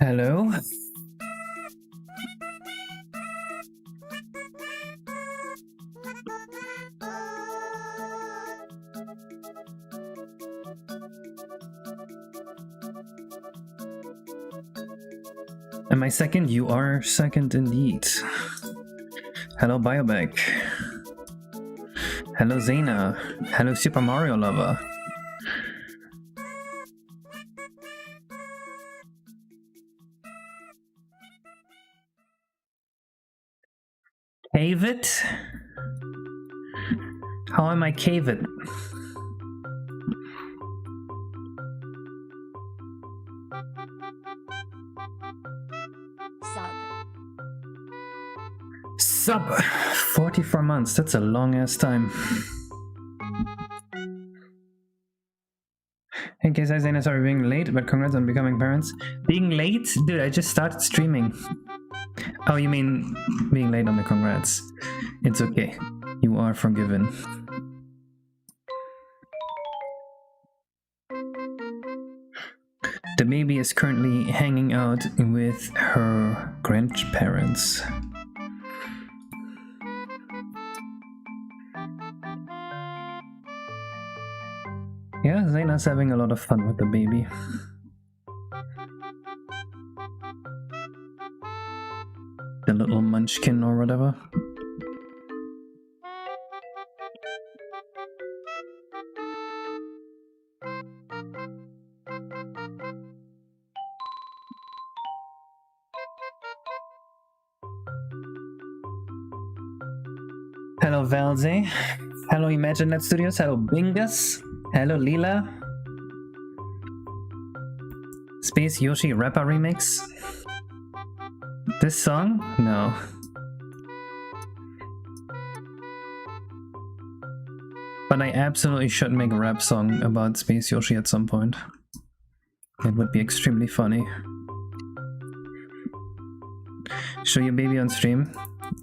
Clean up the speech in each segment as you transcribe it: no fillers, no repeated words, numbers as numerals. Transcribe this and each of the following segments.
Hello? Am I second? You are second indeed. Hello Biobag. Hello Zena. Hello Super Mario Lover. Cave it? How am I cave it? Sub 44 months, that's a long ass time. In case I say sorry being late, but congrats on becoming parents. Being late? Dude, I just started streaming. Oh, you mean being late on the congrats. It's okay. You are forgiven. The baby is currently hanging out with her grandparents. Yeah, Zaina's having a lot of fun with the baby. The little munchkin or whatever. Hello Valze. Hello ImagineNet Studios. Hello Bingus. Hello Leela. Space Yoshi rapper remix. This song? No. But I absolutely should make a rap song about Space Yoshi at some point. It would be extremely funny. Show your baby on stream.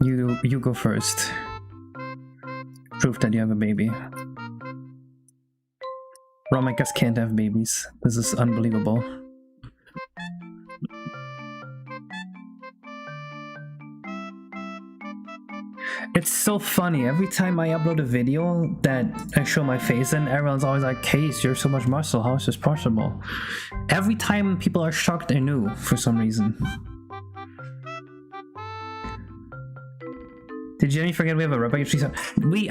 You go first. Proof that you have a baby. Lawmakers can't have babies. This is unbelievable. It's so funny. Every time I upload a video that I show my face in, everyone's always like, Case, you're so much muscle. How is this possible? Every time people are shocked anew for some reason. Did you forget we have a Rapper Yoshi song?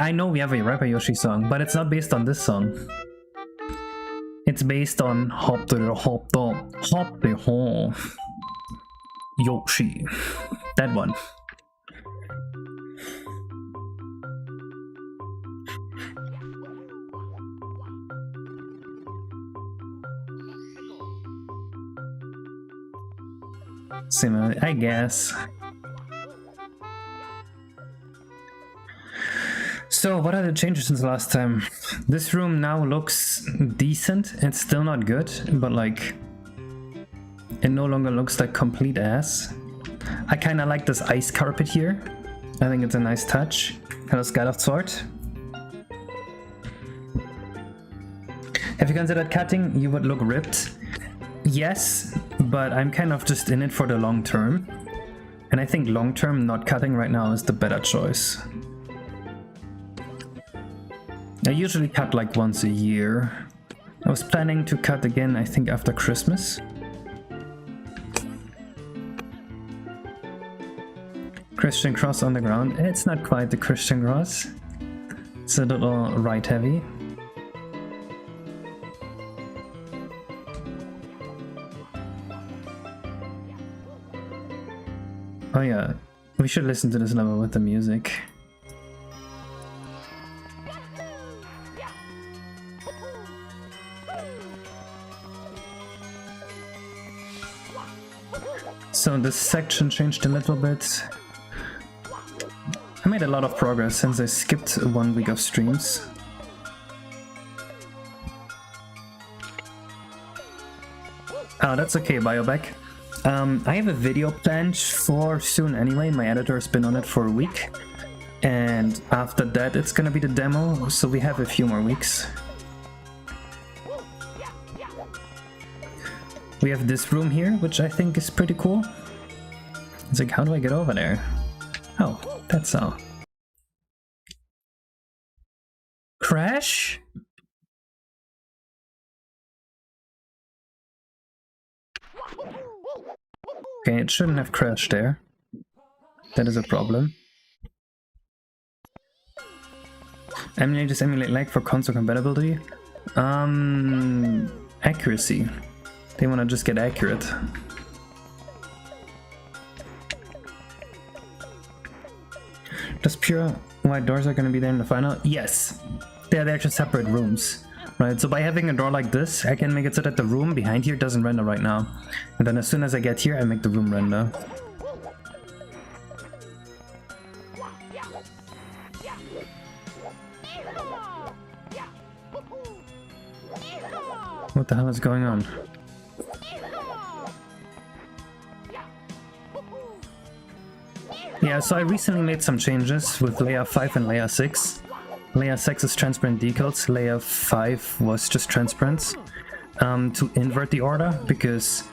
I know we have a Rapper Yoshi song, but it's not based on this song. It's based on Hop the Hop Yoshi. That one. Similar, I guess. So, what are the changes since last time? This room now looks decent. It's still not good, but like, it no longer looks like complete ass. I kind of like this ice carpet here. I think it's a nice touch. Hello, Skyloft Sword. Have you considered cutting? You would look ripped. Yes, but I'm kind of just in it for the long term. And I think long term, not cutting right now is the better choice. I usually cut like once a year. I was planning to cut again, I think after Christmas. Christian cross on the ground. It's not quite the Christian cross. It's a little right heavy. Oh yeah, we should listen to this level with the music. So this section changed a little bit. I made a lot of progress since I skipped 1 week of streams. Oh, that's okay, Bioback. I have a video planned for soon anyway. My editor's been on it for a week. And after that, it's gonna be the demo, so we have a few more weeks. We have this room here, which I think is pretty cool. It's like, how do I get over there? Oh, that's how. Crash? Okay, it shouldn't have crashed there. That is a problem. Emulators emulate lag for console compatibility. Accuracy. They want to just get accurate. Does pure white doors are going to be there in the final? Yes. They're actually separate rooms. Right, so by having a door like this, I can make it so that the room behind here doesn't render right now. And then as soon as I get here, I make the room render. What the hell is going on? Yeah, so I recently made some changes with layer 5 and layer 6. Layer 6 is transparent decals, layer 5 was just transparent, to invert the order, because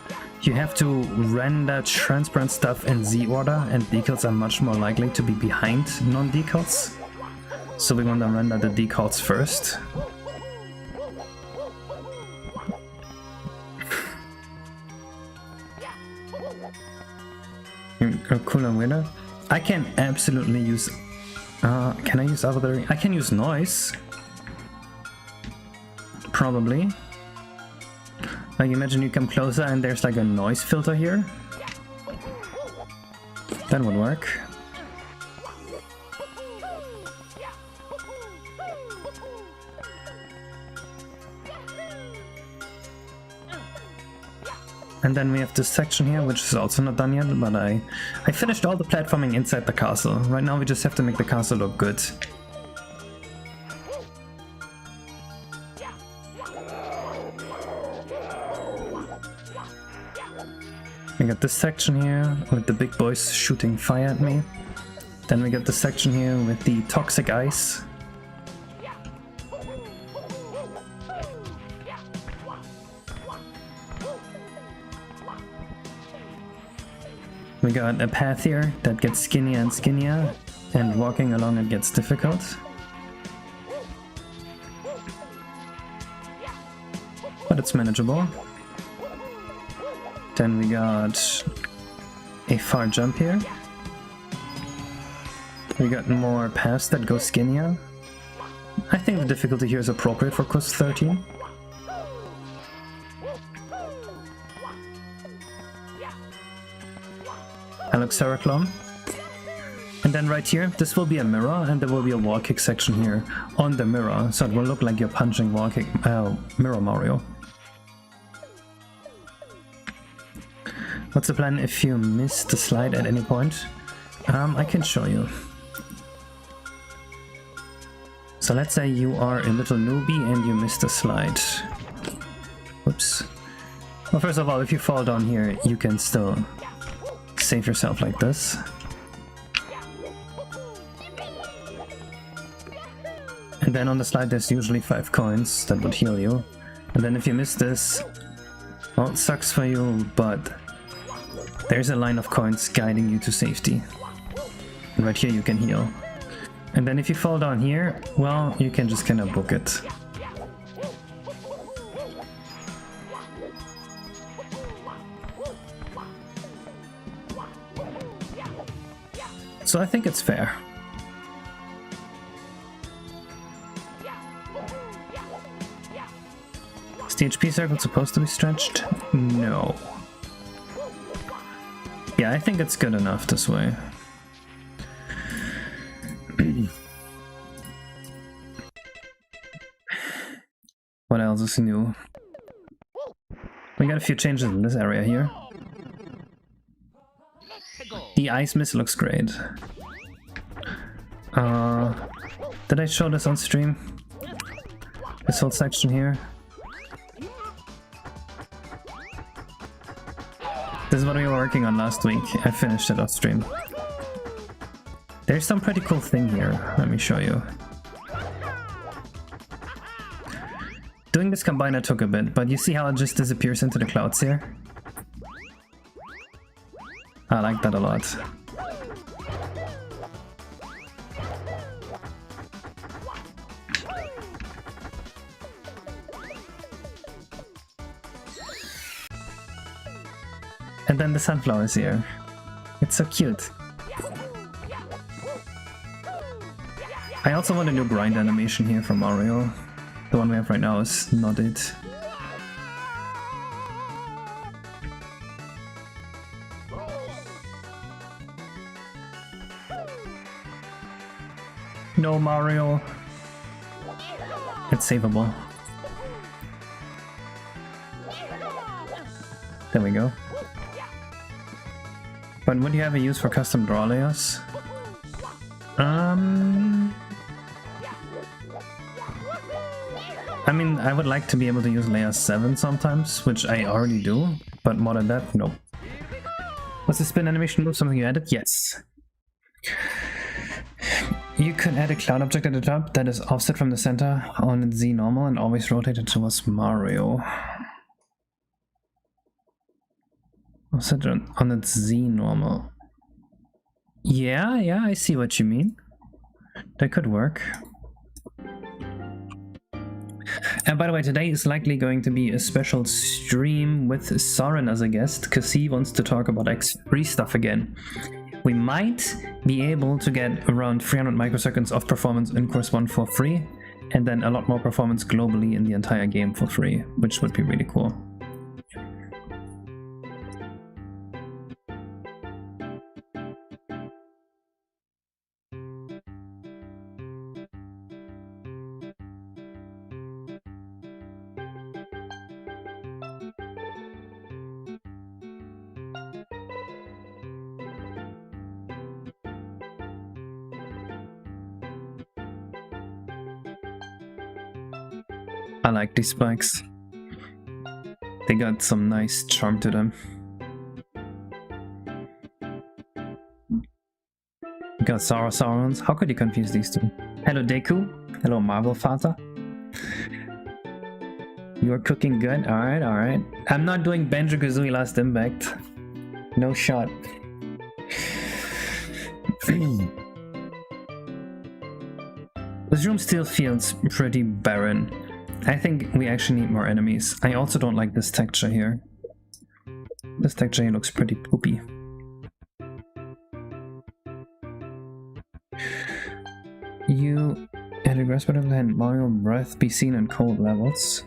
you have to render transparent stuff in Z order, and decals are much more likely to be behind non-decals. So we want to render the decals first. A cooler winner. I can absolutely use... can I use other... I can use noise. Probably. Like, imagine you come closer and there's like a noise filter here. That would work. And then we have this section here, which is also not done yet, but I finished all the platforming inside the castle. Right now we just have to make the castle look good. We got this section here with the big boys shooting fire at me. Then we got the section here with the toxic ice. We got a path here that gets skinnier and skinnier, and walking along it gets difficult. But it's manageable. Then we got a far jump here. We got more paths that go skinnier. I think the difficulty here is appropriate for Quest 13. Alexaraclon. And then right here, this will be a mirror, and there will be a wall kick section here on the mirror, so it will look like you're punching wall kick, Mirror Mario. What's the plan if you miss the slide at any point? I can show you. So let's say you are a little newbie and you missed a slide. Whoops. Well, first of all, if you fall down here, you can still save yourself like this. And then on the slide there's usually 5 coins that would heal you. And then if you miss this, well, it sucks for you, but there's a line of coins guiding you to safety. And right here you can heal. And then if you fall down here, well, you can just kind of book it. So I think it's fair. Is the HP circle supposed to be stretched? No. Yeah, I think it's good enough this way. What else is new? We got a few changes in this area here. The ice mist looks great. Did I show this on stream? This whole section here. This is what we were working on last week. I finished it off stream. There's some pretty cool thing here. Let me show you. Doing this combiner took a bit, but you see how it just disappears into the clouds here? I like that a lot. And then the sunflowers here. It's so cute. I also want a new grind animation here from Mario. The one we have right now is not it. No, Mario. It's savable. There we go. But would you have a use for custom draw layers? I mean, I would like to be able to use layer 7 sometimes, which I already do, but more than that, no. Was the spin animation move something you added? Yes. You could add a cloud object at the top that is offset from the center on its Z normal and always rotate it towards Mario. Offset on its Z normal. Yeah, I see what you mean. That could work. And by the way, today is likely going to be a special stream with Sain as a guest, because he wants to talk about X3 stuff again. We might be able to get around 300 microseconds of performance in course 1 for free, and then a lot more performance globally in the entire game for free, which would be really cool. I like these spikes. They got some nice charm to them. You got Saurons. How could you confuse these two? Hello Deku. Hello Marvel Father. You're cooking good. Alright, alright. I'm not doing Banjo-Kazooie Last Impact. No shot. This room still feels pretty barren. I think we actually need more enemies. I also don't like this texture here. This texture here looks pretty poopy. You added Grasp and Mario Breath be seen in cold levels.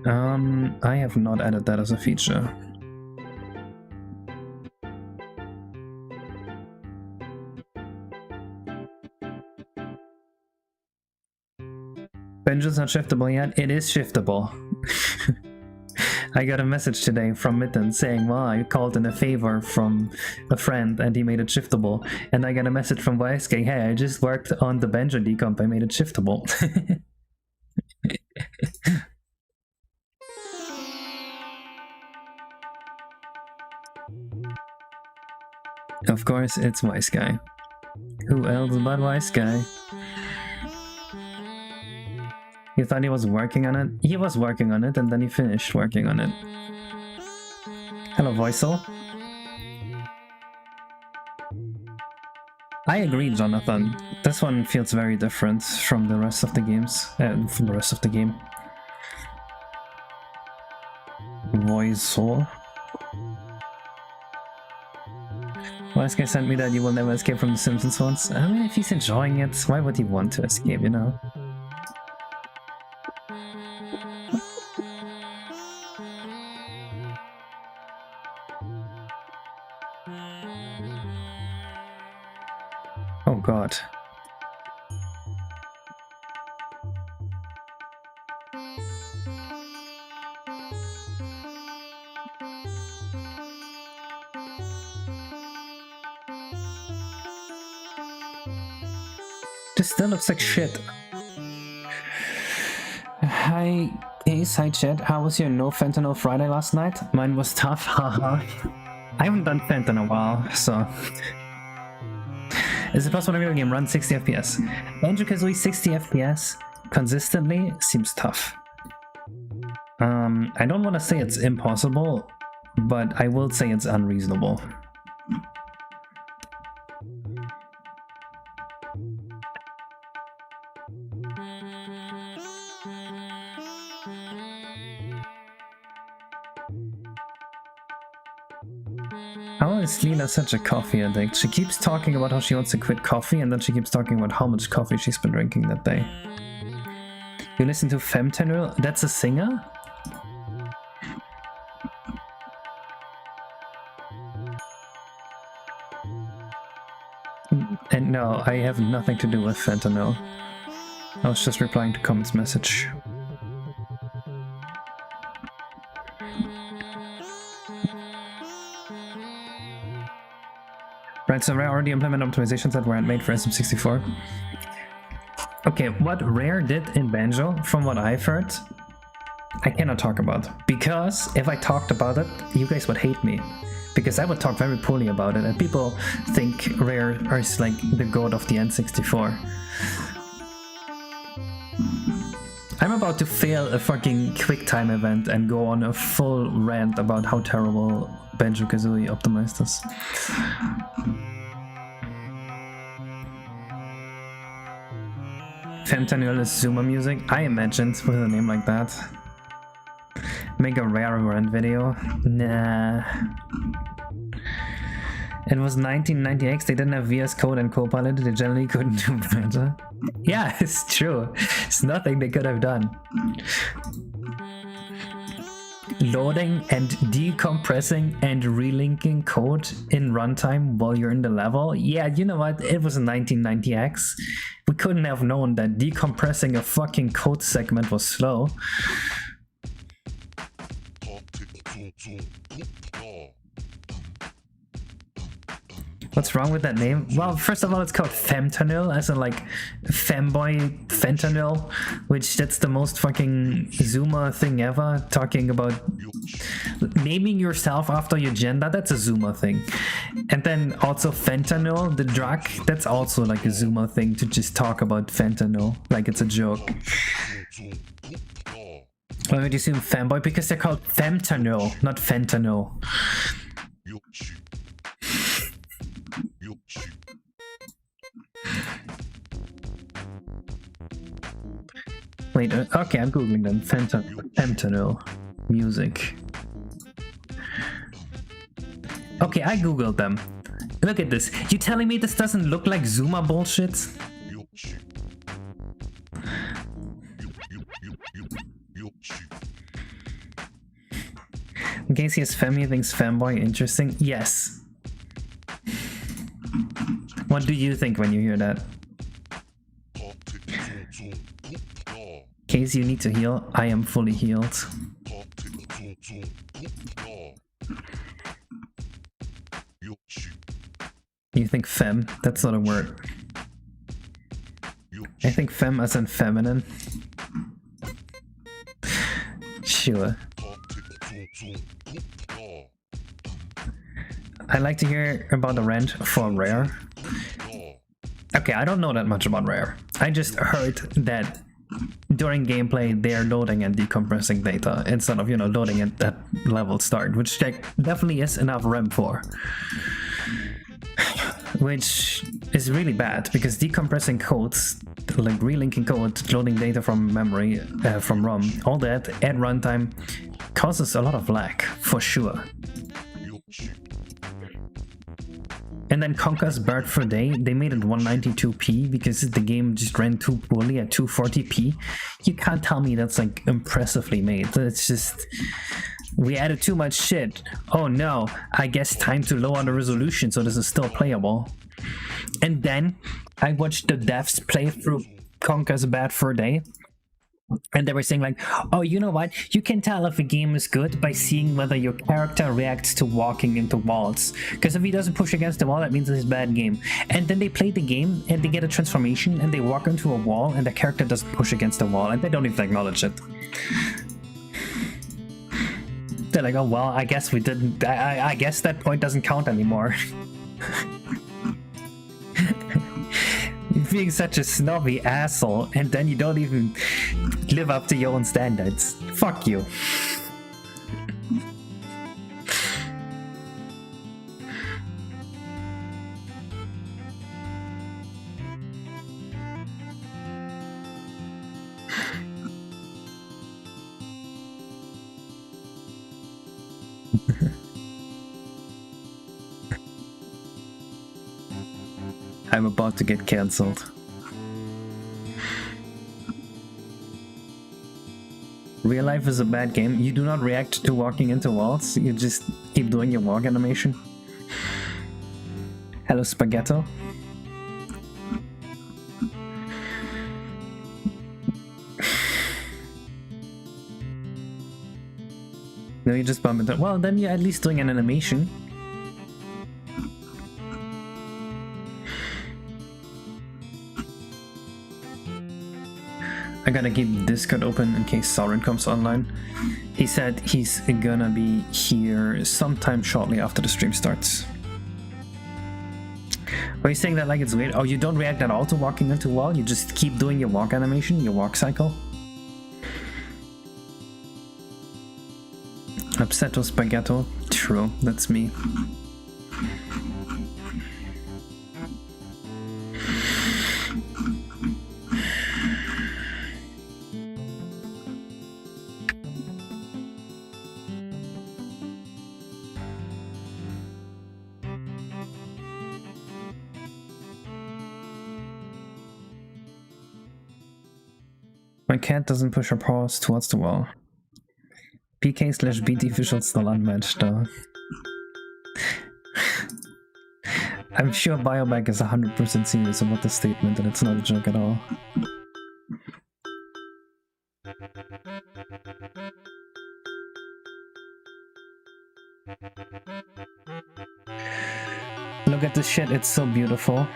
I have not added that as a feature. Banjo's not shiftable yet. It is shiftable. I got a message today from Mitten saying, well, I called in a favor from a friend and he made it shiftable. And I got a message from YSK, hey, I just worked on the Banjo decomp, I made it shiftable. Of course, it's YSK. Who else but YSK? You thought he was working on it? He was working on it and then he finished working on it. Hello, Voiceover. I agree, Jonathan. This one feels very different from the rest of the games. From the rest of the game. Voiceover. Well, this guy sent me that you will never escape from the Simpsons once. I mean, if he's enjoying it, why would he want to escape, you know? Oh god. This still looks like shit. Hey, side chat, how was your no fentanyl Friday last night? Mine was tough, haha. I haven't done Fent in a while, so... Is it possible to make a game run 60 FPS? Banjo-Kazooie 60 FPS consistently seems tough. I don't want to say it's impossible, but I will say it's unreasonable. How is Leela such a coffee addict? She keeps talking about how she wants to quit coffee, and then she keeps talking about how much coffee she's been drinking that day. You listen to Femtanil? That's a singer? And no, I have nothing to do with fentanyl. I was just replying to Comment's message. Right, so Rare already implemented optimizations that weren't made for SM64. Okay, what Rare did in Banjo, from what I've heard, I cannot talk about. Because if I talked about it, you guys would hate me. Because I would talk very poorly about it, and people think Rare is like the god of the N64. I'm about to fail a fucking QuickTime event and go on a full rant about how terrible Banjo-Kazooie optimized is. Fentanyl is Zuma music? I imagined with a name like that. Make a Rareware video? Nah. It was 1990X, they didn't have VS Code and Copilot, they generally couldn't do better. Yeah, it's true. It's nothing they could have done. Loading and decompressing and relinking code in runtime while you're in the level? Yeah, you know what? It was a 1990X. We couldn't have known that decompressing a fucking code segment was slow. What's wrong with that name? Well, first of all, it's called Femtanil, as in like femboy fentanyl, which that's the most fucking Zuma thing ever. Talking about naming yourself after your gender, that's a Zuma thing. And then also fentanyl, the drug, that's also like a Zuma thing to just talk about fentanyl, like it's a joke. Why would you assume femboy? Because they're called femtanil, not fentanyl. Wait, okay, I'm googling them. Fentanyl music. Okay, I googled them. Look at this. You telling me this doesn't look like Zuma bullshit? In case he has family thinks femboy interesting. Yes. What do you think when you hear that? In case you need to heal, I am fully healed. You think femme? That's not a word. I think femme as in feminine. Sure. I'd like to hear about the rant for Rare. Okay, I don't know that much about Rare. I just heard that during gameplay they're loading and decompressing data instead of, you know, loading at that level start, which there definitely is enough RAM for. Which is really bad, because decompressing codes, like relinking code, loading data from memory, from ROM, all that at runtime causes a lot of lag, for sure. And then Conker's Bird for Day, they made it 192p because the game just ran too poorly at 240p. You can't tell me that's like impressively made. It's just, we added too much shit. Oh no, I guess time to lower the resolution so this is still playable. And then I watched the devs play through Conker's Bird for Day. And they were saying like, oh, you know what? You can tell if a game is good by seeing whether your character reacts to walking into walls. Because if he doesn't push against the wall, that means it's a bad game. And then they play the game and they get a transformation and they walk into a wall and the character doesn't push against the wall and they don't even acknowledge it. They're like, oh well, I guess we didn't. I guess that point doesn't count anymore. You're being such a snobby asshole, and then you don't even live up to your own standards. Fuck you. I'm about to get cancelled. Real life is a bad game. You do not react to walking into walls. You just keep doing your walk animation. Hello, Spaghetto. No, you just bump into. Well, then you're at least doing an animation. I gotta keep Discord open in case Sauron comes online. He said he's gonna be here sometime shortly after the stream starts. Are you saying that like it's weird? Oh, you don't react at all to walking into a wall? You just keep doing your walk animation, your walk cycle? Upsetto Spaghetto? True, that's me. My cat doesn't push her paws towards the wall. PK/BT official still unmatched though. I'm sure Biobag is 100% serious about the statement and it's not a joke at all. Look at this shit, it's so beautiful.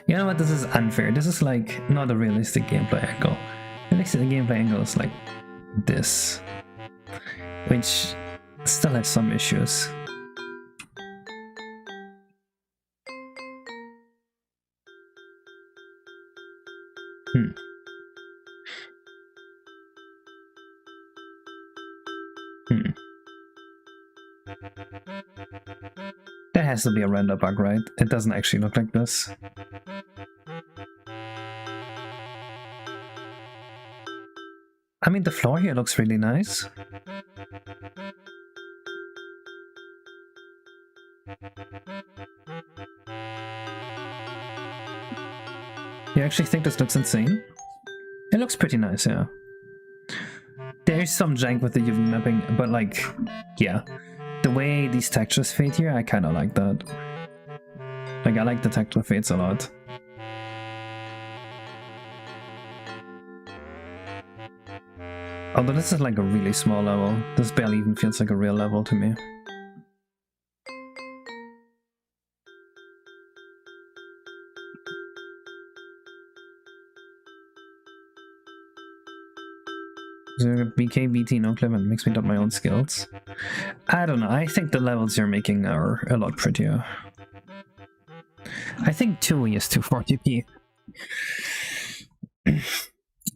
You know what, this is unfair. This is like not a realistic gameplay angle. The realistic gameplay angle is like this, which still has some issues. That has to be a render bug, right? It doesn't actually look like this. I mean, the floor here looks really nice. You actually think this looks insane? It looks pretty nice, yeah. There is some jank with the UV mapping, but like, yeah. The way these textures fade here, I kind of like that. Like, I like the texture fades a lot. Although this is like a really small level. This barely even feels like a real level to me. BK, BT, no clip, and makes me doubt my own skills. I don't know, I think the levels you're making are a lot prettier. I think 2E is 240p.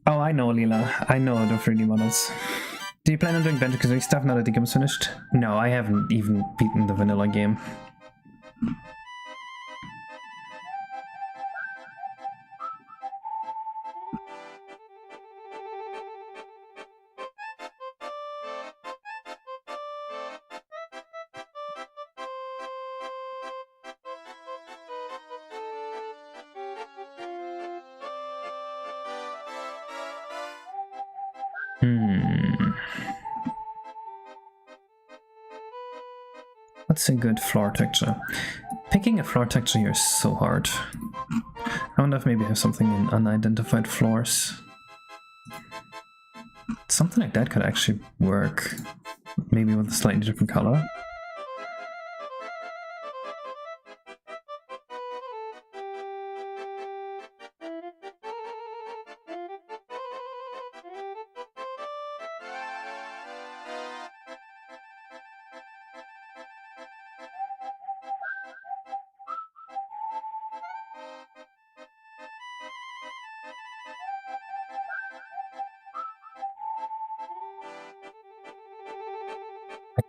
Oh, I know, Leela. I know the 3D models. Do you plan on doing Banjo Kazooie stuff now that the game's finished? No, I haven't even beaten the vanilla game. What's a good floor texture? Picking a floor texture here is so hard. I wonder if maybe I have something in unidentified floors. Something like that could actually work. Maybe with a slightly different color.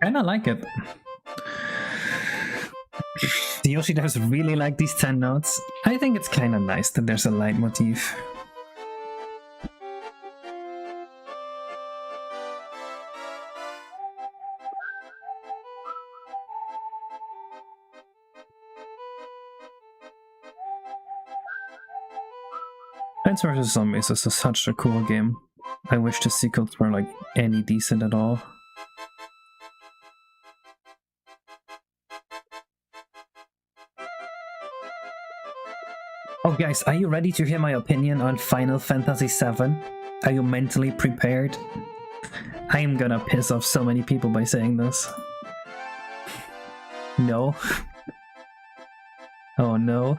Kinda like it. The Yoshi does really like these 10 notes. I think it's kinda nice that there's a leitmotif. Plants vs. Zombies is such a cool game. I wish the sequels were like any decent at all. Oh guys, are you ready to hear my opinion on Final Fantasy VII? Are you mentally prepared? I am gonna piss off so many people by saying this. No. Oh no.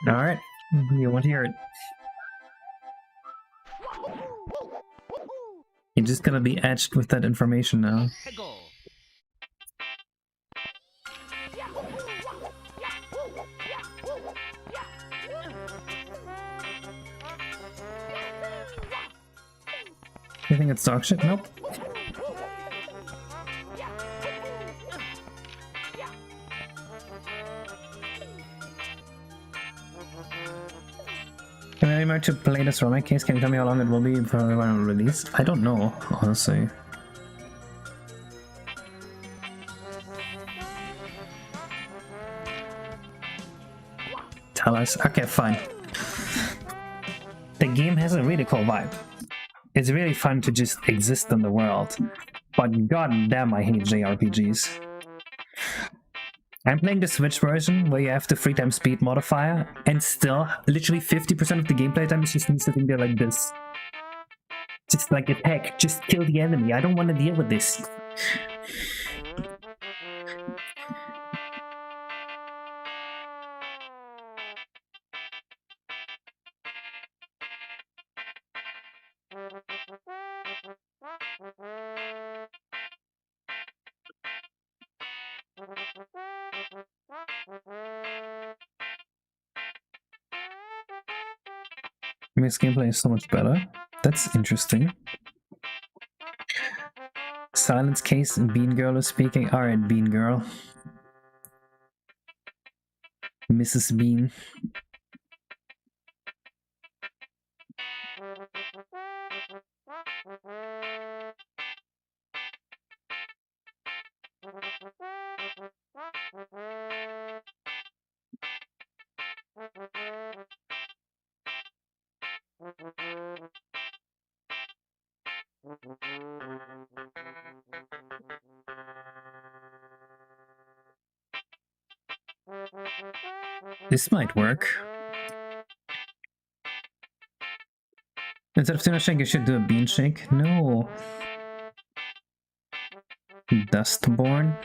Alright, you want to hear it. You're just gonna be etched with that information now. You think it's dog shit? Nope. Can I remember to play this for my case? Can you tell me how long it will be before the final release? I don't know, honestly. Tell us. Okay, fine. The game has a really cool vibe. It's really fun to just exist in the world, but goddamn, I hate JRPGs. I'm playing the Switch version where you have the 3 times speed modifier, and still, literally 50% of the gameplay time is just me sitting there like this. Just like, attack, just kill the enemy, I don't want to deal with this. This gameplay is so much better. That's interesting. Silence case and Bean Girl is speaking. Alright, Bean Girl. Mrs. Bean. This might work. Instead of tuna shake, you should do a bean shake. No. Dustborn.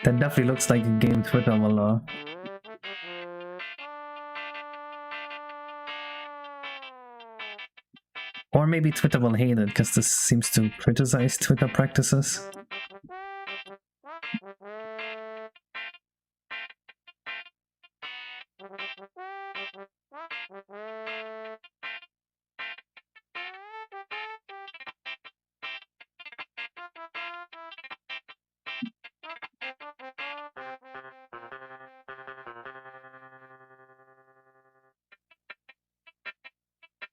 That definitely looks like a game Twitter will or maybe Twitter will hate it, because this seems to criticize Twitter practices.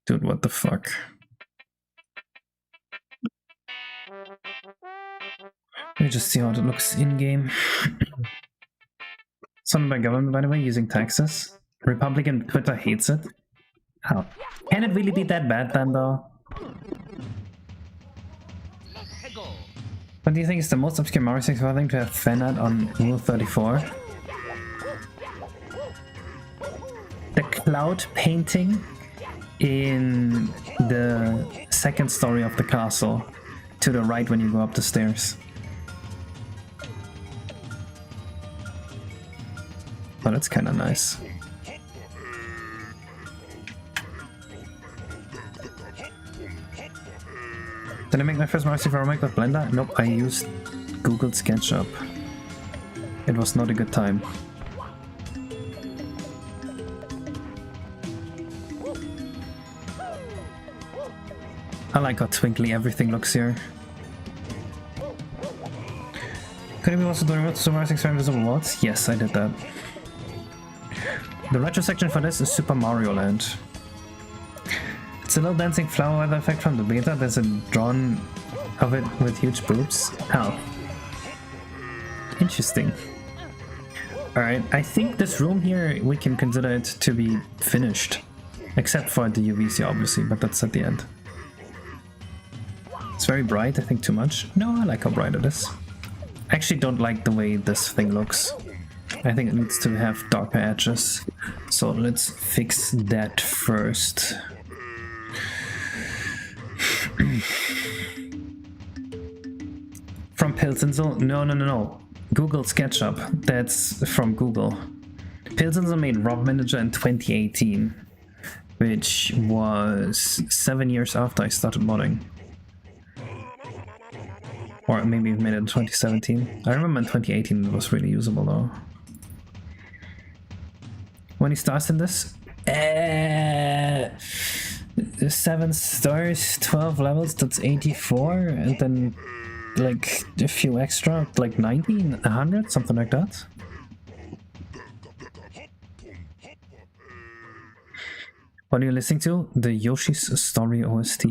Dude, what the fuck? Let me just see how it looks in-game. Funded by government, by the way, using taxes. Republican Twitter hates it. How? Can it really be that bad then, though? What do you think is the most obscure Mario 64 thing to have fan art on Rule 34? The cloud painting in the second story of the castle, to the right when you go up the stairs. Oh, that's kind of nice. Did I make my first Mario 64 remake with Blender? Nope, I used Google SketchUp. It was not a good time. I like how twinkly everything looks here. Could it be also doing Super Mario 64 Invisible Worlds? Yes, I did that. The retro section for this is Super Mario Land. It's a little dancing flower weather effect from the beta. There's a drone of it with huge boobs. Oh. Interesting. Alright, I think this room here, we can consider it to be finished. Except for the UVC, obviously, but that's at the end. It's very bright, I think too much. No, I like how bright it is. I actually don't like the way this thing looks. I think it needs to have darker edges. So let's fix that first. From Pilsensel? No. Google SketchUp. That's from Google. Pilsensel made Rob Manager in 2018, which was 7 years after I started modding. Or maybe it made it in 2017. I remember in 2018 it was really usable though. When he starts in this? 7 stars, 12 levels, that's 84, and then like a few extra, like 90, 100, something like that. What are you listening to? The Yoshi's Story OST.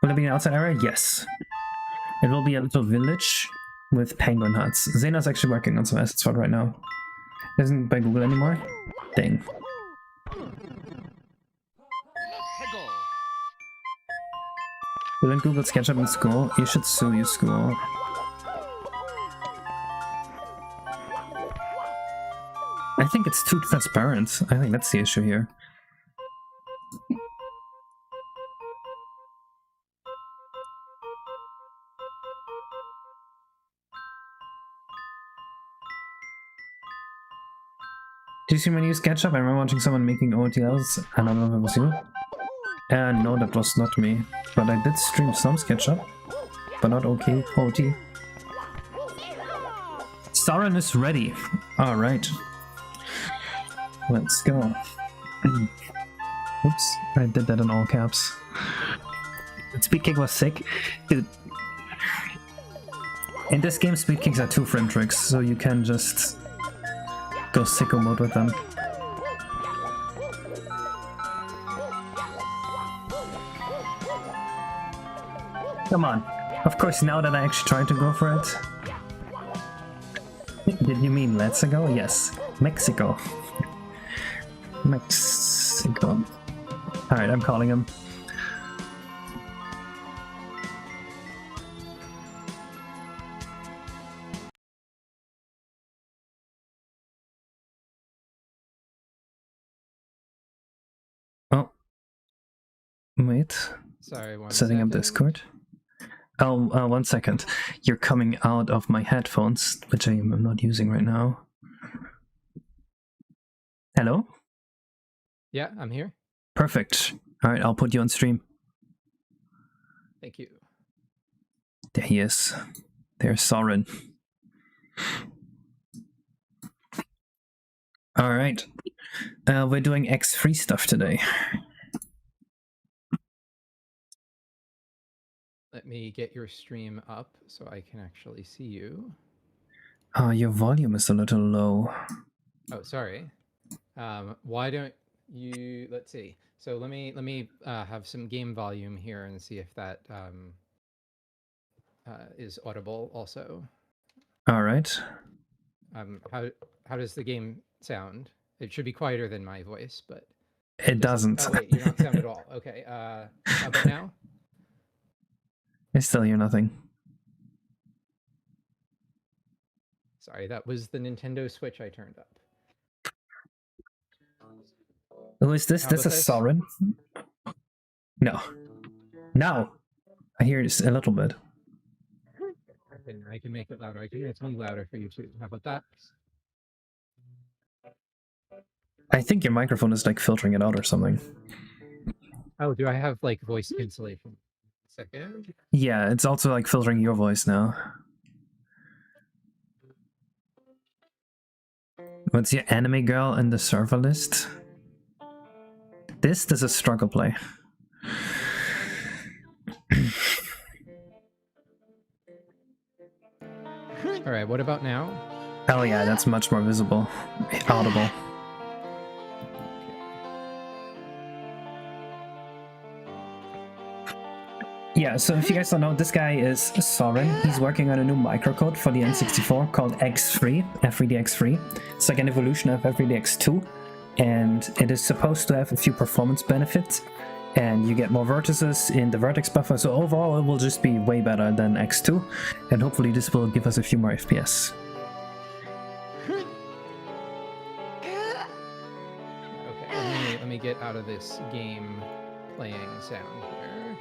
Will it be an outside area? Yes. It will be a little village with penguin huts. Zena's actually working on some assets for it right now. Isn't by Google anymore? Dang. We learned Google SketchUp in school. You should sue your school. I think it's too transparent. I think that's the issue here. Did you see my new SketchUp? I remember watching someone making OTLs. I don't know if it was you. No, that was not me. But I did stream some SketchUp. But not OT. Sauron is ready. Alright. Let's go. Oops, I did that in all caps. Speed kick was sick. Dude. In this game, speed kicks are 2 frame tricks, so you can just go sicko mode with them. Come on. Of course, now that I actually tried to go for it. Did you mean let's go? Yes. Mexico. Mexico. Alright, I'm calling him. Oh. Wait. Sorry, setting up Discord. Oh, 1 second. You're coming out of my headphones, which I am not using right now. Hello? Yeah, I'm here. Perfect. Alright, I'll put you on stream. Thank you. There he is. There's Sauron. Alright. We're doing X3 stuff today. Let me get your stream up so I can actually see you. Your volume is a little low. Oh, sorry. Why don't you, let's see. So let me have some game volume here and see if that is audible also. All right. How does the game sound? It should be quieter than my voice, but it doesn't. Oh wait, you don't sound at all. Okay. How about now? I still hear nothing. Sorry, that was the Nintendo Switch I turned up. Who is this? How This about is Soren? No. Now! I hear it a little bit. I can make it louder. I can make it louder for you too. How about that? I think your microphone is like filtering it out or something. Oh, do I have like voice cancellation? Second. Yeah, it's also like filtering your voice now. What's your anime girl in the server list? This is a struggle play. All right, what about now? Oh yeah, that's much more visible. Audible. Yeah, so if you guys don't know, this guy is Soren. He's working on a new microcode for the N64 called X3, F3D-X3. It's like an evolution of F3D-X2, and it is supposed to have a few performance benefits, and you get more vertices in the vertex buffer, so overall it will just be way better than X2, and hopefully this will give us a few more FPS. Okay, let me get out of this game playing sound here.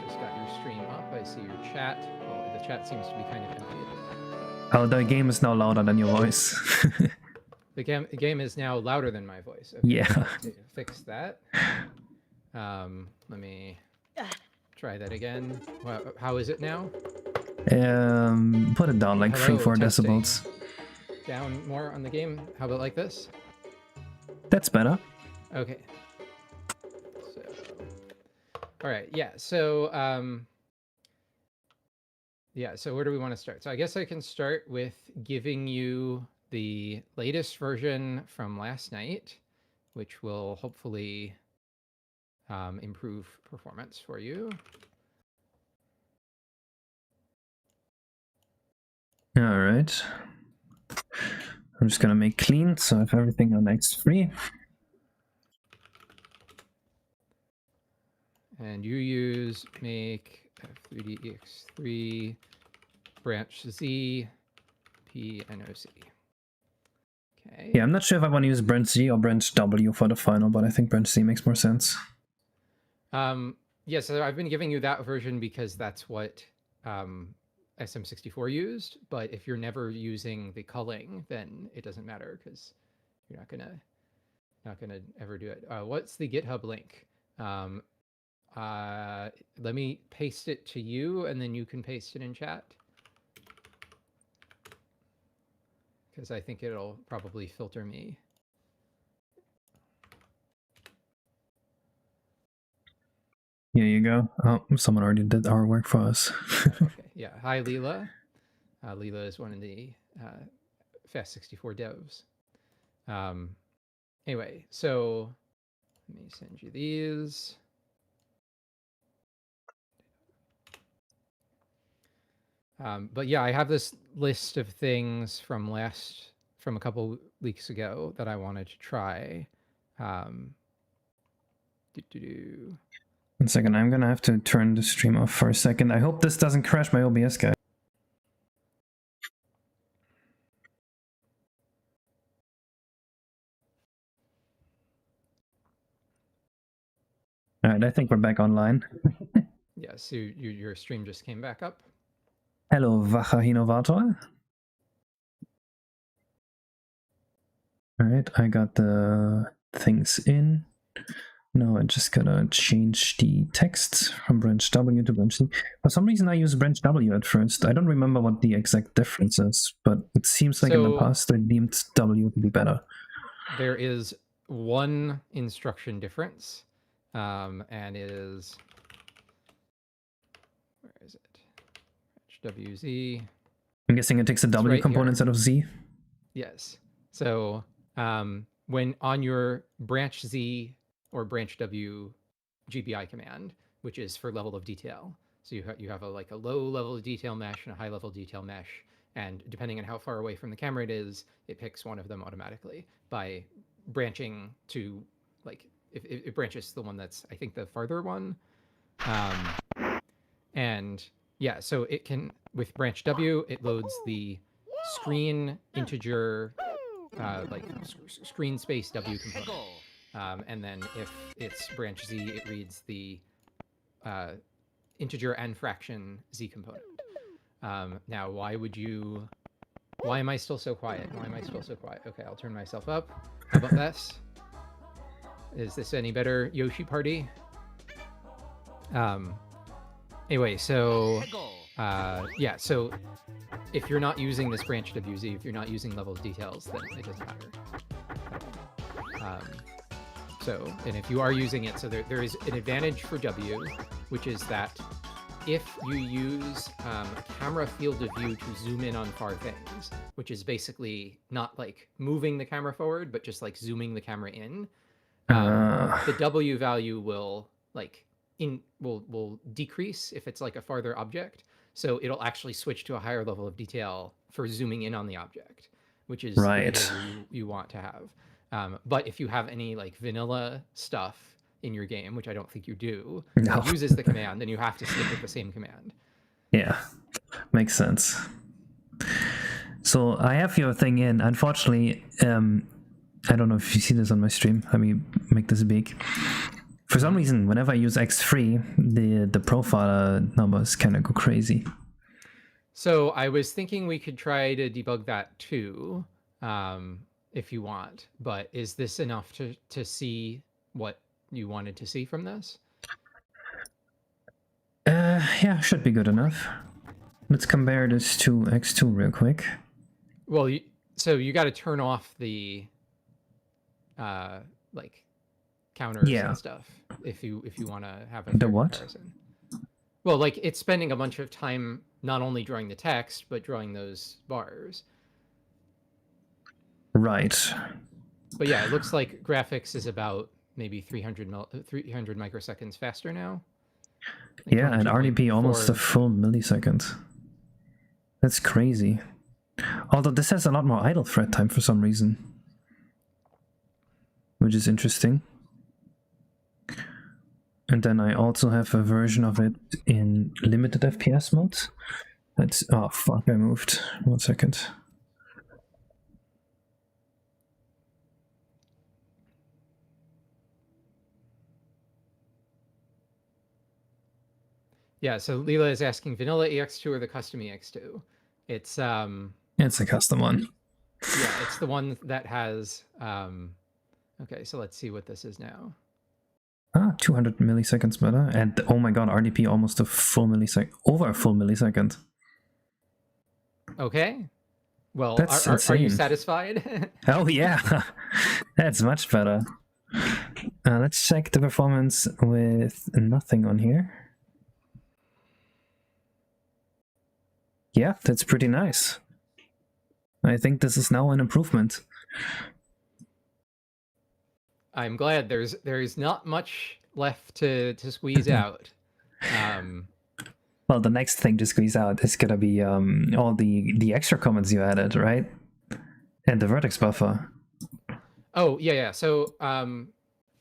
Just got your stream up. I see your chat. Oh, the chat seems to be kind of empty. Oh, the game is now louder than your voice. The game is now louder than my voice. Okay, Yeah. to fix that. Let me try that again. Well, how is it now? Put it down like Hello, 3-4 testing. decibels. Down more on the game. How about like this? That's better. Okay. So, all right. Yeah. So, yeah. So where do we want to start? So I guess I can start with giving you the latest version from last night, which will hopefully improve performance for you. All right. I'm just gonna make clean, so I have everything on X3. And you use make F3DX3 branch Z P and OC. Okay. Yeah, I'm not sure if I want to use branch Z or branch W for the final, but I think branch Z makes more sense. Yeah, so I've been giving you that version because that's what SM64 used, but if you're never using the culling, then it doesn't matter because you're not gonna ever do it. What's the GitHub link? Let me paste it to you, and then you can paste it in chat, because I think it'll probably filter me. Here you go. Oh, someone already did our work for us. Okay, yeah. Hi, Leela. Leela is one of the FAST64 devs. Anyway, so let me send you these. But yeah, I have this list of things from a couple weeks ago that I wanted to try. One second, I'm gonna have to turn the stream off for a second. I hope this doesn't crash my OBS, guys. All right, I think we're back online. Yeah, so your stream just came back up. Hello, Wacher Innovator. All right, I got the things in. Now I just gotta change the text from branch W to branch C. For some reason I used branch W at first. I don't remember what the exact difference is, but it seems like in the past I deemed W to be better. There is one instruction difference, and it is, where is it? Branch WZ. I'm guessing it takes a W component instead of Z? Yes. So when on your branch Z or branch W GBI command, which is for level of detail. So you have a low level of detail mesh and a high level detail mesh, and depending on how far away from the camera it is, it picks one of them automatically by branching to, like, if it branches the one that's, I think, the farther one. And yeah, so it can, with branch W, it loads the screen integer, like screen space W component. and then if it's branch Z, it reads the integer and fraction Z component. Now, why am I still so quiet? Why am I still so quiet? Okay, I'll turn myself up. How about this? Is this any better, Yoshi Party? Anyway, so yeah, so if you're not using this branch WZ, if you're not using level of details, then it doesn't matter. And if you are using it, so there is an advantage for W, which is that if you use camera field of view to zoom in on far things, which is basically not like moving the camera forward, but just like zooming the camera in, the W value will will decrease if it's like a farther object. So it'll actually switch to a higher level of detail for zooming in on the object, which is right. the behavior you want to have. But if you have any like vanilla stuff in your game, which I don't think you do, that uses the command, then you have to stick with the same command. Yeah, makes sense. So I have your thing in. Unfortunately, I don't know if you see this on my stream. Let me make this big. For some reason, whenever I use X3, the profile numbers kind of go crazy. So I was thinking we could try to debug that too, if you want. But is this enough to see what you wanted to see from this? Yeah, should be good enough. Let's compare this to X2 real quick. Well, so you got to turn off the like counters and stuff if you want to have a fair comparison. Well, like it's spending a bunch of time not only drawing the text but drawing those bars. Right. But yeah, it looks like graphics is about maybe 300 microseconds faster now. Like yeah, and RDP almost a full millisecond. That's crazy. Although this has a lot more idle thread time for some reason, which is interesting. And then I also have a version of it in limited FPS mode. That's, oh fuck, I moved. 1 second. Yeah, so Leela is asking vanilla EX2 or the custom EX2. It's a custom one. Yeah, it's the one that has okay, so let's see what this is now. 200 milliseconds better, and oh my god, RDP almost a full millisecond, over a full millisecond. Okay, well, are you satisfied? Oh yeah, that's much better. Let's check the performance with nothing on here. Yeah, that's pretty nice. I think this is now an improvement. I'm glad there's not much left to squeeze out. Well, the next thing to squeeze out is gonna be all the extra comments you added, right? And the vertex buffer. Oh yeah. So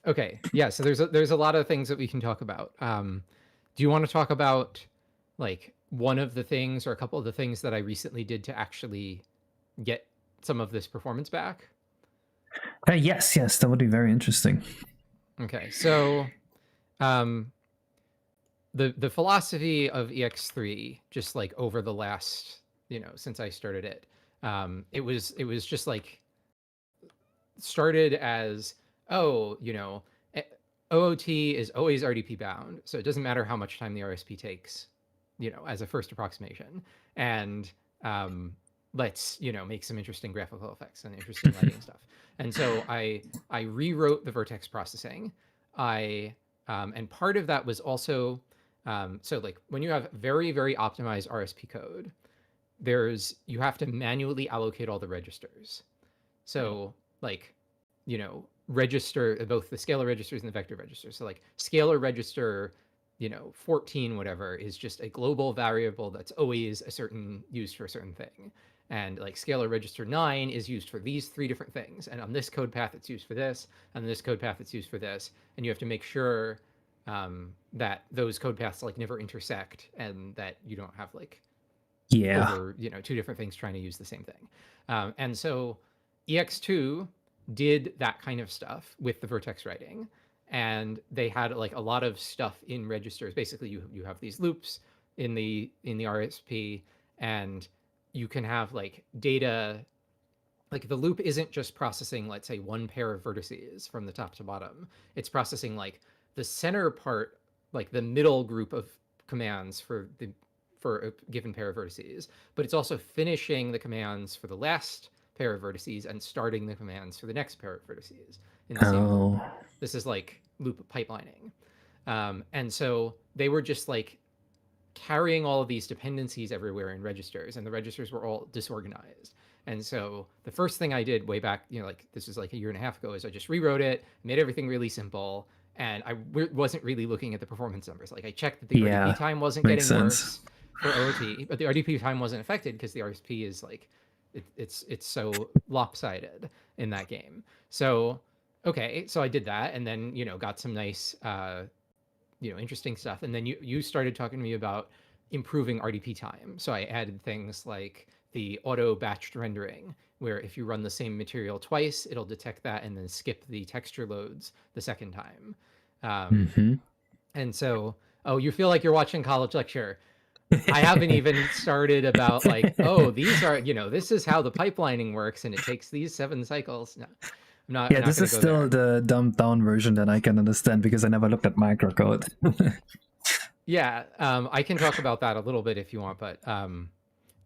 okay, yeah. So there's a lot of things that we can talk about. Do you want to talk about like one of the things or a couple of the things that I recently did to actually get some of this performance back? Yes, that would be very interesting. Okay, so the philosophy of EX3, just like over the last, since I started it, it was just like started as, OOT is always RDP bound, so it doesn't matter how much time the RSP takes, as a first approximation, and let's make some interesting graphical effects and interesting lighting stuff. And so I rewrote the vertex processing. And part of that was also so like when you have very, very optimized RSP code, you have to manually allocate all the registers. So like register both the scalar registers and the vector registers. So like scalar register 14 whatever is just a global variable that's always used for a certain thing. And like scalar register 9 is used for these 3 different things. And on this code path, it's used for this. And on this code path, it's used for this. And you have to make sure that those code paths like never intersect and that you don't have like over, 2 different things trying to use the same thing. And so EX2 did that kind of stuff with the vertex writing. And they had like a lot of stuff in registers. Basically, you have these loops in the RSP, and you can have like data. Like the loop isn't just processing, let's say, one pair of vertices from the top to bottom. It's processing like the center part, like the middle group of commands for a given pair of vertices, but it's also finishing the commands for the last pair of vertices and starting the commands for the next pair of vertices in the same loop. This is like loop pipelining. And so they were just like carrying all of these dependencies everywhere in registers, and the registers were all disorganized. And so the first thing I did way back, like this was like a year and a half ago, is I just rewrote it, made everything really simple, and I wasn't really looking at the performance numbers. Like I checked that the RDP time wasn't getting worse for OOT, but the RDP time wasn't affected because the RSP is like, it's so lopsided in that game. So, okay, so I did that, and then, got some nice, interesting stuff. And then you started talking to me about improving RDP time. So I added things like the auto batched rendering, where if you run the same material twice, it'll detect that and then skip the texture loads the second time. And so, oh, you feel like you're watching college lecture. I haven't even started about like, oh, these are, this is how the pipelining works, and it takes these 7 cycles. No, I'm not. Yeah, this is still the dumbed down version that I can understand because I never looked at microcode. Yeah, I can talk about that a little bit if you want, but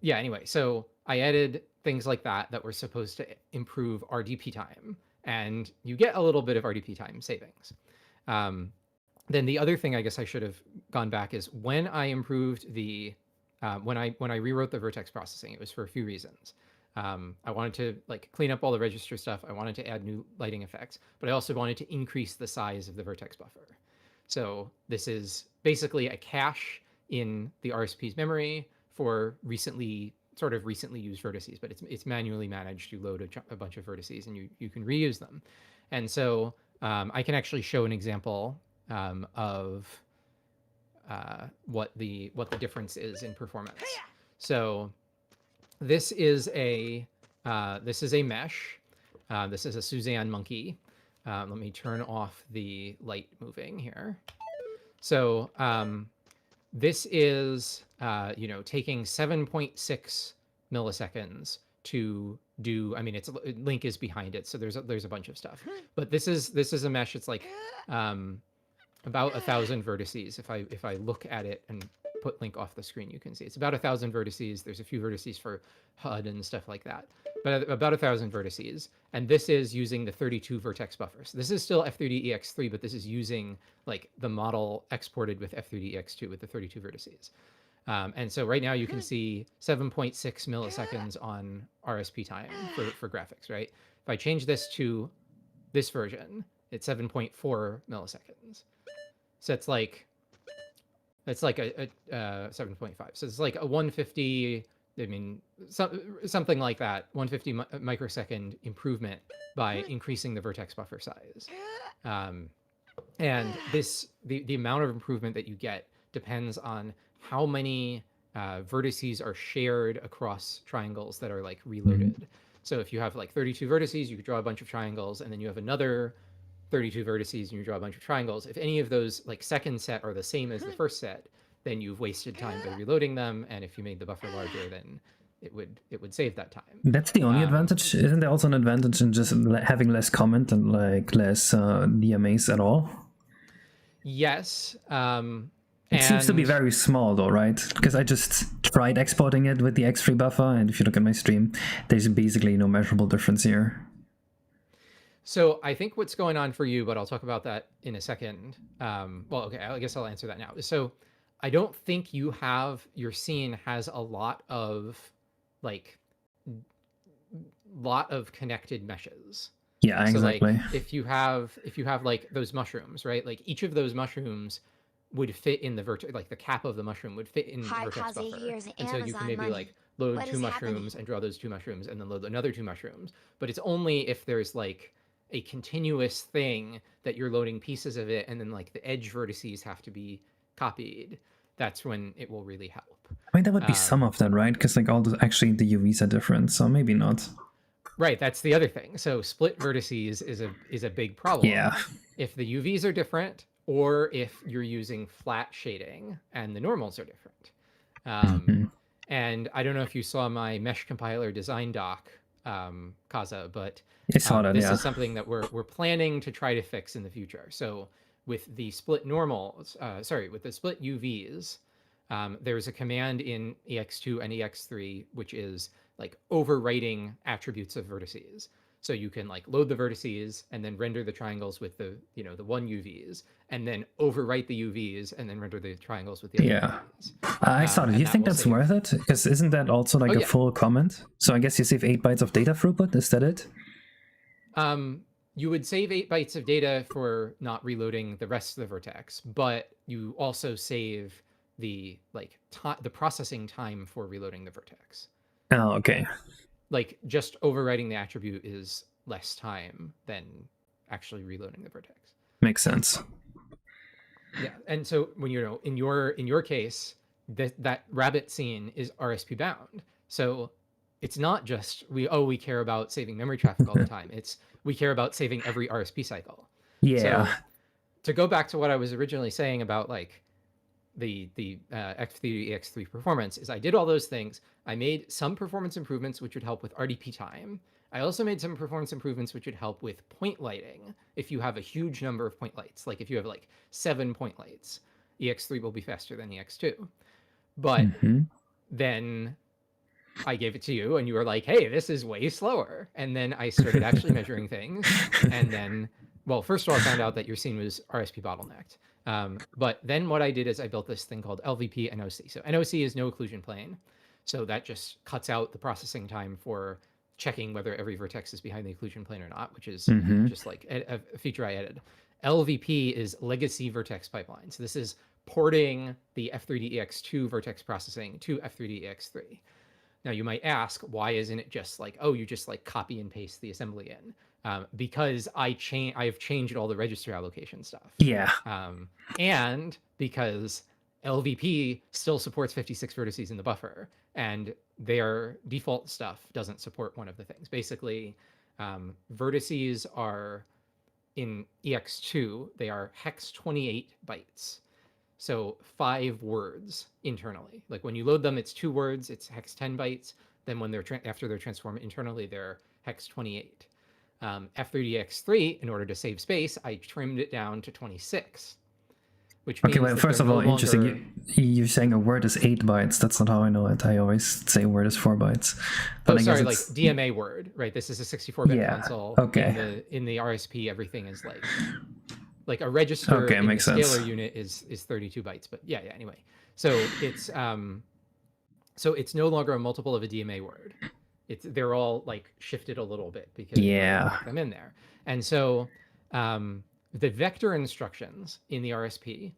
yeah, anyway, so I added things like that were supposed to improve RDP time, and you get a little bit of RDP time savings. Then the other thing I guess I should have gone back is when I improved the, when I rewrote the vertex processing, it was for a few reasons. I wanted to like clean up all the register stuff. I wanted to add new lighting effects, but I also wanted to increase the size of the vertex buffer. So this is basically a cache in the RSP's memory for sort of recently used vertices, but it's manually managed. You load a bunch of vertices and you can reuse them. And so I can actually show an example of what the difference is in performance. So this is a mesh. This is a Suzanne monkey. Let me turn off the light moving here. So this is taking 7.6 milliseconds to do. I mean, link is behind it, so there's a bunch of stuff. But this is a mesh. It's like about 1,000 vertices. If I look at it and put link off the screen, you can see it's about 1,000 vertices. There's a few vertices for HUD and stuff like that, but about 1,000 vertices. And this is using the 32 vertex buffers. This is still F30EX3, but this is using like the model exported with F30EX2 with the 32 vertices. And so right now you can see 7.6 milliseconds on RSP time for graphics, right? If I change this to this version, it's 7.4 milliseconds. So it's like a 7.5. So it's like a 150, I mean, something like that, 150 microsecond improvement by increasing the vertex buffer size. And the amount of improvement that you get depends on how many vertices are shared across triangles that are like reloaded. So if you have like 32 vertices, you could draw a bunch of triangles, and then you have another 32 vertices and you draw a bunch of triangles. If any of those like second set are the same as the first set, then you've wasted time by reloading them. And if you made the buffer larger, then it would save that time. That's the only advantage. Isn't there also an advantage in just having less comment and like less DMAs at all? Yes. It seems to be very small though, right? Because I just tried exporting it with the X3 buffer, and if you look at my stream, there's basically no measurable difference here. So I think what's going on for you, but I'll talk about that in a second. Well, okay, I guess I'll answer that now. So I don't think your scene has a lot of connected meshes. Yeah, exactly. So like if you have like those mushrooms, right? Like each of those mushrooms would fit in the vertex, like the cap of the mushroom would fit in the vertex buffer. And so you can maybe like load 2 mushrooms and draw those 2 mushrooms and then load another 2 mushrooms. But it's only if there's like a continuous thing that you're loading pieces of it, and then like the edge vertices have to be copied. That's when it will really help. I mean, that would be some of that, right? Because like actually the UVs are different, so maybe not. Right, that's the other thing. So split vertices is a big problem. Yeah. If the UVs are different, or if you're using flat shading and the normals are different. And I don't know if you saw my mesh compiler design doc, Kaza, but I saw that, this yeah. is something that we're planning to try to fix in the future. So with the split normals, with the split UVs, there's a command in EX2 and EX3 which is like overwriting attributes of vertices. So you can like load the vertices and then render the triangles with the the one UVs, and then overwrite the UVs and then render the triangles with the other UVs. I saw it. Do you think that's worth it? Because isn't that also like a full comment? So I guess you save 8 bytes of data throughput. Is that it? You would save 8 bytes of data for not reloading the rest of the vertex, but you also save the the processing time for reloading the vertex. Oh, okay. Like just overwriting the attribute is less time than actually reloading the vertex. Makes sense. Yeah, and so when in your case, that rabbit scene is RSP bound. So it's not just we care about saving memory traffic all the time. It's we care about saving every RSP cycle. Yeah. So to go back to what I was originally saying about like the X3 EX3 performance, is I did all those things. I made some performance improvements which would help with RDP time. I also made some performance improvements which would help with point lighting. If you have a huge number of point lights, like if you have like 7 point lights, EX3 will be faster than EX2. But then I gave it to you and you were like, hey, this is way slower. And then I started actually measuring things. And then, well, first of all, I found out that your scene was RSP bottlenecked. But then what I did is I built this thing called LVP NOC. So NOC is no occlusion plane. So that just cuts out the processing time for checking whether every vertex is behind the occlusion plane or not, which is just like a feature I added. LVP is legacy vertex pipeline. So this is porting the F3DEX2 vertex processing to F3DEX3. Now you might ask, why isn't it just like, oh, you just like copy and paste the assembly in? Because I've changed all the register allocation stuff. Yeah. And because LVP still supports 56 vertices in the buffer, and their default stuff doesn't support one of the things. Basically, vertices are in EX2, they are hex 28 bytes. So 5 words internally. Like when you load them, it's 2 words, it's hex 10 bytes. Then when they're after they're transformed internally, they're hex 28. F3DX3, in order to save space, I trimmed it down to 26. Which means well, first of all, interesting. You're saying a word is 8 bytes. That's not how I know it. I always say a word is 4 bytes. But sorry, like DMA word, right? This is a 64-bit console. Okay. In the RSP, everything is like a register in the scalar unit is 32 bytes. But yeah. Anyway, so it's no longer a multiple of a DMA word. They're all like shifted a little bit because I put them in there. And so the vector instructions in the RSP,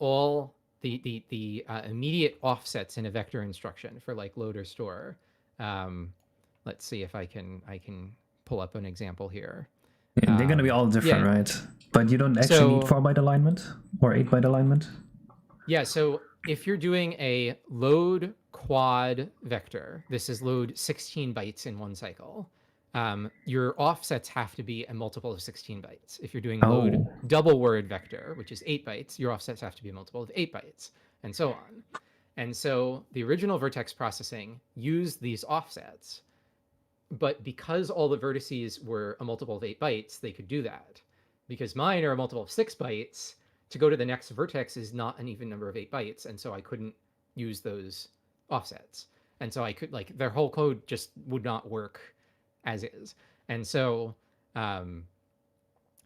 all the immediate offsets in a vector instruction for like load or store. Let's see if I can pull up an example here. They're going to be all different, right? But you don't actually need 4-byte alignment or 8-byte alignment? Yeah, so if you're doing a load quad vector, this is load 16 bytes in one cycle. Your offsets have to be a multiple of 16 bytes. If you're doing load double word vector, which is 8 bytes, your offsets have to be a multiple of 8 bytes, and so on. And so the original vertex processing used these offsets, but because all the vertices were a multiple of 8 bytes, they could do that. Because mine are a multiple of 6 bytes, to go to the next vertex is not an even number of 8 bytes, and so I couldn't use those offsets. And so I could, like, their whole code just would not work as is. And so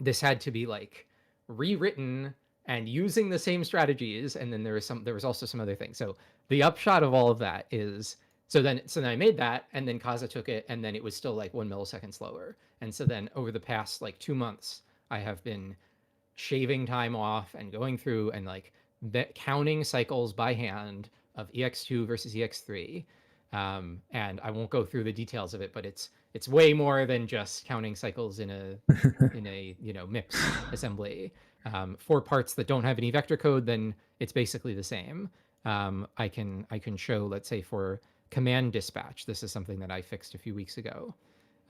this had to be like rewritten and using the same strategies. And then there was also some other things. So the upshot of all of that is, so then I made that, and then Kaza took it, and then it was still like 1 millisecond slower. And so then over the past like 2 months, I have been shaving time off and going through and like counting cycles by hand of EX2 versus EX3. And I won't go through the details of it, but it's way more than just counting cycles in a MIPS assembly. For parts that don't have any vector code, then it's basically the same. I can show, let's say for command dispatch, this is something that I fixed a few weeks ago.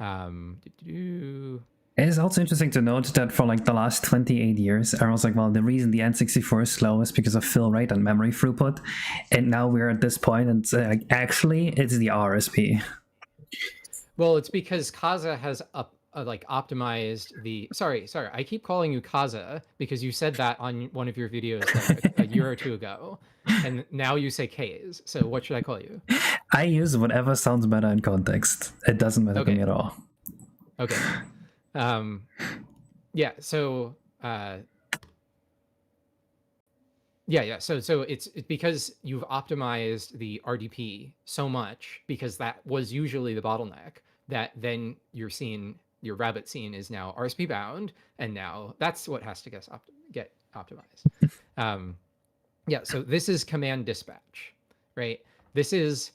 It is also interesting to note that for like the last 28 years, I was like, well, the reason the N64 is slow is because of fill rate and memory throughput. And now we're at this point and like, actually, it's the RSP. Well, it's because Kaza has like optimized the... Sorry, I keep calling you Kaza because you said that on one of your videos like a year or two ago. And now you say K's. So what should I call you? I use whatever sounds better in context. It doesn't matter to me at all. Okay. Yeah, so so it's because you've optimized the RDP so much, because that was usually the bottleneck, that then your rabbit scene is now RSP bound, and now that's what has to get optimized. Yeah, so this is command dispatch, right? These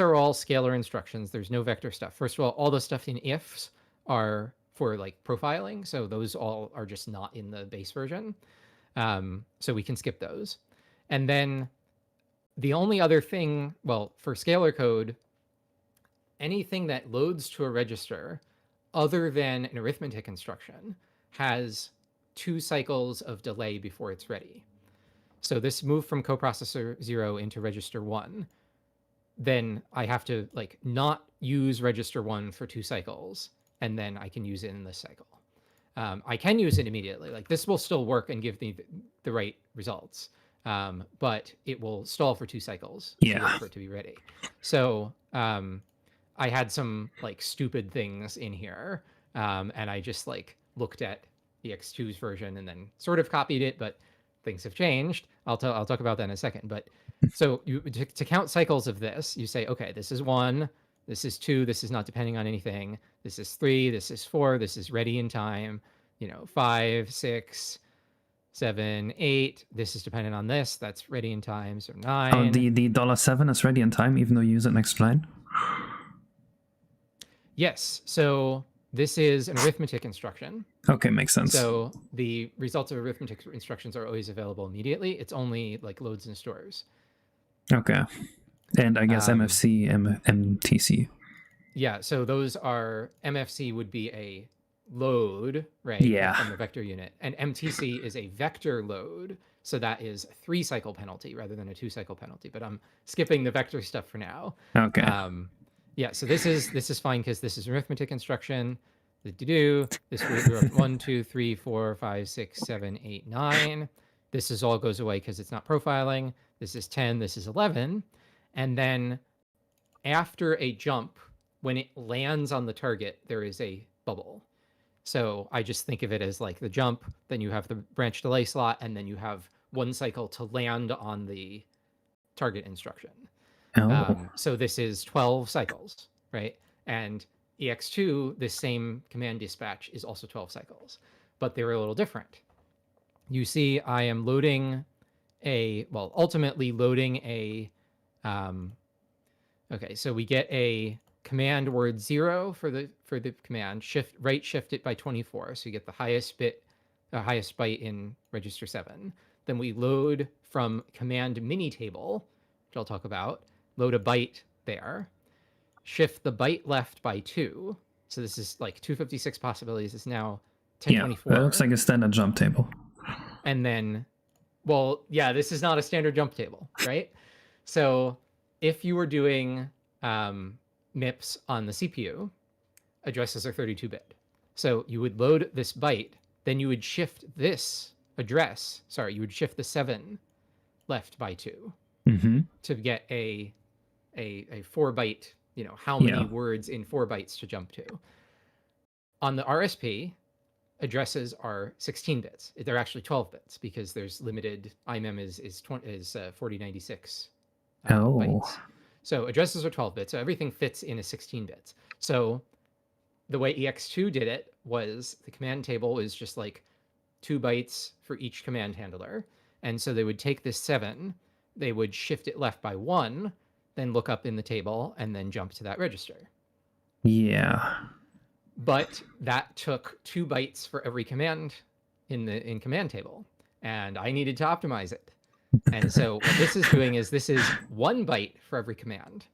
are all scalar instructions. There's no vector stuff. First of all the stuff in ifs are for like profiling, so those all are just not in the base version. So we can skip those. And then the only other thing, well, for scalar code, anything that loads to a register other than an arithmetic instruction has 2 cycles of delay before it's ready. So this move from coprocessor 0 into register 1, then I have to like not use register 1 for 2 cycles, and then I can use it in this cycle. I can use it immediately. Like this will still work and give me the right results, but it will stall for 2 cycles for it to be ready. So I had some like stupid things in here, and I just like looked at the X2's version and then sort of copied it, but things have changed. I'll talk about that in a second. But so to count cycles of this, you say, okay, this is 1, this is 2, this is not depending on anything, this is 3, this is 4, this is ready in time, 5, 6, 7, 8, this is dependent on this, that's ready in time, so 9. Oh, the $7 is ready in time, even though you use it next line? Yes, so this is an arithmetic instruction. Okay, makes sense. So the results of arithmetic instructions are always available immediately. It's only like loads and stores. Okay. And I guess MFC, MTC. Yeah, so those are... MFC would be a load, right? Yeah. From the vector unit. And MTC is a vector load. So that is a 3-cycle penalty rather than a 2-cycle penalty. But I'm skipping the vector stuff for now. Okay. Yeah, so this is fine because this is arithmetic instruction. This we're up 1, 2, 3, 4, 5, 6, 7, 8, 9. This is all goes away because it's not profiling. This is 10. This is 11. And then after a jump, when it lands on the target, there is a bubble. So I just think of it as like the jump, then you have the branch delay slot, and then you have 1 cycle to land on the target instruction. So this is 12 cycles, right? And EX2, this same command dispatch, is also 12 cycles, but they're a little different. You see, I am loading ultimately loading a, okay, so we get a command word 0 for the command, right shift it by 24, so you get the highest byte in register 7. Then we load from command mini table, which I'll talk about, load a byte there, shift the byte left by 2. So this is like 256 possibilities. It's now 1024. Yeah, it looks like a standard jump table. And then, well, yeah, this is not a standard jump table, right? So if you were doing MIPS on the CPU, addresses are 32-bit. So you would load this byte, then you would shift this address, you would shift the 7 left by 2 to get a 4-byte, how many words in 4 bytes to jump to. On the RSP, addresses are 16 bits. They're actually 12 bits because there's limited IMEM is 4096 bytes. So addresses are 12 bits. So everything fits in a 16 bits. So the way EX2 did it was the command table is just like 2 bytes for each command handler. And so they would take this 7, they would shift it left by 1, then look up in the table and then jump to that register. Yeah. But that took 2 bytes for every command in command table, and I needed to optimize it. And so what this is doing is this is 1 byte for every command.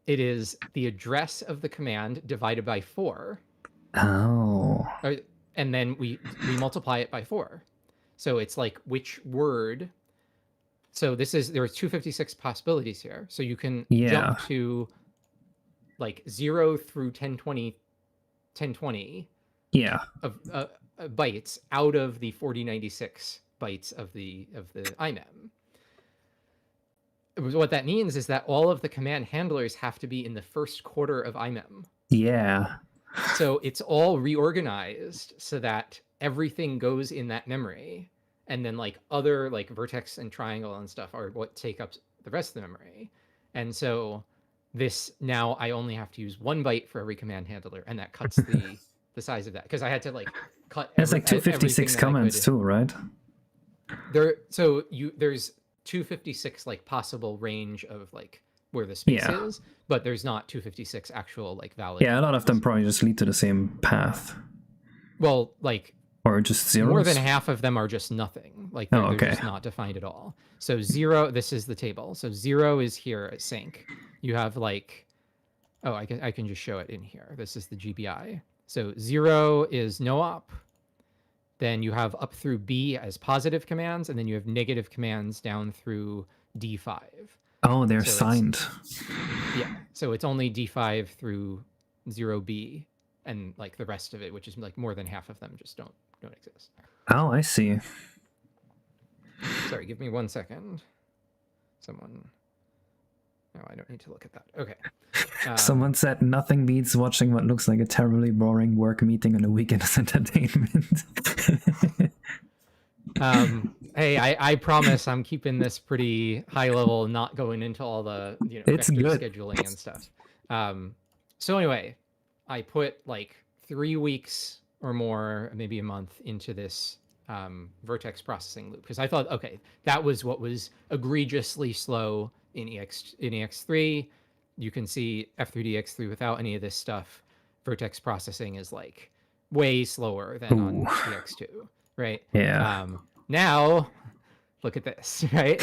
It is the address of the command divided by 4. Oh. And then we multiply it by 4. So it's like which word. So there are 256 possibilities here. So you can jump to like 0 through 1020 Yeah. of bytes out of the 4096 bytes of the IMEM. What that means is that all of the command handlers have to be in the first quarter of IMEM. Yeah. So it's all reorganized so that everything goes in that memory. And then like other like vertex and triangle and stuff are what take up the rest of the memory. And so this now I only have to use 1 byte for every command handler, and that cuts the size of that, because I had to like cut It's like 256 commands too, right? There's 256 like possible range of like where the space is, but there's not 256 actual like valid. Yeah, a lot of them probably just lead to the same path. Well, like, or just zeros? More than half of them are just nothing. Like they're just not defined at all. So 0, this is the table. So 0 is here at sync. You have like, oh, I can just show it in here. This is the GBI. So 0 is no op. Then you have up through B as positive commands, and then you have negative commands down through D5. Oh, they're signed. Yeah, so it's only D5 through 0B, and like the rest of it, which is like more than half of them, just don't exist. Oh, I see. Sorry, give me 1 second. Someone... No, I don't need to look at that. Okay. Someone said nothing beats watching what looks like a terribly boring work meeting on a weekend as entertainment. Hey, I promise I'm keeping this pretty high level, not going into all the it's good scheduling and stuff. So anyway, I put like 3 weeks or more, maybe a month, into this Vertex processing loop, because I thought, okay, that was what was egregiously slow in EX3. You can see F3DX3 without any of this stuff. Vertex processing is like way slower than on EX2, right? Yeah. Now, look at this, right?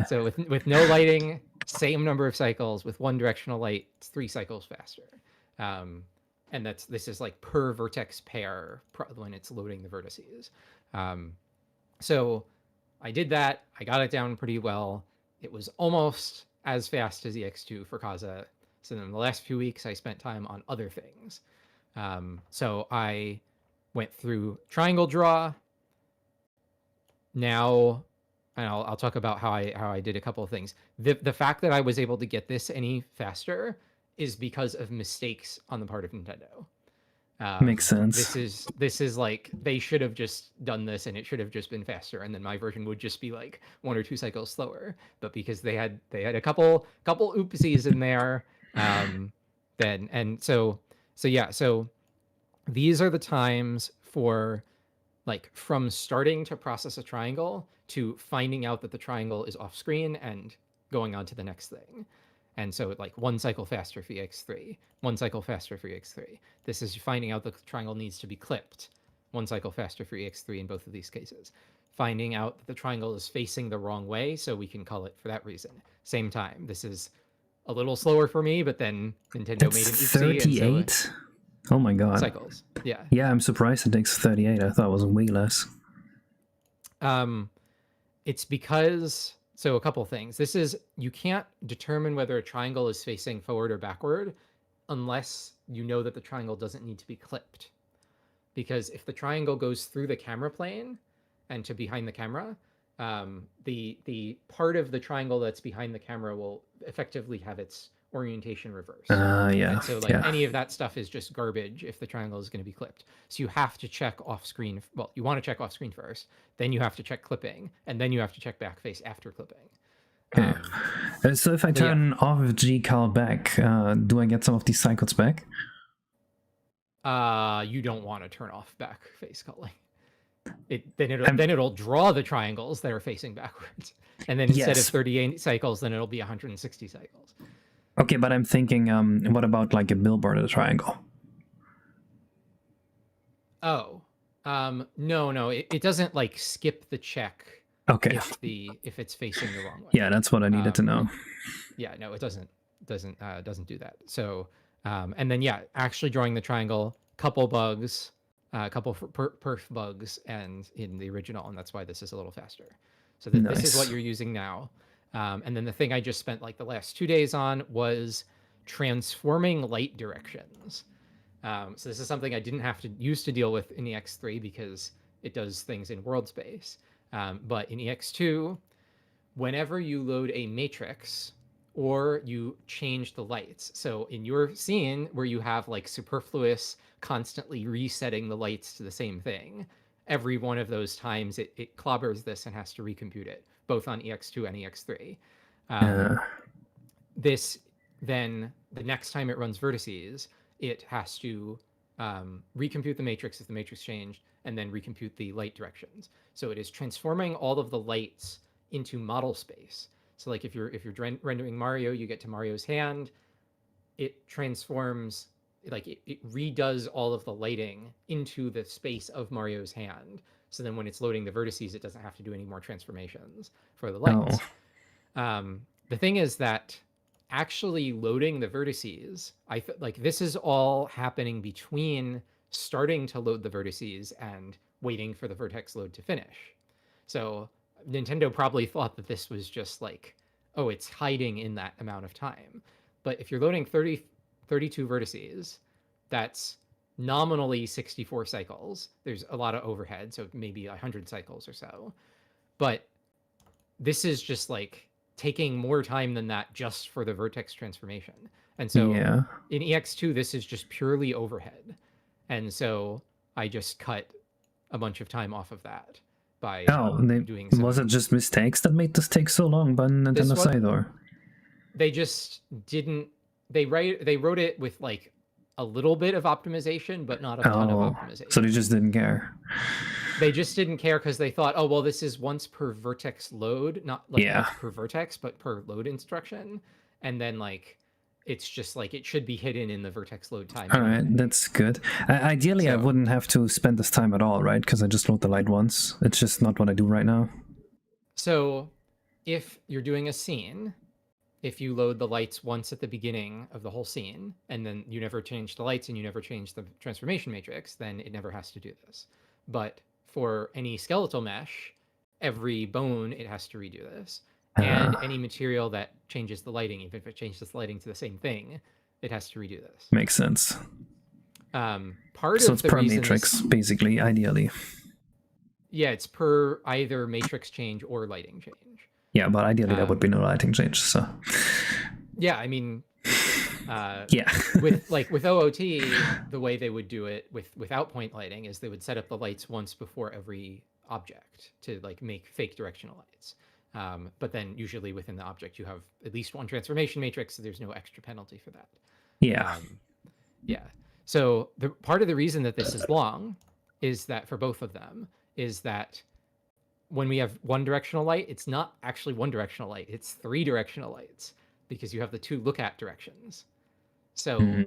So with no lighting, same number of cycles. With one directional light, it's 3 cycles faster. And this is like per vertex pair when it's loading the vertices. So I did that. I got it down pretty well. It was almost as fast as EX2 for Kaza. So then the last few weeks, I spent time on other things. So I went through triangle draw. Now, and I'll talk about how I did a couple of things. The fact that I was able to get this any faster is because of mistakes on the part of Nintendo. Makes sense. This is like, they should have just done this and it should have just been faster, and then my version would just be like 1 or 2 cycles slower. But because they had a couple oopsies in there, so these are the times for like from starting to process a triangle to finding out that the triangle is off screen and going on to the next thing. And so like 1 cycle faster for EX3, 1 cycle faster for EX3. This is finding out the triangle needs to be clipped, 1 cycle faster for EX3 in both of these cases. Finding out that the triangle is facing the wrong way, so we can cull it for that reason. Same time. This is a little slower for me, but then Nintendo made an oopsie. 38? So, oh my god. Cycles, yeah. Yeah, I'm surprised it takes 38. I thought it was way less. It's because... So a couple things. This is, you can't determine whether a triangle is facing forward or backward unless you know that the triangle doesn't need to be clipped. Because if the triangle goes through the camera plane and to behind the camera, the part of the triangle that's behind the camera will effectively have its orientation reversed. Yeah. And so like any of that stuff is just garbage if the triangle is going to be clipped. So you have to check off screen. Well, you want to check off screen first, then you have to check clipping, and then you have to check backface after clipping. Okay. So if I turn off gcal back, do I get some of these cycles back? You don't want to turn off backface culling. Then it'll draw the triangles that are facing backwards, and then instead of 38 cycles, then it'll be 160 cycles. Okay, but I'm thinking, what about like a billboard of the triangle? Oh, no, it doesn't like skip the check. Okay. If it's facing the wrong way. Yeah, that's what I needed to know. Yeah, no, it doesn't doesn't do that. So and then yeah, actually drawing the triangle, couple bugs, couple perf bugs, and in the original, and that's why this is a little faster. So this is what you're using now. And then the thing I just spent like the last 2 days on was transforming light directions. So this is something I didn't have to use to deal with in EX3 because it does things in world space. But in EX2, whenever you load a matrix or you change the lights. So in your scene where you have like superfluous, constantly resetting the lights to the same thing, every one of those times it clobbers this and has to recompute it, both on EX2 and EX3. This then, the next time it runs vertices, it has to recompute the matrix if the matrix changed, and then recompute the light directions. So it is transforming all of the lights into model space. So like if you're rendering Mario, you get to Mario's hand, it transforms, like it redoes all of the lighting into the space of Mario's hand. So then when it's loading the vertices, it doesn't have to do any more transformations for the lights. The thing is that actually loading the vertices, like this is all happening between starting to load the vertices and waiting for the vertex load to finish. So Nintendo probably thought that this was just like, oh, it's hiding in that amount of time. But if you're loading 32 vertices, that's nominally 64 cycles. There's a lot of overhead, so maybe 100 cycles or so. But this is just like taking more time than that just for the vertex transformation. And so in EX2, this is just purely overhead. And so I just cut a bunch of time off of that by doing some... Was it just mistakes that made this take so long by Nintendo side, or? They just didn't... They wrote it with like a little bit of optimization, but not a ton of optimization. So they just didn't care. They just didn't care because they thought, oh, well, this is once per vertex load, not like per vertex, but per load instruction. And then like, it's just like, it should be hidden in the vertex load time. All right, that's good. Ideally, I wouldn't have to spend this time at all, right? Because I just load the light once. It's just not what I do right now. So if you're doing a scene, if you load the lights once at the beginning of the whole scene, and then you never change the lights and you never change the transformation matrix, then it never has to do this. But for any skeletal mesh, every bone, it has to redo this. And any material that changes the lighting, even if it changes the lighting to the same thing, it has to redo this. Makes sense. So it's per matrix, basically, ideally. Yeah, it's per either matrix change or lighting change. Yeah, but ideally there would be no lighting change, so... Yeah, I mean... with OOT, the way they would do it without point lighting is they would set up the lights once before every object to like make fake directional lights. But then usually within the object you have at least one transformation matrix, so there's no extra penalty for that. So the part of the reason that this is long is that for both of them is that when we have one directional light, it's not actually one directional light, it's 3 directional lights because you have the 2 look at directions. So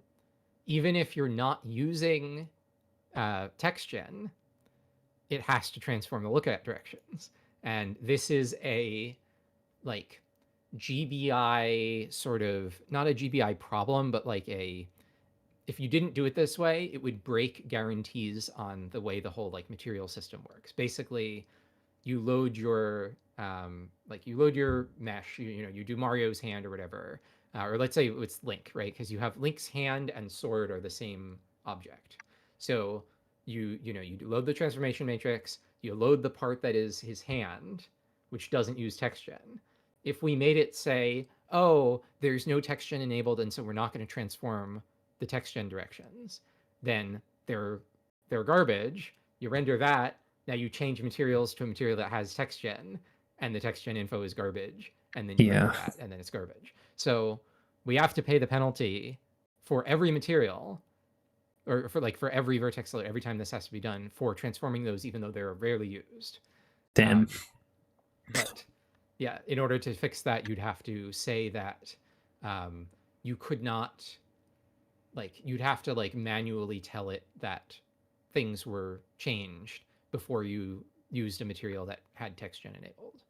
even if you're not using text gen, it has to transform the look at directions. And this is a like GBI sort of, not a GBI problem, but like if you didn't do it this way, it would break guarantees on the way the whole like material system works. Basically, you load your mesh, you do Mario's hand or whatever, or let's say it's Link, right? Because you have Link's hand and sword are the same object. So you load the transformation matrix, you load the part that is his hand, which doesn't use text gen. If we made it say, oh, there's no text gen enabled, and so we're not going to transform the text gen directions, then they're garbage. You render that. Now you change materials to a material that has text gen, and the text gen info is garbage, and then you render that, and then it's garbage. So we have to pay the penalty for every material, or for every vertex load, every time this has to be done, for transforming those, even though they're rarely used. Damn. But yeah, in order to fix that, you'd have to say that you could not, you'd have to manually tell it that things were changed before you used a material that had text gen enabled,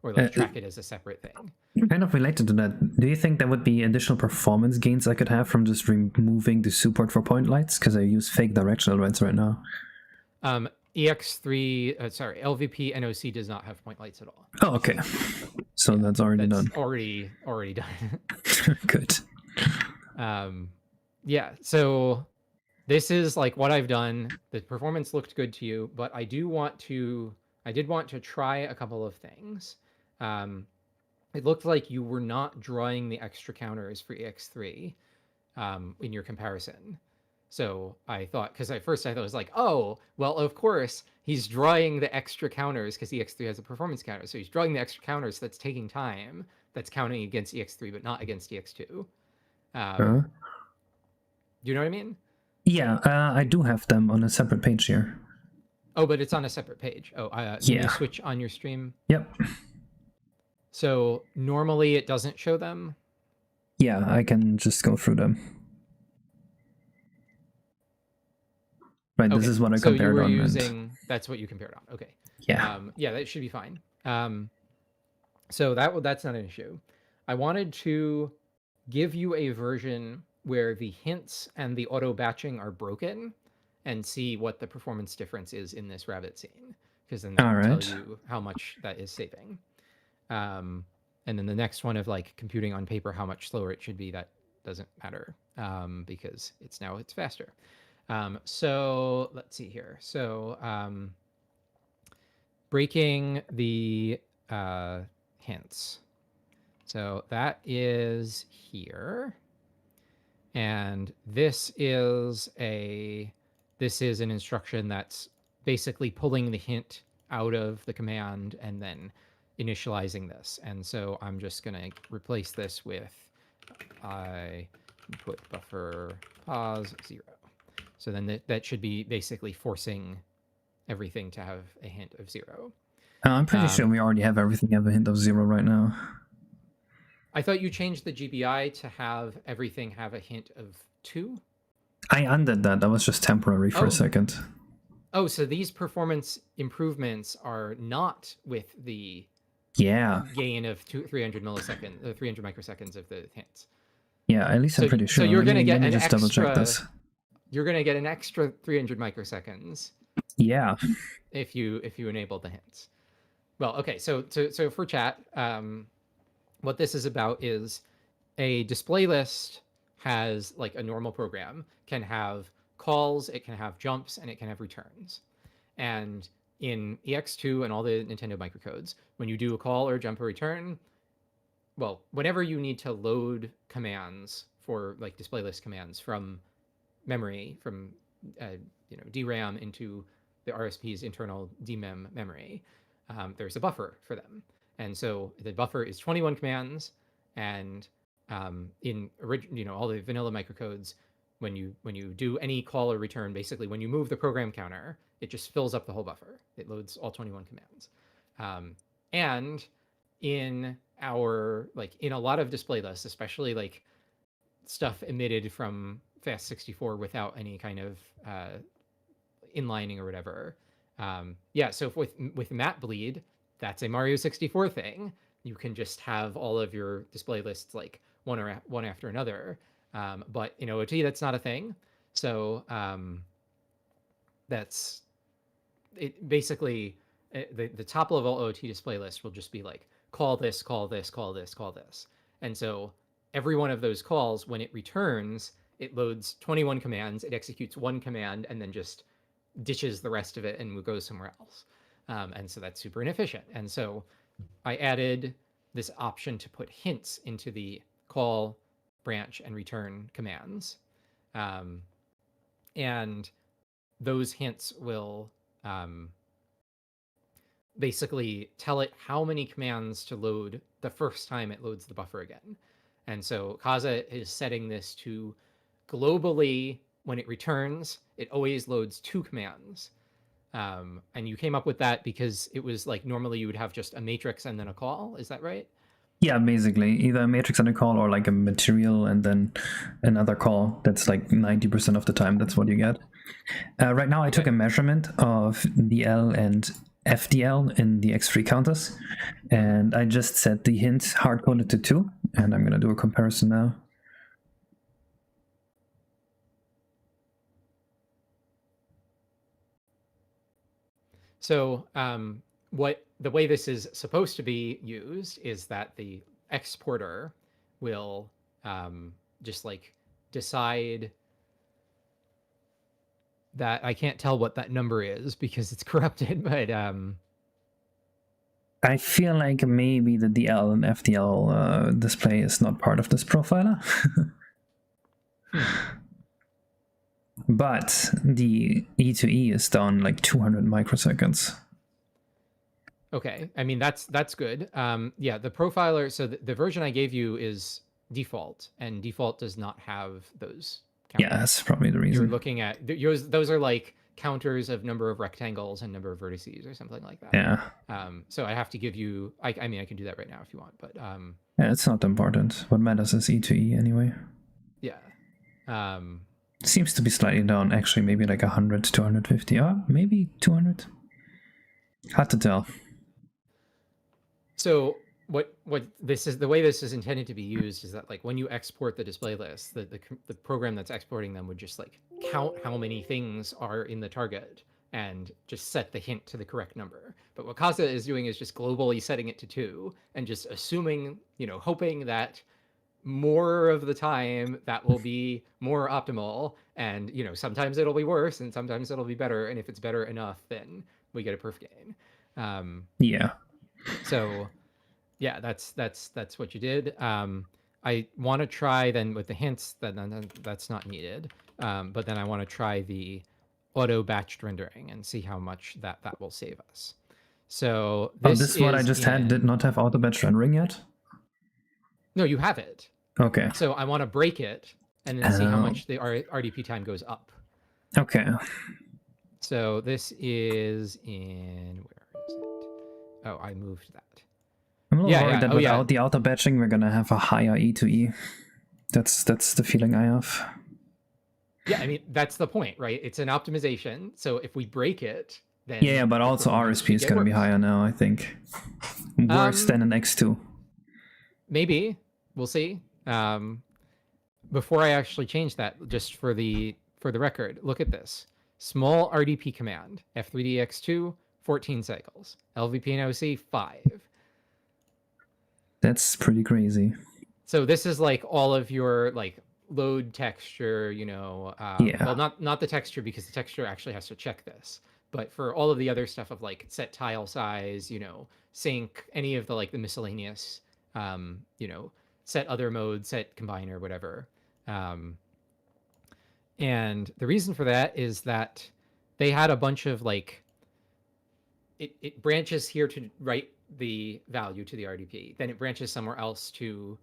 or like track it as a separate thing. Kind of related to that, do you think there would be additional performance gains I could have from just removing the support for point lights? Because I use fake directional rants right now. EX3, sorry, LVP NOC does not have point lights at all. Oh, okay. So yeah, that's already done. Already done. Good. Yeah, so this is like what I've done. The performance looked good to you, but I did want to try a couple of things. It looked like you were not drawing the extra counters for EX3 in your comparison. So I thought, because at first I thought it was like, oh, well, of course, he's drawing the extra counters because EX3 has a performance counter. So he's drawing the extra counters that's taking time, that's counting against EX3, but not against EX2. Do you know what I mean? Yeah, I do have them on a separate page here. Oh, but it's on a separate page. Oh, can you switch on your stream? Yep. So normally it doesn't show them? Yeah, I can just go through them. Right, okay. This is what I compared on. So you were using, that's what you compared on. Okay. Yeah. Yeah, that should be fine. So that's not an issue. I wanted to give you a version where the hints and the auto batching are broken and see what the performance difference is in this rabbit scene. Because then that will tell you how much that is saving. And then the next one of like computing on paper how much slower it should be, that doesn't matter because it's faster. So let's see here. So breaking the hints. So that is here. And this is an instruction that's basically pulling the hint out of the command and then initializing this. And so I'm just going to replace this with I input buffer pause 0. So then that should be basically forcing everything to have a hint of 0. I'm pretty sure we already have everything have a hint of 0 right now. I thought you changed the GBI to have everything have a hint of 2? I undid that. That was just temporary for a second. Oh, so these performance improvements are not with the gain of 300 milliseconds, 300 microseconds of the hints. Yeah, at least I'm pretty sure. So you're going to get an extra. Double check this. You're going to get an extra 300 microseconds. Yeah. If you enable the hints. Well, okay. So for chat, what this is about is a display list has like a normal program can have calls, it can have jumps, and it can have returns. And in EX2 and all the Nintendo microcodes, when you do a call or a jump or return, well, whenever you need to load commands for like display list commands from memory, from DRAM into the RSP's internal DMEM memory, there's a buffer for them. And so the buffer is 21 commands, and in all the vanilla microcodes, when you do any call or return, basically when you move the program counter, it just fills up the whole buffer. It loads all 21 commands. And in in a lot of display lists, especially like stuff emitted from FAST64 without any kind of inlining or whatever. So with map bleed, that's a Mario 64 thing. You can just have all of your display lists like one after another. But in OOT, that's not a thing. So that's it. Basically, the top level OOT display list will just be like call this, call this, call this, call this. And so every one of those calls, when it returns, it loads 21 commands, it executes one command, and then just ditches the rest of it and goes somewhere else. And so that's super inefficient. And so I added this option to put hints into the call, branch, and return commands. And those hints will basically tell it how many commands to load the first time it loads the buffer again. And so Kaza is setting this to globally, when it returns, it always loads 2 commands. And you came up with that because it was like normally you would have just a matrix and then a call. Is that right? Yeah, basically either a matrix and a call or like a material and then another call. That's like 90% of the time. That's what you get. Right now I took a measurement of the L and FDL in the X3 counters, and I just set the hint hard-coded to 2, and I'm gonna do a comparison now. So the way this is supposed to be used is that the exporter will just like decide that, I can't tell what that number is because it's corrupted, but I feel like maybe the DL and FDL display is not part of this profiler. But the E2E is down like 200 microseconds. Okay, I mean, that's good. Yeah, the profiler, so the version I gave you is default, and default does not have those counters. Yeah, that's probably the reason. You're looking at those are like counters of number of rectangles and number of vertices or something like that. Yeah. So I have to give you, I mean, I can do that right now if you want, but yeah, it's not important. What matters is E2E anyway. Yeah. Seems to be slightly down, actually, maybe like 100 to 150, or maybe 200. Hard to tell. So what this is, the way this is intended to be used is that like when you export the display list, the program that's exporting them would just like count how many things are in the target and just set the hint to the correct number. But what Casa is doing is just globally setting it to 2 and just assuming, you know, hoping that more of the time that will be more optimal, and you know, sometimes it'll be worse and sometimes it'll be better, and if it's better enough then we get a perf gain. Yeah. So yeah, that's what you did. I want to try then with the hints, then that's not needed, but then I want to try the auto batched rendering and see how much that will save us. So this is what I just had did not have auto batch rendering yet. No, you have it. Okay. So I want to break it and then see how much the RDP time goes up. Okay. So this is in, where is it? Oh, I moved that. I'm a little worried that without the auto batching, we're gonna have a higher E2E. That's the feeling I have. Yeah, I mean, that's the point, right? It's an optimization. So if we break it, then yeah, but also RSP is gonna be higher now, I think. Worse than an X2. Maybe. We'll see. Before I actually change that, just for the record, look at this. Small RDP command, F3DX2, 14 cycles. LVP and OC, 5. That's pretty crazy. So this is like all of your like load texture, you know, yeah. Well, not the texture, because the texture actually has to check this, but for all of the other stuff of like set tile size, you know, sync, any of the like the miscellaneous, you know, set other mode, set combiner, whatever. And the reason for that is that they had a bunch of like, it branches here to write the value to the RDP. Then it branches somewhere else to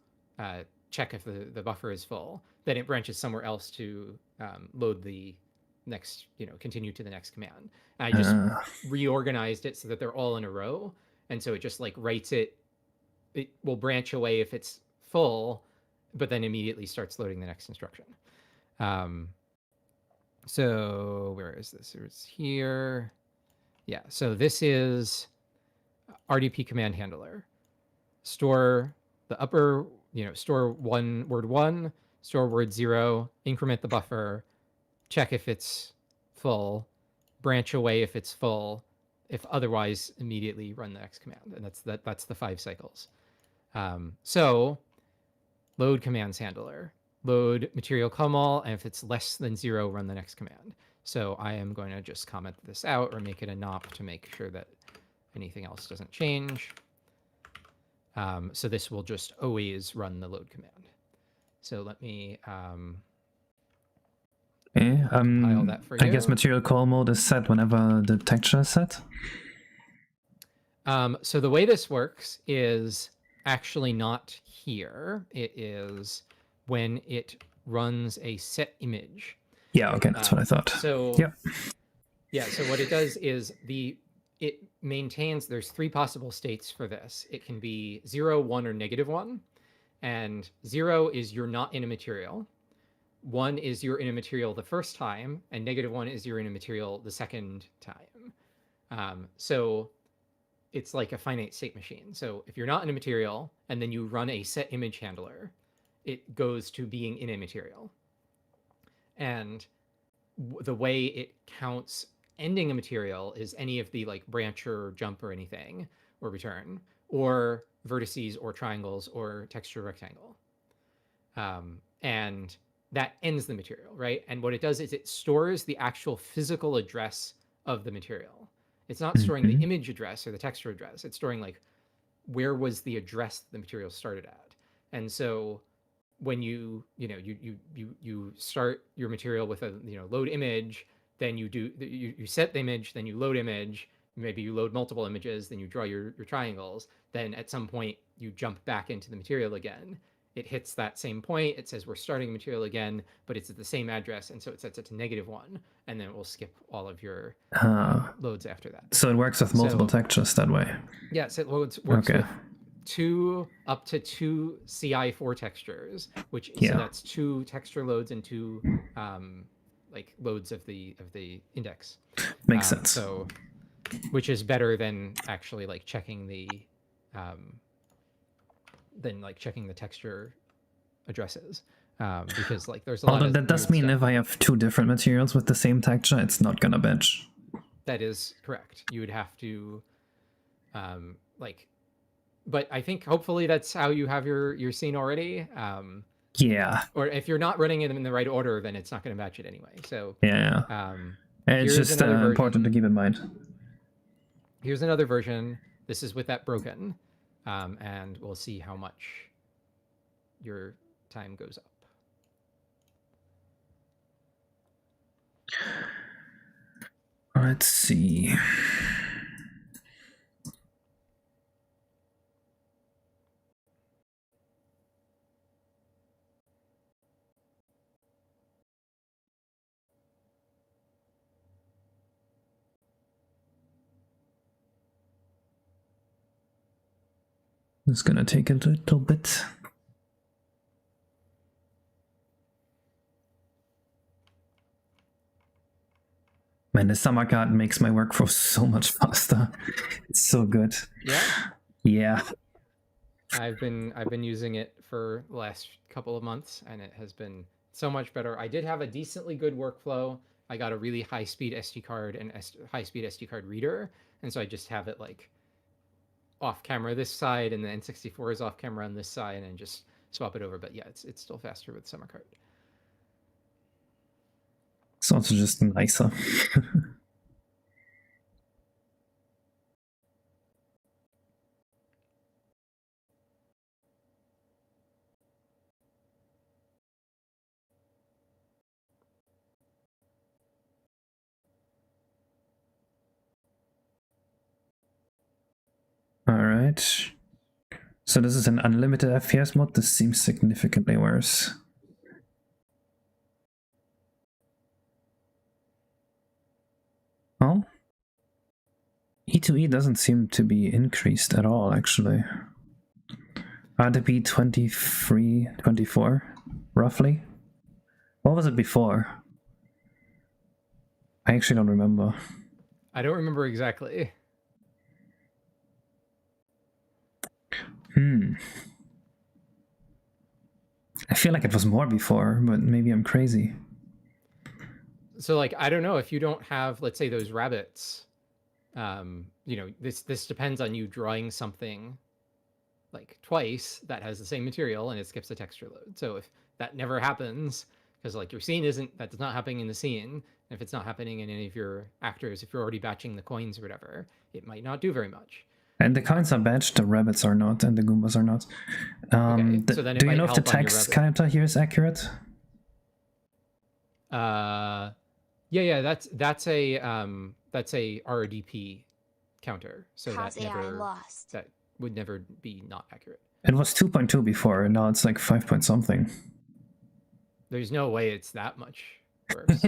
check if the buffer is full. Then it branches somewhere else to load the next, you know, continue to the next command. And I just reorganized it so that they're all in a row. And so it just like writes it. It will branch away if it's full, but then immediately starts loading the next instruction. So where is this? It's here. Yeah, so this is RDP command handler. Store the upper, you know, store word 1, store word 0, increment the buffer, check if it's full, branch away if it's full, if otherwise immediately run the next command. And that's the 5 cycles. So load commands handler, load material COML, and if it's less than 0, run the next command. So I am going to just comment this out or make it a NOP to make sure that anything else doesn't change. So this will just always run the load command. So let me compile that for you. I guess material call mode is set whenever the texture is set. So the way this works is actually not here. It is when it runs a set image. Yeah, okay, that's what I thought. So yeah, so what it does is it maintains, there's 3 possible states for this. It can be 0, 1, or -1. And 0 is you're not in a material. 1 is you're in a material the first time, and -1 is you're in a material the second time. So it's like a finite state machine. So if you're not in a material and then you run a set image handler, it goes to being in a material. And the way it counts ending a material is any of the like branch or jump or anything, or return, or vertices or triangles or texture rectangle. And that ends the material, right? And what it does is it stores the actual physical address of the material. It's not storing the image address or the texture address. It's storing like where was the address the material started at. And so when you start your material with a load image, then you set the image, then you load image, maybe you load multiple images, then you draw your triangles, then at some point you jump back into the material again. It hits that same point, it says we're starting material again, but it's at the same address, and so it sets it to -1, and then it will skip all of your loads after that. So it works with multiple textures that way. Yes, it works with up to two CI4 textures, which so that's 2 texture loads and 2 like loads of the index. Makes sense. So, which is better than actually like checking the texture addresses, because like there's a lot. Although that does mean if I have 2 different materials with the same texture, it's not gonna batch. That is correct. You would have to like. But I think hopefully that's how you have your scene already. Yeah. Or if you're not running it in the right order, then it's not going to match it anyway. So yeah. It's just important to keep in mind. Here's another version. This is with that broken, and we'll see how much your time goes up. Let's see. It's gonna take a little bit. Man, the summer card makes my workflow so much faster. It's so good. Yeah. Yeah. I've been using it for the last couple of months, and it has been so much better. I did have a decently good workflow. I got a really high-speed SD card and high-speed SD card reader, and so I just have it like off camera this side, and the N64 is off camera on this side, and just swap it over. But yeah, it's still faster with summer card. It's also just nicer. Alright. So this is an unlimited FPS mode. This seems significantly worse. Oh? E2E doesn't seem to be increased at all, actually. RDP 23, 24, roughly. What was it before? I actually don't remember. I don't remember exactly. I feel like it was more before, but maybe I'm crazy. So like, I don't know, if you don't have, let's say, those rabbits, this depends on you drawing something like twice that has the same material and it skips the texture load. So if that never happens, because like your scene that's not happening in the scene, if it's not happening in any of your actors, if you're already batching the coins or whatever, it might not do very much. And the coins are batched, the rabbits are not, and the Goombas are not. Okay, so then do you know if the text counter here is accurate? Yeah, that's a RDP counter, so that would never be not accurate. It was 2.2 before, and now it's like 5 point something. There's no way it's that much worse.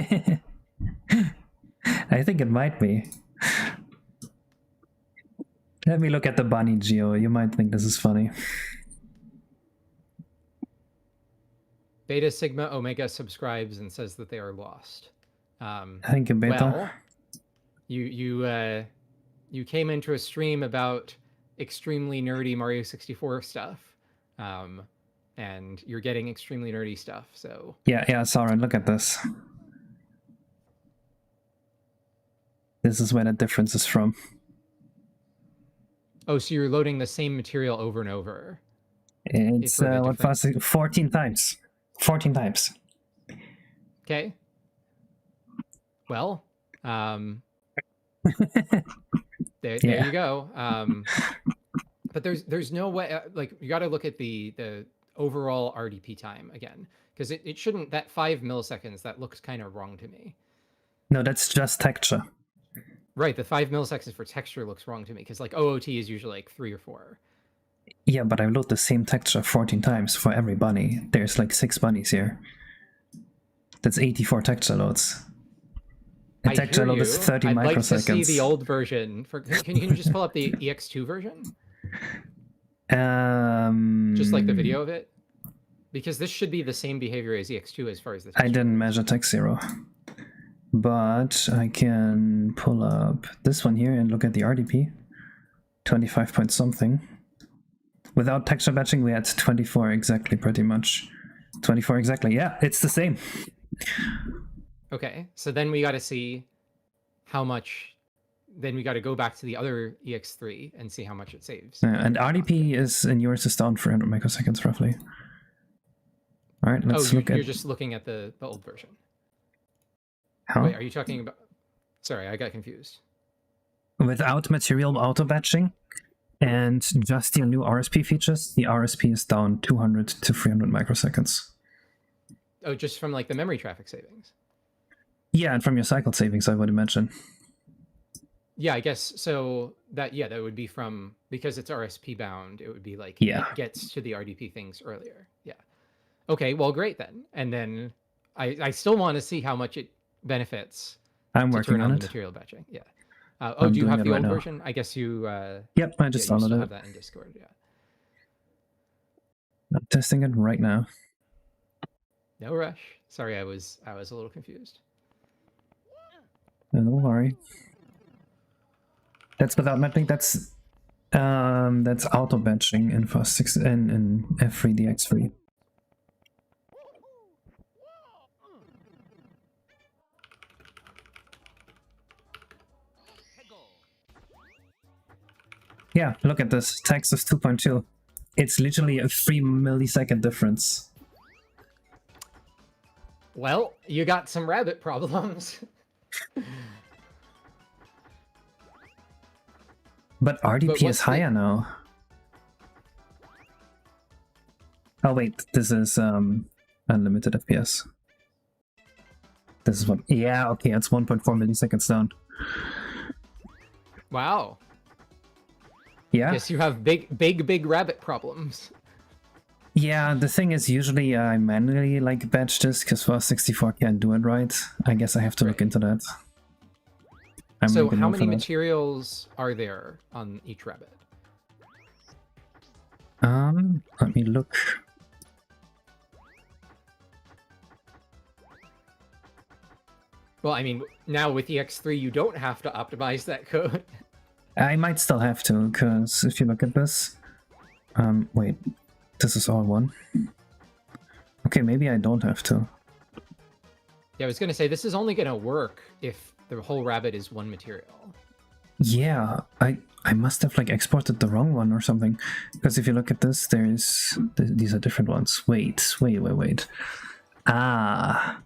I think it might be. Let me look at the bunny geo. You might think this is funny. Beta Sigma Omega subscribes and says that they are lost. Thank you, Beta. Well, you came into a stream about extremely nerdy Mario 64 stuff, and you're getting extremely nerdy stuff. So yeah, sorry. Look at this. This is where the difference is from. Oh, so you're loading the same material over and over. It's what was it? 14 times. 14 times. Okay. Well, there you go. But there's no way, like, you got to look at the overall RDP time again, because it shouldn't, that 5 milliseconds, that looks kind of wrong to me. No, that's just texture. Right, the 5 milliseconds for texture looks wrong to me, because like OOT is usually like 3 or 4. Yeah, but I load the same texture 14 times for every bunny. There's like 6 bunnies here. That's 84 texture loads. A texture load is 30 microseconds. I'd like to see the old version. Can you just pull up the EX2 version? Just like the video of it? Because this should be the same behavior as EX2 as far as the texture. I didn't measure text zero. But I can pull up this one here and look at the RDP. 25 point something. Without texture batching, we had 24 exactly, pretty much. 24 exactly, yeah, it's the same. Okay, so then we got to see how much, then we got to go back to the other EX3 and see how much it saves. And RDP is, in yours, is down 300 microseconds roughly. All right, let's look at... You're just looking at the old version. How? Wait, are you talking about... Sorry, I got confused. Without material auto-batching and just your new RSP features, the RSP is down 200 to 300 microseconds. Oh, just from like the memory traffic savings? Yeah, and from your cycle savings, I would imagine. Yeah, I guess so. That would be from, because it's RSP bound, it would be like, yeah, it gets to the RDP things earlier. Yeah. Okay, well, great then. And then I still want to see how much it benefits. I'm working on it. The material batching. Yeah. Oh, do you have the old version? I guess you. Yep, I just downloaded it. Have that in Discord. Yeah. I'm testing it right now. No rush. Sorry, I was a little confused. No, don't worry. That's without mapping. That's auto batching in FAST6 and in F3DX3. Yeah, look at this. Text is 2.2. It's literally a 3 millisecond difference. Well, you got some rabbit problems. But RDP is higher now. Oh wait, this is unlimited FPS. This is what... Yeah, okay, it's 1.4 milliseconds down. Wow. Yeah. Yes, you have big rabbit problems. Yeah, the thing is, usually I manually like batch this because FAST64 can't do it right. I guess I have to look into that. So how many materials are there on each rabbit? Let me look. Well, I mean, now with EX3, you don't have to optimize that code. I might still have to, because if you look at this... wait, this is all one. Okay, maybe I don't have to. Yeah, I was going to say, this is only going to work if the whole rabbit is one material. Yeah, I must have like exported the wrong one or something. Because if you look at this, these are different ones. Wait. Ah,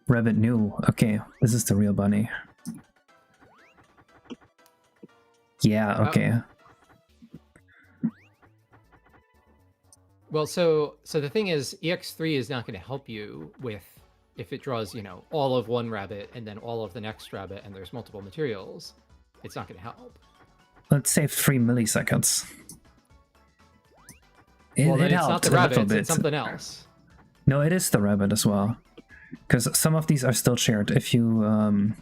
rabbit new. Okay, this is the real bunny. Yeah, okay. Well, so the thing is, EX3 is not going to help you with, if it draws, you know, all of one rabbit and then all of the next rabbit and there's multiple materials, it's not going to help. Let's save 3 milliseconds. Well, then it's not the rabbit, it's something else. No, it is the rabbit as well. Because some of these are still shared. If you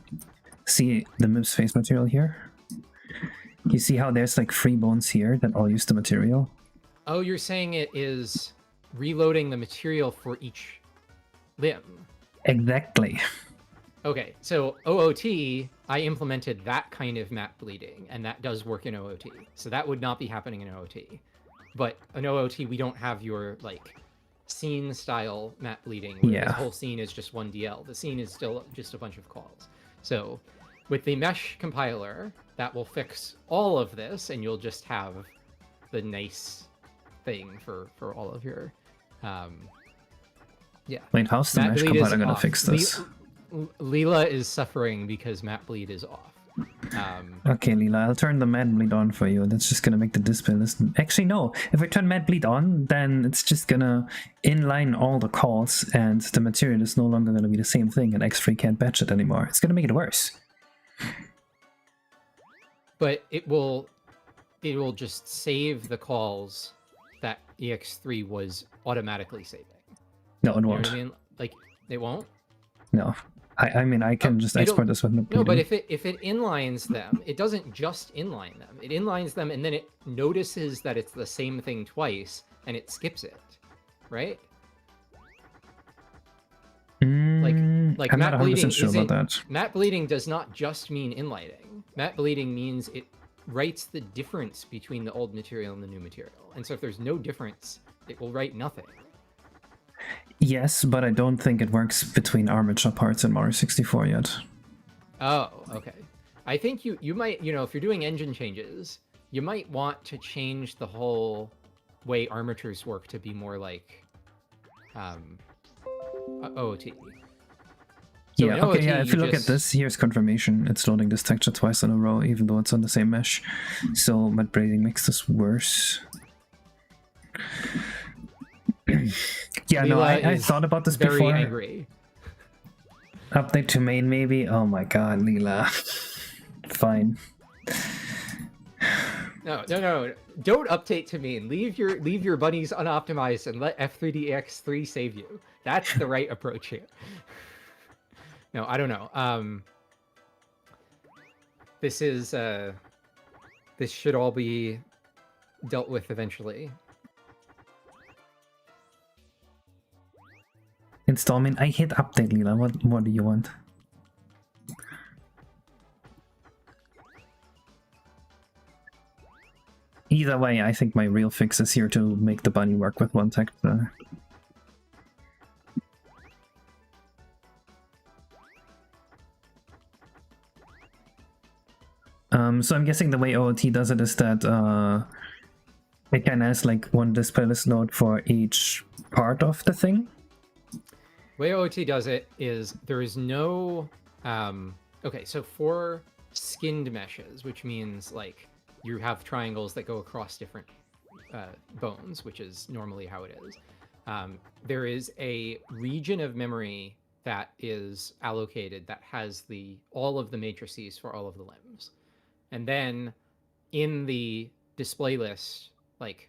see the MIPS face material here, you see how there's like 3 bones here that all use the material? Oh, you're saying it is reloading the material for each limb. Exactly. Okay, so OOT, I implemented that kind of map bleeding, and that does work in OOT. So that would not be happening in OOT. But in OOT, we don't have your, like, scene style map bleeding, where the whole scene is just one DL. The scene is still just a bunch of calls. So with the mesh compiler, that will fix all of this, and you'll just have the nice thing for all of your, yeah. Wait, how's the mesh compiler gonna fix this? Leela is suffering because map bleed is off. Okay, Leela, I'll turn the mad bleed on for you. That's just gonna make the display list. Actually, no. If I turn mad bleed on, then it's just gonna inline all the calls, and the material is no longer gonna be the same thing, and X3 can't batch it anymore. It's gonna make it worse. But it will just save the calls that EX3 was automatically saving. No, it won't. You know what I mean? Like, it won't? No. I mean, I can just export this with no, but if it inlines them, it doesn't just inline them. It inlines them, and then it notices that it's the same thing twice, and it skips it, right? Like I'm map not 100% bleeding sure about that. Map bleeding does not just mean inlining. Map bleeding means it writes the difference between the old material and the new material. And so if there's no difference, it will write nothing. Yes, but I don't think it works between armature parts in Mario 64 yet. Oh, okay. I think you might, you know, if you're doing engine changes, you might want to change the whole way armatures work to be more like OOT. So yeah, okay, yeah, if you look at this, here's confirmation. It's loading this texture twice in a row, even though it's on the same mesh. So map bleeding makes this worse. Yeah, no, I thought about this very before. Angry. Update to main, maybe? Oh my god, Leela. Fine. No. Don't update to main. Leave your bunnies unoptimized and let F3DX3 save you. That's the right approach here. No, I don't know. This is this should all be dealt with eventually. Installment. I hit update, Leela. What do you want? Either way, I think my real fix is here to make the bunny work with one texture. So I'm guessing the way OOT does it is that it kind of has like one display list node for each part of the thing. The way OOT does it is there is no okay, so for skinned meshes, which means like you have triangles that go across different bones, which is normally how it is. There is a region of memory that is allocated that has all of the matrices for all of the limbs. And then in the display list, like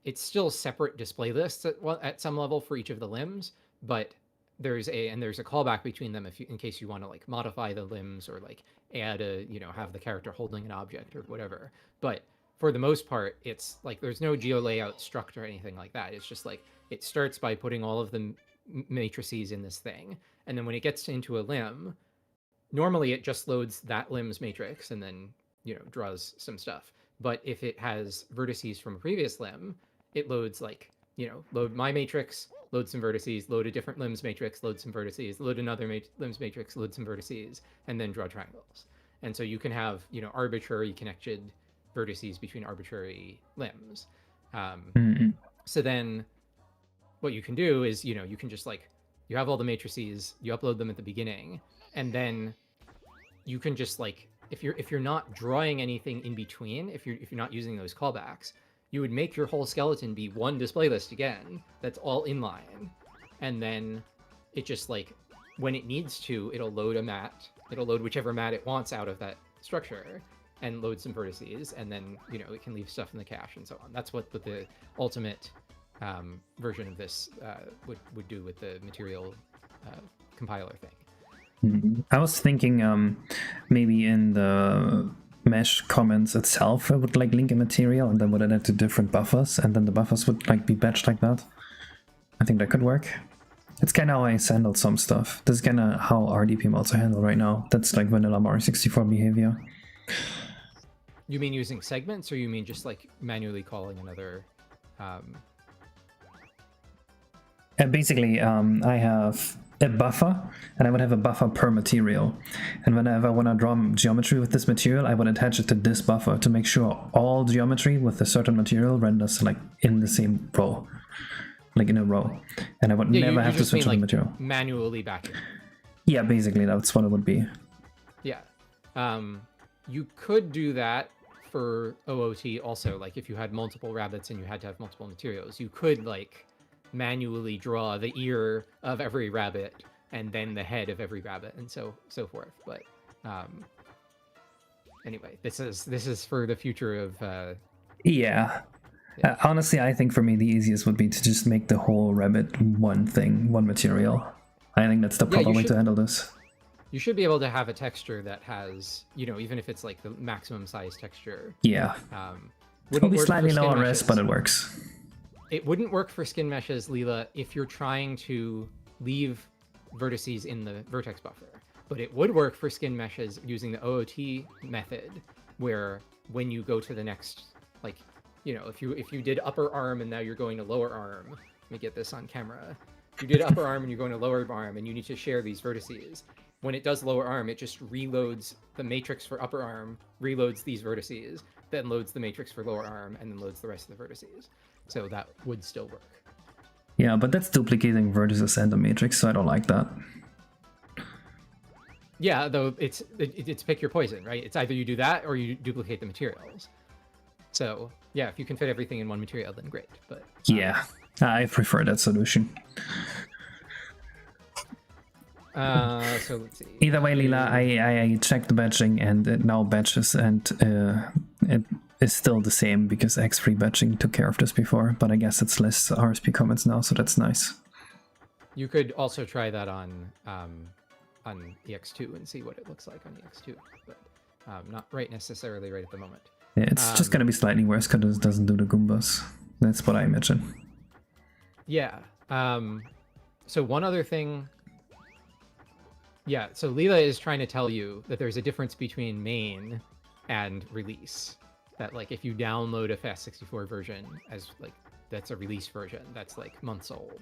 it's still separate display lists at some level for each of the limbs, but there's a callback between them in case you want to like modify the limbs or like add have the character holding an object or whatever. But for the most part, it's like there's no geo layout structure or anything like that. It's just like it starts by putting all of the matrices in this thing, and then when it gets into a limb, normally it just loads that limb's matrix and then draws some stuff. But if it has vertices from a previous limb, it loads like load my matrix, load some vertices, load a different limbs matrix, load some vertices, load another limbs matrix, load some vertices, and then draw triangles. And so you can have arbitrary connected vertices between arbitrary limbs. So then what you can do is you can just like you have all the matrices, you upload them at the beginning, and then you can just like if you're not drawing anything in between, if you're not using those callbacks, you would make your whole skeleton be one display list again that's all inline, and then it just like when it needs to, it'll load a mat, it'll load whichever mat it wants out of that structure and load some vertices, and then it can leave stuff in the cache and so on. That's what the ultimate version of this would do with the material compiler thing. I was thinking maybe in the mesh comments itself it would like link a material and then would add it to different buffers, and then the buffers would like be batched like that. I think that could work. It's kind of how I handled some stuff. This is kind of how RDP mods are handled right now. That's like vanilla Mario 64 behavior. You mean using segments, or you mean just like manually calling another? And basically, I have a buffer, and I would have a buffer per material. And whenever I want to draw geometry with this material, I would attach it to this buffer to make sure all geometry with a certain material renders like in the same row, like in a row. And I would never have to switch to the material. Manually batching. Yeah, basically that's what it would be. Yeah. You could do that for OOT also. Like if you had multiple rabbits and you had to have multiple materials, you could like manually draw the ear of every rabbit and then the head of every rabbit and so forth. But anyway, this is for the future of yeah. Honestly, I think for me the easiest would be to just make the whole rabbit one thing, one material. I think that's the proper way to handle this. You should be able to have a texture that has, you know, even if it's like the maximum size texture. Yeah. It'll be slightly lower res, but it works. It wouldn't work for skin meshes, Leela, if you're trying to leave vertices in the vertex buffer. But it would work for skin meshes using the OOT method, where when you go to the next, like, you know, if you did upper arm and now you're going to lower arm, let me get this on camera. If you did upper arm and you're going to lower arm and you need to share these vertices, when it does lower arm, it just reloads the matrix for upper arm, reloads these vertices, then loads the matrix for lower arm, and then loads the rest of the vertices. So that would still work. Yeah, but that's duplicating vertices and the matrix, so I don't like that. Yeah, though it's pick your poison, right? It's either you do that or you duplicate the materials. So yeah, if you can fit everything in one material, then great. But yeah, I prefer that solution. So let's see. Either way, Leela, I checked the batching and it now batches, and it is still the same because X3 batching took care of this before, but I guess it's less RSP comments now, so that's nice. You could also try that on EX2 and see what it looks like on EX2, but not necessarily right at the moment. Yeah, it's just gonna be slightly worse because it doesn't do the Goombas. That's what I imagine. Yeah. So one other thing. Yeah, so Leela is trying to tell you that there's a difference between main and release. That like if you download a FAST64 version as like that's a release version, that's like months old.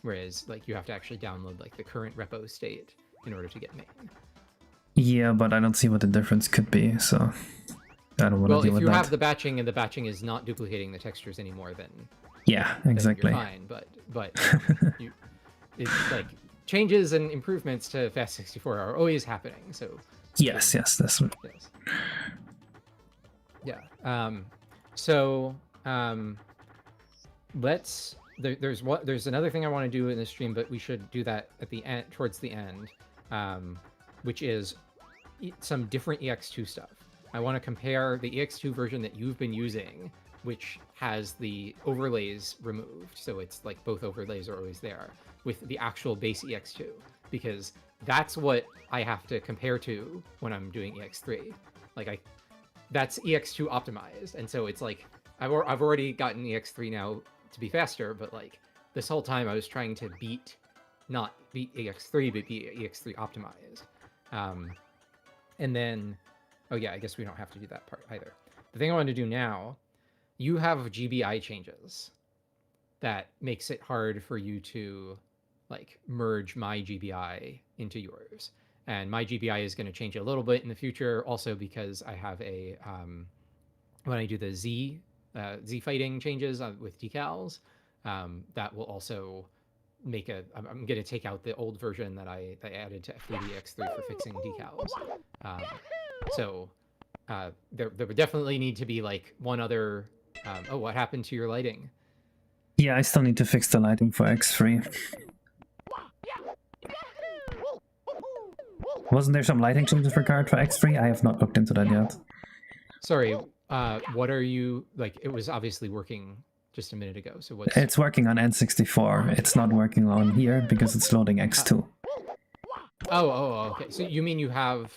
Whereas like you have to actually download like the current repo state in order to get main. Yeah, but I don't see what the difference could be, so I don't want to deal with that. Well, if you have the batching and the batching is not duplicating the textures anymore, then yeah, exactly. Then you're fine. But it's like changes and improvements to FAST64 are always happening. So yes, that's what. Yes. Yeah. There's another thing I want to do in this stream, but we should do that at the end, towards the end, which is some different EX2 stuff. I want to compare the EX2 version that you've been using, which has the overlays removed, so it's like both overlays are always there, with the actual base EX2, because that's what I have to compare to when I'm doing EX3. Like that's EX2 optimized, and so it's like I've already gotten EX3 now to be faster, but like this whole time I was trying to not beat EX3, but be EX3 optimized. And then, oh yeah, I guess we don't have to do that part either. The thing I want to do now, you have GBI changes that makes it hard for you to like merge my GBI into yours. And my GBI is going to change a little bit in the future, also because I have a, when I do the Z fighting changes with decals, that will also make I'm going to take out the old version that I added to F3DX3 for fixing decals. So there would definitely need to be like one other, oh, what happened to your lighting? Yeah, I still need to fix the lighting for X3. Wasn't there some lighting changes required for X3? I have not looked into that yet. Sorry, what are you, like, it was obviously working just a minute ago, so what's... It's working on N64, it's not working on here because it's loading X2. Oh, okay, so you mean you have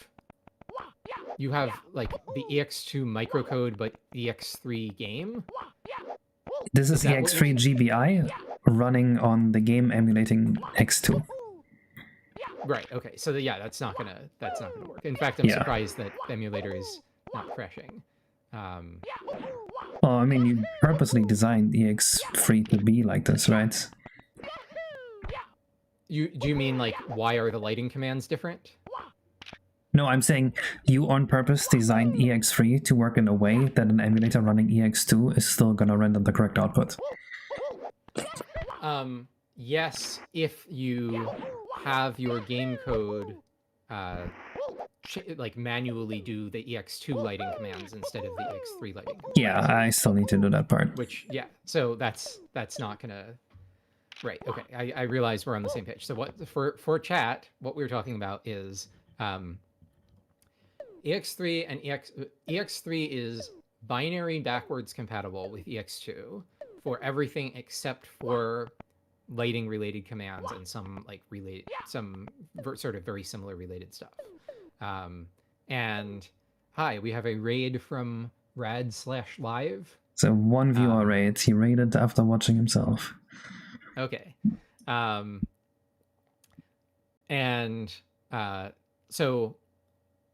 like the EX2 microcode, but EX3 game? This is EX3 GBI? running on the game emulating X2. Right. Okay. So yeah, that's not gonna work. In fact, I'm Yeah. surprised that the emulator is not crashing. Well, I mean, you purposely designed EX3 to be like this, right? Do you mean like why are the lighting commands different? No, I'm saying you on purpose designed EX3 to work in a way that an emulator running EX2 is still gonna render the correct output. Yes, if you have your game code like manually do the EX2 lighting commands instead of the EX3 lighting commands. Yeah, I still need to do that part. Which, yeah, so that's not gonna... Right, okay, I realize we're on the same page. So what for chat, what we were talking about is EX3 and EX3 is binary backwards compatible with EX2 for everything except for lighting related commands and some like sort of very similar related stuff. And hi, we have a raid from rad/live. So one viewer raid. He raided after watching himself. Okay. So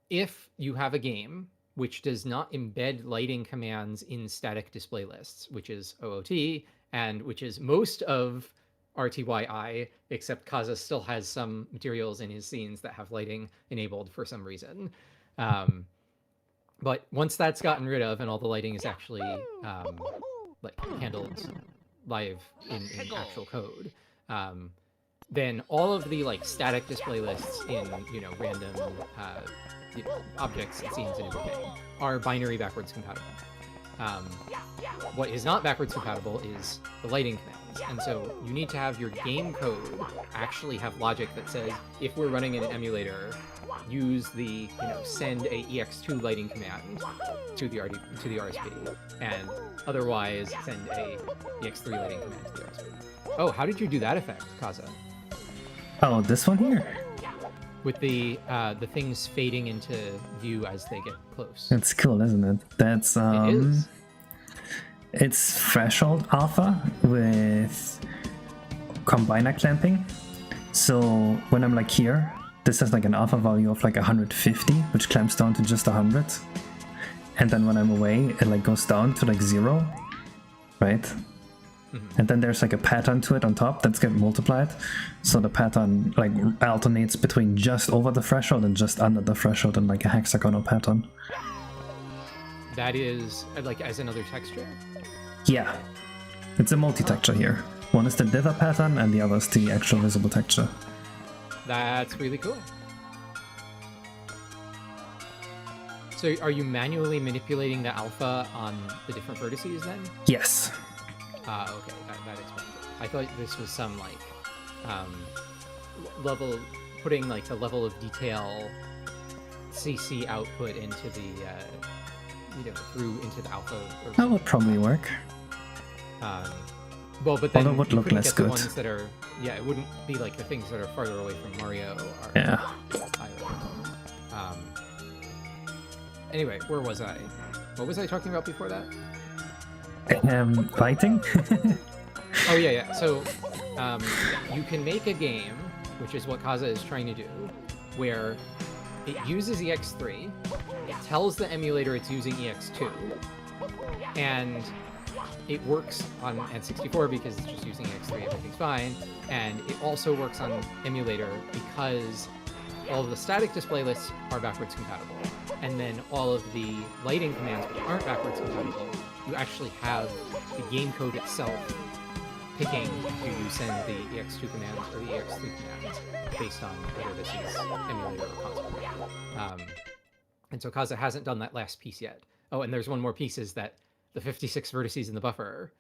if you have a game which does not embed lighting commands in static display lists, which is OOT, and which is most of RTYI, except Kaza still has some materials in his scenes that have lighting enabled for some reason. But once that's gotten rid of and all the lighting is actually like handled live in actual code, then all of the like static display lists in random objects and scenes and everything are binary backwards compatible. What is not backwards compatible is the lighting commands, and so you need to have your game code actually have logic that says, if we're running in an emulator, use the send a EX2 lighting command to the RSP, and otherwise send a EX3 lighting command to the RSP. Oh, how did you do that effect, Kaza? Oh, this one here? With the things fading into view as they get close. It's cool, isn't it? That's It is. It's threshold alpha with combiner clamping. So when I'm like here, this has like an alpha value of like 150, which clamps down to just 100. And then when I'm away, it like goes down to like 0, right? Mm-hmm. And then there's like a pattern to it on top that's get multiplied. So the pattern like alternates between just over the threshold and just under the threshold in like a hexagonal pattern. That is like as another texture? Yeah. It's a multi-texture here. One is the dither pattern and the other is the actual visible texture. That's really cool. So are you manually manipulating the alpha on the different vertices then? Yes. Okay, that explains it. I thought this was some like level, putting like the level of detail CC output into the through into the alpha. That would probably work. Well, but then although it would look less good. The ones that are, it wouldn't be like the things that are farther away from Mario. Yeah. Anyway, where was I? What was I talking about before that? Lighting? Oh yeah. So you can make a game, which is what Kaza is trying to do, where it uses EX3, it tells the emulator it's using EX2, and it works on N64 because it's just using EX3, everything's fine, and it also works on emulator because all of the static display lists are backwards compatible, and then all of the lighting commands which aren't backwards compatible, you actually have the game code itself picking do you send the EX2 commands or the EX3 commands based on whether this is emulator or console. And so Kaza hasn't done that last piece yet. Oh, and there's one more piece, is that the 56 vertices in the buffer,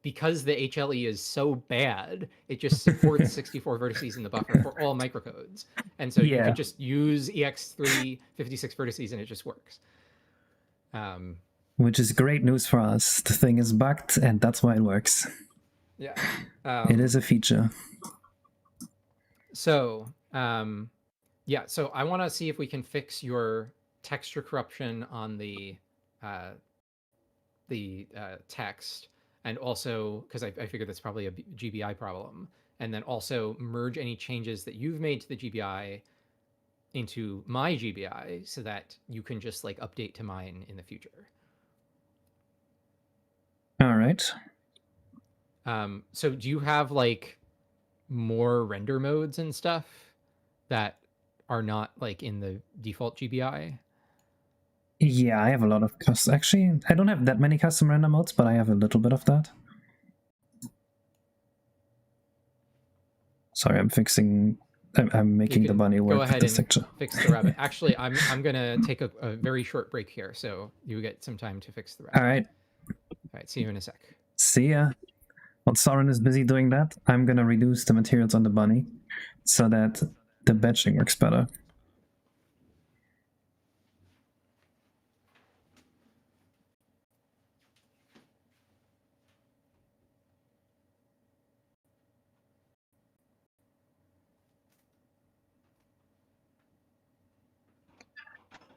because the HLE is so bad, it just supports 64 vertices in the buffer for all microcodes. And so you can just use EX3 56 vertices and it just works. Which is great news for us. The thing is bugged and that's why it works. Yeah. It is a feature. So, so I want to see if we can fix your texture corruption on the text, and also because I figured that's probably a GBI problem, and then also merge any changes that you've made to the GBI into my GBI so that you can just like update to mine in the future. All right. So do you have like more render modes and stuff that are not like in the default GBI? Yeah, I have a lot of custom. Actually, I don't have that many custom render modes, but I have a little bit of that. Sorry, I'm fixing. I'm making the bunny work. Go ahead and texture. fix the rabbit. Actually, I'm gonna take a very short break here, so you get some time to fix the rabbit. All right. All right. See you in a sec. See ya. While Soren is busy doing that, I'm gonna reduce the materials on the bunny so that the batching works better.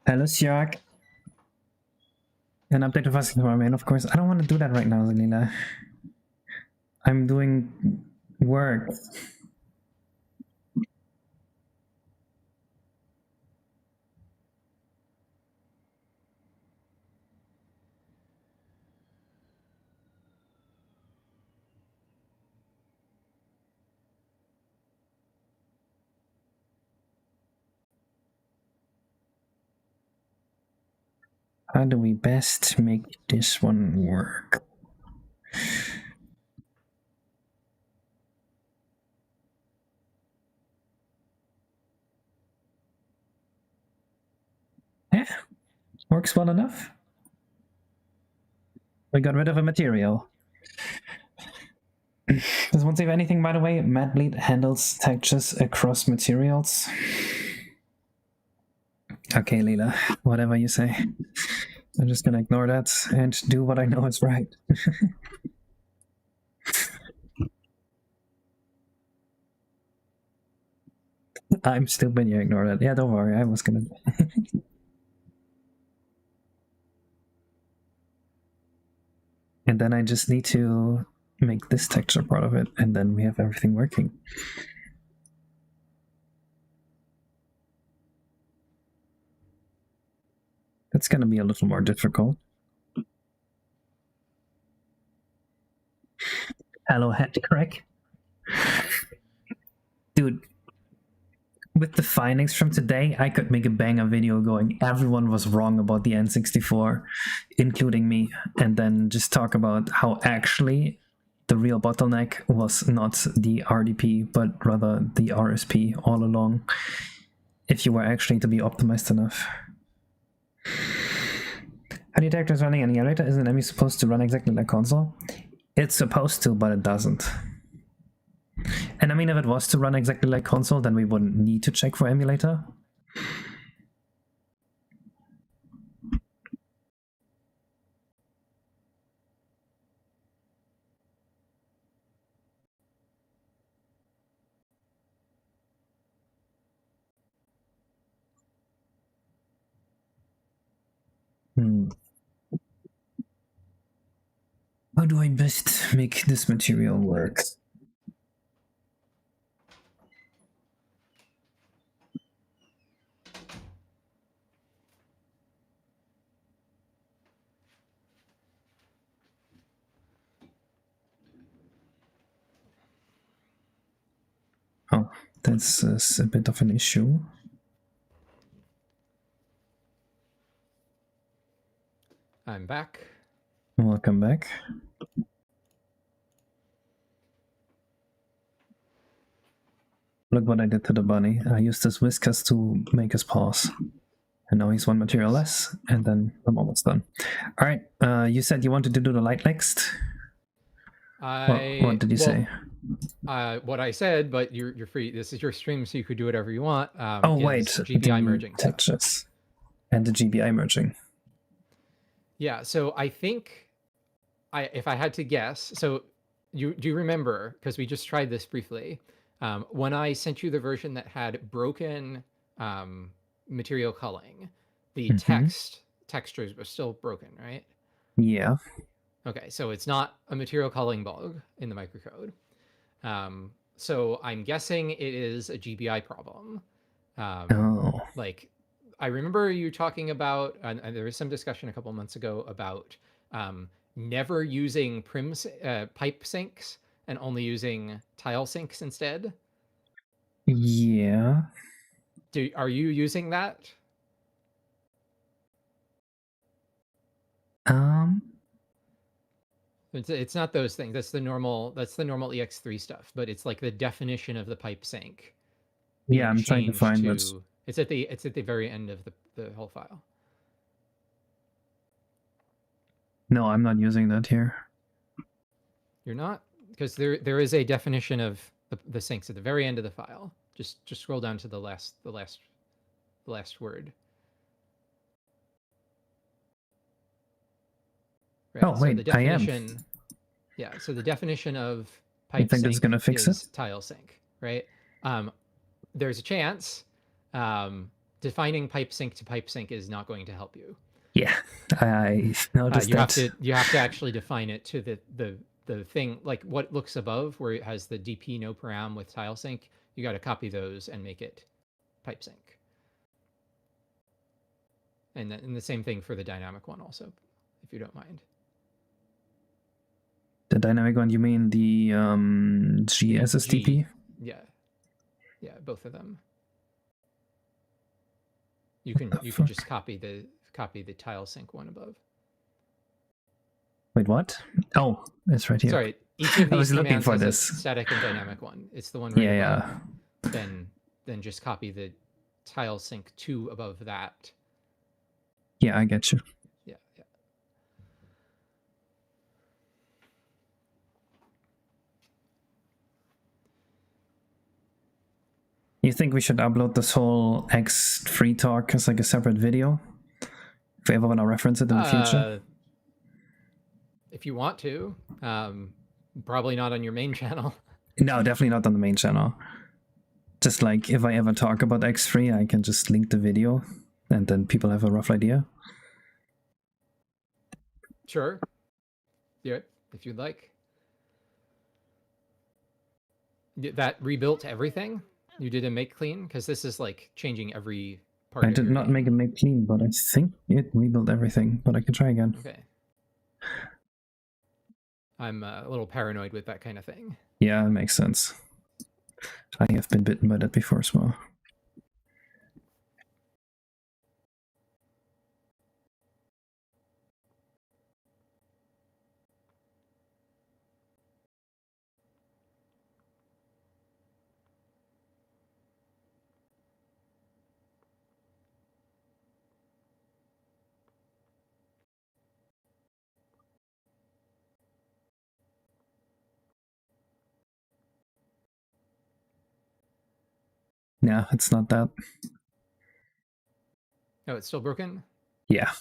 Hello, Shark. An update of us for main, of course. I don't want to do that right now, Zelina. I'm doing work. How do we best make this one work? Yeah, works well enough. We got rid of a material. Does one save anything, by the way? Madbleed handles textures across materials. Okay, Leela, whatever you say. I'm just gonna ignore that and do what I know is right. I'm stupid, you ignore that. Yeah, don't worry, I was gonna... And then I just need to make this texture part of it, and then we have everything working. That's gonna be a little more difficult. Hello, hat crack. Dude, with the findings from today, I could make a banger video going, everyone was wrong about the N64, including me, and then just talk about how actually the real bottleneck was not the RDP, but rather the RSP all along, if you were actually to be optimized enough. How do you detect it's running an emulator? Isn't ME supposed to run exactly like console? It's supposed to, but it doesn't. And I mean, if it was to run exactly like console, then we wouldn't need to check for emulator. How do I best make this material work? Oh, that's a bit of an issue. I'm back. Welcome back. Look what I did to the bunny. I used this whiskers to make his paws. And now he's one material less, and then I'm almost done. All right, you said you wanted to do the light next? What did you say? What I said, but you're free. This is your stream, so you could do whatever you want. Oh wait, GBI merging textures and the GBI merging. Yeah, so I think if I had to guess, so do you remember, because we just tried this briefly, when I sent you the version that had broken material culling, the textures were still broken, right? Yeah. Okay, so it's not a material calling bug in the microcode. So I'm guessing it is a GBI problem. Oh. Like, I remember you talking about, and there was some discussion a couple months ago about never using pipe sinks and only using tile sinks instead. Yeah. Are you using that? It's not those things. That's the normal EX3 stuff, but it's like the definition of the pipe sink being Yeah, I'm trying to changed find to what's... it's at the very end of the whole file. No, I'm not using that here. You're not, because there is a definition of the sinks at the very end of the file. Just scroll down to the last word. Right. Oh, wait, so the definition, I am. Yeah. So the definition of You pipe think that's sink gonna fix is it? tile sink, right? There's a chance defining pipe sink to pipe sink is not going to help you. Yeah, I noticed you that. You have to actually define it to the thing, like what looks above where it has the DP no param with tile sync. You got to copy those and make it pipe sync. And the same thing for the dynamic one also, if you don't mind. The dynamic one, you mean the GSSDP? Yeah, both of them. You can just copy the tile sync one above. Wait, what? Oh, it's right here. Sorry, each of these I was looking for has this. a static and dynamic one. It's the one right above. Yeah. Then just copy the tile sync 2 above that. Yeah, I get you. Yeah. You think we should upload this whole X3 talk as like a separate video? If we ever want to reference it in the future? If you want to. Probably not on your main channel. No, definitely not on the main channel. Just like if I ever talk about X3, I can just link the video and then people have a rough idea. Sure. Yeah, if you'd like. That rebuilt everything? You did a make clean? Because this is like changing every part. I did not make a make clean, but I think it rebuilt everything, but I can try again. Okay. I'm a little paranoid with that kind of thing. Yeah, it makes sense. I have been bitten by that before as well. Yeah, it's not that. Oh, it's still broken? Yeah.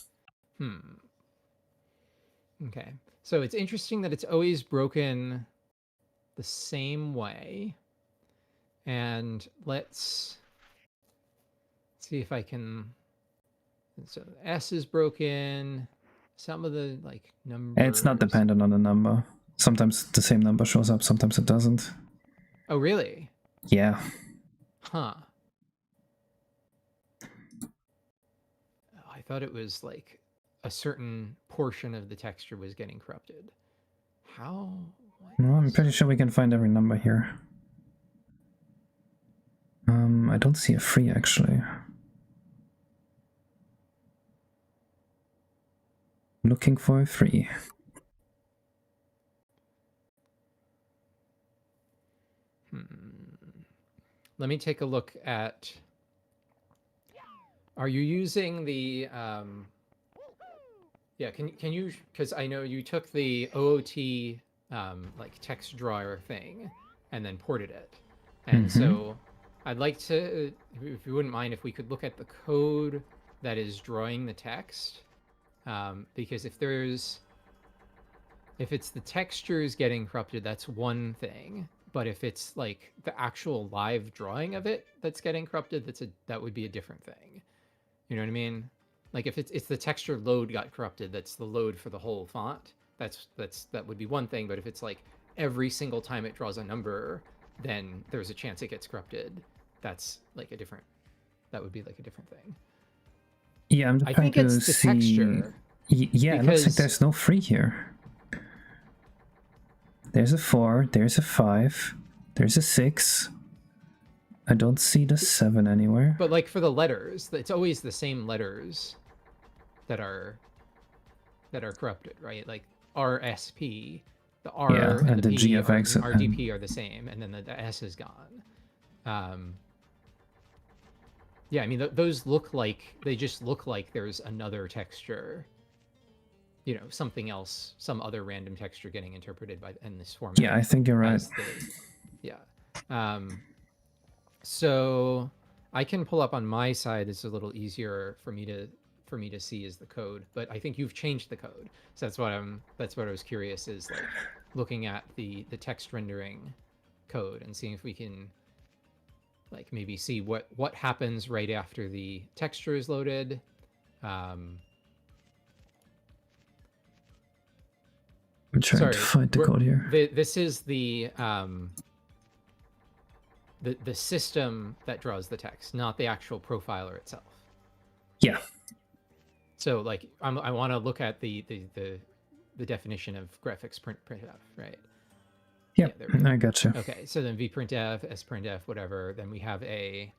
Okay. So it's interesting that it's always broken the same way. And let's see if I can... So S is broken. Some of the like numbers... It's not dependent on the number. Sometimes the same number shows up, sometimes it doesn't. Oh, really? Yeah. Huh. I thought it was like a certain portion of the texture was getting corrupted. How? No, I'm pretty sure we can find every number here. I don't see a free actually. Looking for a free. Let me take a look at... Are you using the... Yeah, can you... Because I know you took the OOT like text drawer thing and then ported it. And so I'd like to, if you wouldn't mind, if we could look at the code that is drawing the text. Because if it's the textures getting corrupted, that's one thing. But if it's like the actual live drawing of it that's getting corrupted, that would be a different thing. You know what I mean? Like if it's the texture load got corrupted, that's the load for the whole font. that would be one thing. But if it's like every single time it draws a number, then there's a chance it gets corrupted. That's like a different. That would be like a different thing. Yeah, I'm just trying to it's the see. texture. Yeah, it looks like there's no 3 here. There's a 4, there's a 5, there's a 6. I don't see the 7 anywhere. But like for the letters, it's always the same letters that are corrupted, right? Like RSP, the R and the P GFX and RDP are the same, and then the S is gone. Yeah, I mean, those look like, they just look like there's another texture, you know, something else, some other random texture getting interpreted in this format. Yeah, I think you're right. So I can pull up on my side. It's a little easier for me to see is the code, but I think you've changed the code. So that's what I was curious, is like looking at the text rendering code and seeing if we can like maybe see what happens right after the texture is loaded. I'm trying to find the code here. This is the system that draws the text, not the actual profiler itself. Yeah. So like I want to look at the definition of graphics printf, right? Yep, yeah, I gotcha. Okay, so then vprintf, sprintf, whatever. Then we have a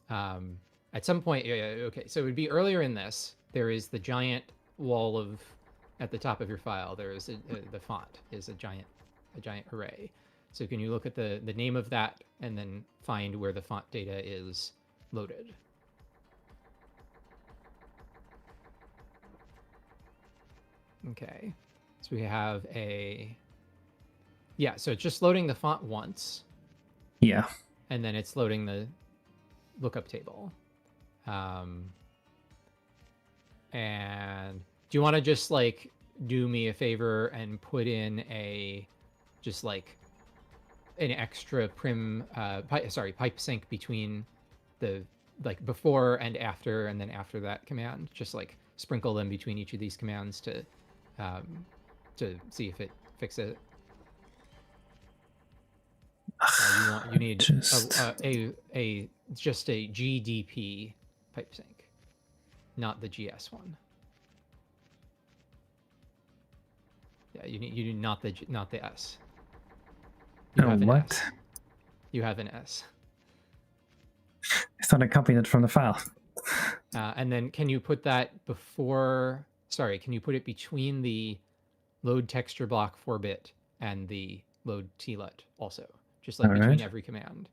at some point. Okay, so it would be earlier in this. There is the giant wall of at the top of your file. There is the font is a giant array. So can you look at the name of that and then find where the font data is loaded? Okay, so we have so it's just loading the font once. Yeah. And then it's loading the lookup table. And do you want to just like do me a favor and put in just like an extra pipe sync between the like before and after, and then after that command, just like sprinkle them between each of these commands to see if it fixes it. You need just a GDP pipe sync, not the GS one. Yeah, you need not the S. You have an S. You have an S. I thought I copied it from the file. And then can you put that before? Sorry, can you put it between the load texture block 4-bit and the load tlet also? Just like between every command,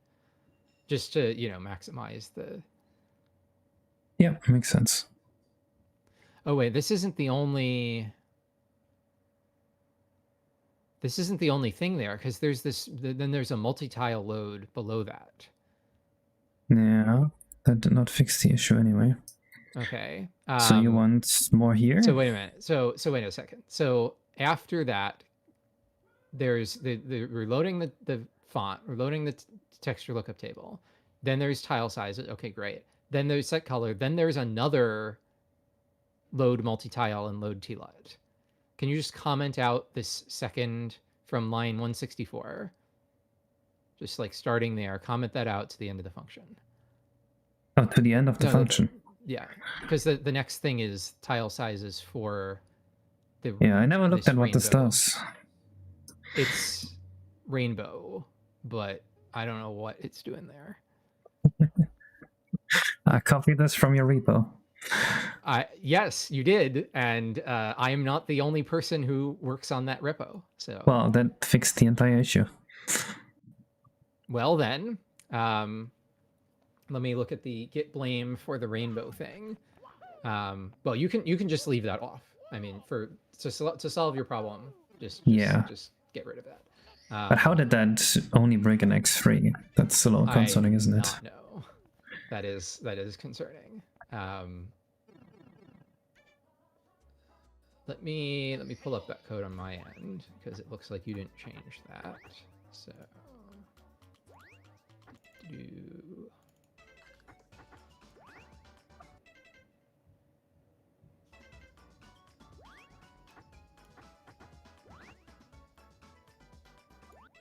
just to maximize the. Yeah, makes sense. Oh wait, this isn't the only thing there, because there's this. Then there's a multi-tile load below that. Yeah, that did not fix the issue anyway. Okay. So you want more here? So wait a minute. So wait a second. So after that, there's we're loading the font, we're loading the texture lookup table. Then there's tile size. Okay, great. Then there's set color. Then there's another load multi-tile and load tlet. Can you just comment out this second from line 164? Just like starting there, comment that out to the end of the function. Oh, to the end of the function. Yeah, because the next thing is tile sizes for the. Yeah, I never looked at what this does. It's rainbow, but I don't know what it's doing there. I copied this from your repo. Yes, you did, and I am not the only person who works on that repo. So well, that fixed the entire issue. Well then, let me look at the git blame for the rainbow thing. Well, you can just leave that off. I mean, to solve your problem, just get rid of that. But how did that only break an X3? That's a little concerning, isn't it? No, that is concerning. Let me pull up that code on my end, because it looks like you didn't change that. So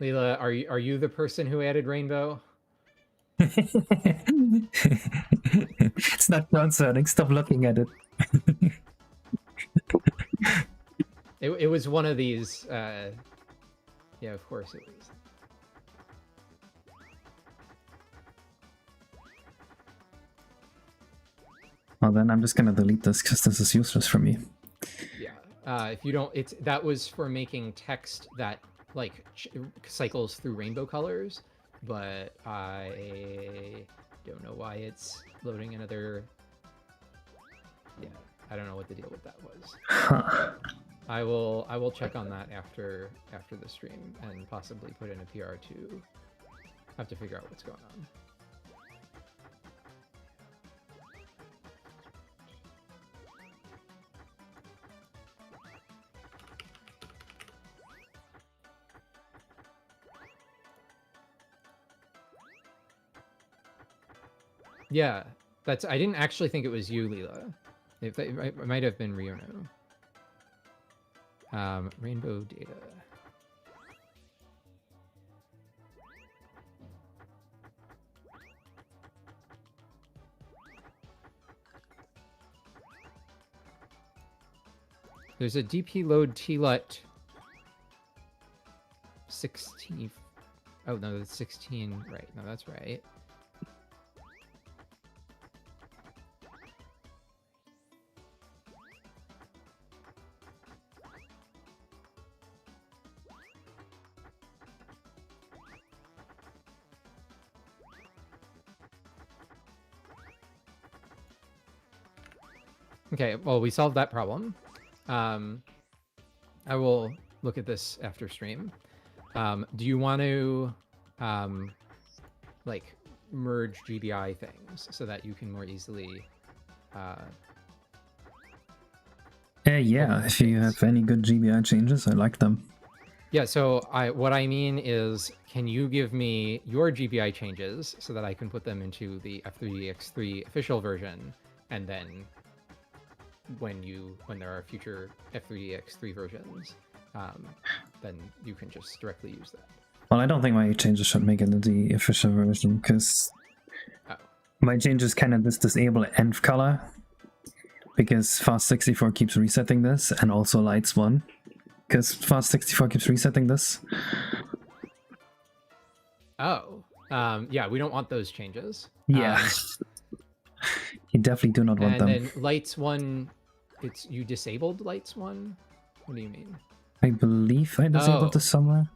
Leela, are you the person who added rainbow? It's not concerning. Stop looking at it. It was one of these. Yeah, of course it was. Well, then I'm just gonna delete this because this is useless for me. Yeah. If you don't, that was for making text that like cycles through rainbow colors, but I don't know why it's loading another. Yeah, I don't know what the deal with that was. Huh. I will check on that after the stream and possibly put in a PR to have to figure out what's going on. Yeah, I didn't actually think it was you, Leela. It might have been Riono. Rainbow data. There's a DP load tlet 16. Oh no, that's 16. Right, no, that's right. Okay, well, we solved that problem. I will look at this after stream. Do you want to, like, merge GBI things so that you can more easily... Yeah, if you have any good GBI changes, I like them. Yeah, so what I mean is, can you give me your GBI changes so that I can put them into the F3X3 official version, and then when there are future F3X3 versions, then you can just directly use that. Well, I don't think my changes should make it into the official version, because my changes kind of disable env color, because Fast64 keeps resetting this, and also lights one, because Fast64 keeps resetting this. Oh, yeah, we don't want those changes. Yeah. You definitely do not want them. And then lights one, you disabled lights one? What do you mean? I believe I disabled this somewhere.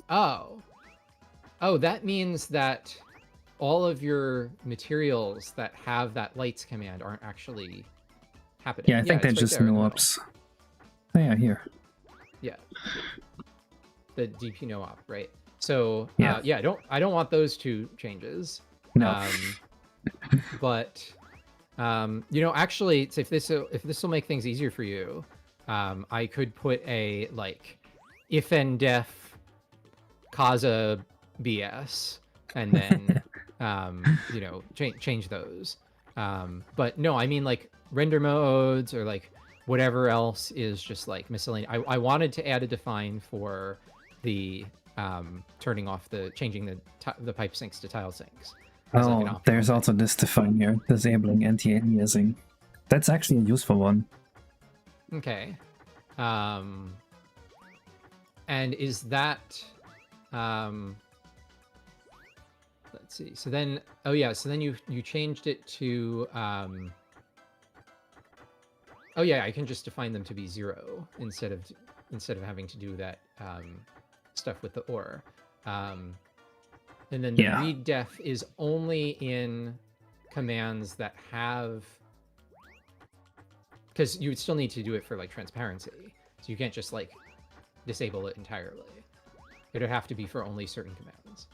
Oh, that means that all of your materials that have that lights command aren't actually happening. Yeah, I think they're just no ops. Oh yeah, here. Yeah. The DP no op, right? So yeah, I don't want those two changes. No. But you know, actually, if this will make things easier for you, I could put a like if and def Kaza BS and then you know, change those. But no, I mean like render modes or like whatever else is just like miscellaneous. I wanted to add a define for the turning off changing the pipe sinks to tile sinks. Oh, like there's also this define here, disabling anti-aliasing. That's actually a useful one. Okay. And is that let's see. So then so then you changed it to oh yeah, I can just define them to be 0 instead of having to do that stuff with the or. And then the read def is only in commands that have, because you would still need to do it for like transparency. So you can't just like disable it entirely. It would have to be for only certain commands.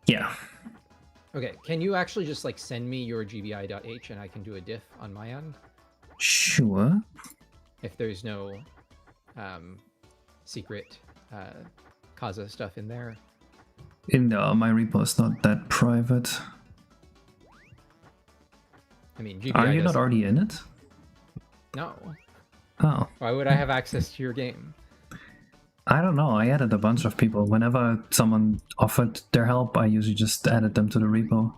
Yeah. Okay, can you actually just like send me your gbi.h and I can do a diff on my end? Sure. If there's no secret Kaza stuff in there. My repo is not that private. I mean, GBI are you not already in it? No. Oh. Why would I have access to your game? I don't know, I added a bunch of people. Whenever someone offered their help, I usually just added them to the repo.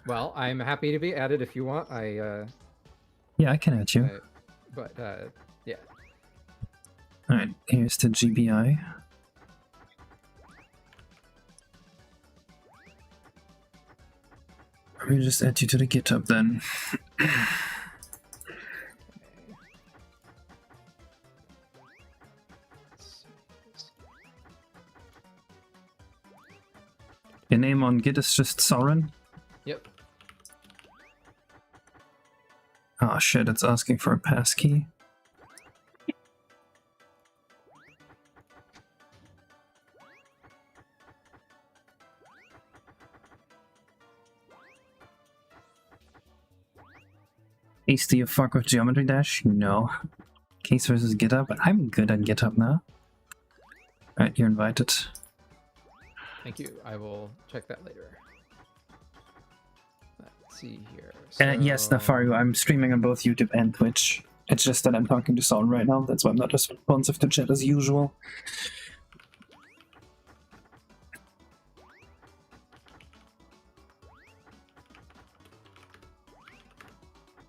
Well, I'm happy to be added if you want. Yeah, I can add you. Yeah. Alright, here's the GBI. Let me just add you to the GitHub then. Your name on Git is just Soren? Yep. Oh shit, it's asking for a passkey. Ace, do you fuck with Geometry Dash? No. Case versus GitHub? I'm good at GitHub now. Alright, you're invited. Thank you. I will check that later. Let's see here. Yes, Nafaru, I'm streaming on both YouTube and Twitch. It's just that I'm talking to Saul right now, that's why I'm not responsive to chat as usual.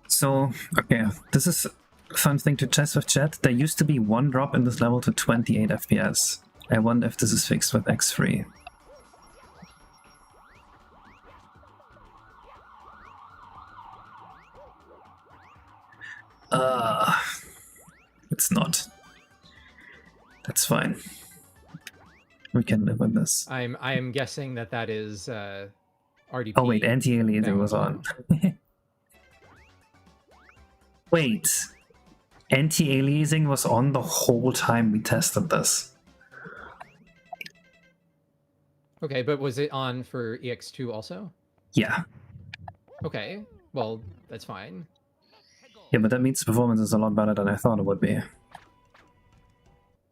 So, okay, this is a fun thing to test with chat. There used to be one drop in this level to 28 FPS. I wonder if this is fixed with X3. It's not. That's fine. We can live with this. I am guessing that is RDP. Oh wait, anti-aliasing was on. Wait, anti-aliasing was on the whole time we tested this. Okay, but was it on for EX2 also? Yeah. Okay, well, that's fine. Yeah, but that means performance is a lot better than I thought it would be.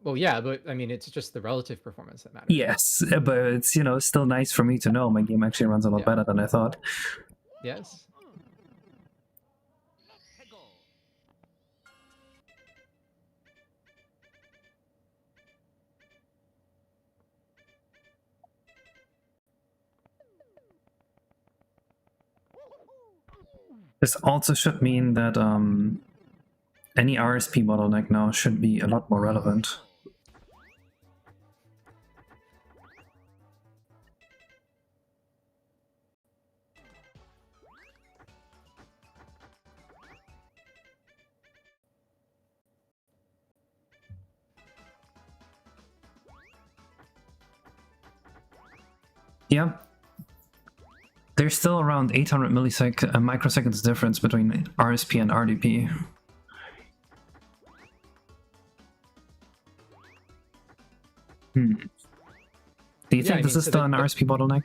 Well, yeah, but I mean, it's just the relative performance that matters. Yes, but it's, you know, still nice for me to know my game actually runs a lot better than I thought. Yes. This also should mean that any RSP bottleneck now should be a lot more relevant. Yeah. There's still around 800 microseconds difference between RSP and RDP. Do you think this is still an RSP bottleneck?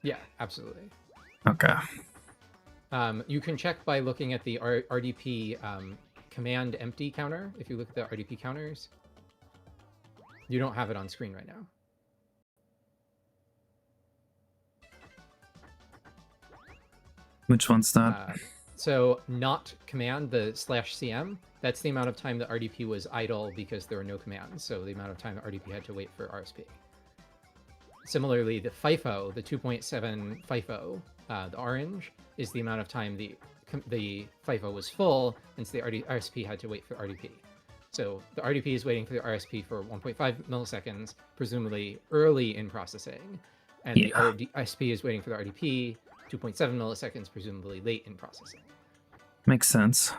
Yeah, absolutely. Okay. You can check by looking at the RDP command empty counter. If you look at the RDP counters, you don't have it on screen right now. Which one's that? So not command, the /cm, that's the amount of time that RDP was idle because there were no commands. So the amount of time that RDP had to wait for RSP. Similarly, the FIFO, the 2.7 FIFO, the orange, is the amount of time the FIFO was full, and so the RSP had to wait for RDP. So the RDP is waiting for the RSP for 1.5 milliseconds, presumably early in processing, and the RSP is waiting for the RDP 2.7 milliseconds, presumably late in processing. Makes sense.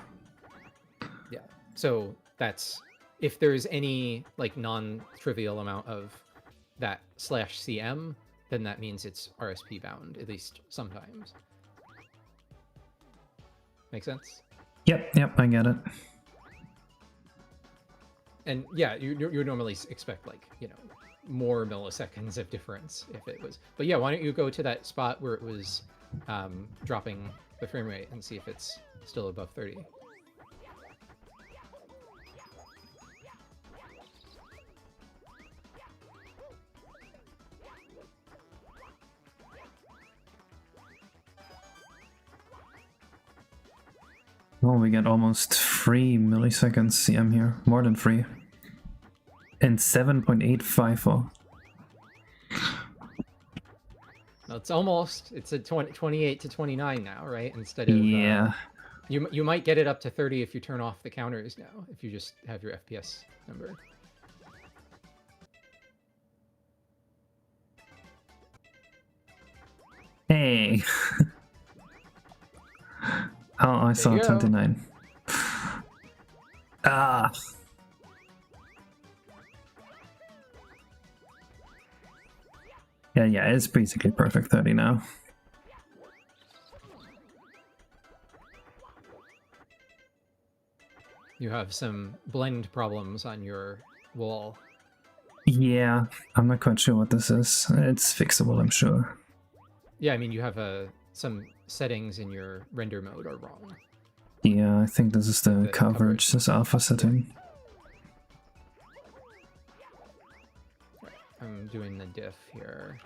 Yeah. So that's, if there's any like non-trivial amount of that /cm, then that means it's RSP bound, at least sometimes. Make sense? Yep, I get it. And yeah, you normally expect, like, you know, more milliseconds of difference if it was. But yeah, why don't you go to that spot where it was dropping the frame rate and see if it's still above 30. Oh, we get almost 3 milliseconds CM here. More than 3. and 7.854. No, it's almost, it's a 28 to 29 now, right? Instead of Yeah. you might get it up to 30 if you turn off the counters now, if you just have your FPS number. Hey. Oh, I saw 29. Ah. Yeah, it's basically perfect 30 now. You have some blend problems on your wall. Yeah, I'm not quite sure what this is. It's fixable, I'm sure. Yeah, I mean, you have some settings in your render mode are wrong. Yeah, I think this is the coverage, this alpha setting. I'm doing the diff here.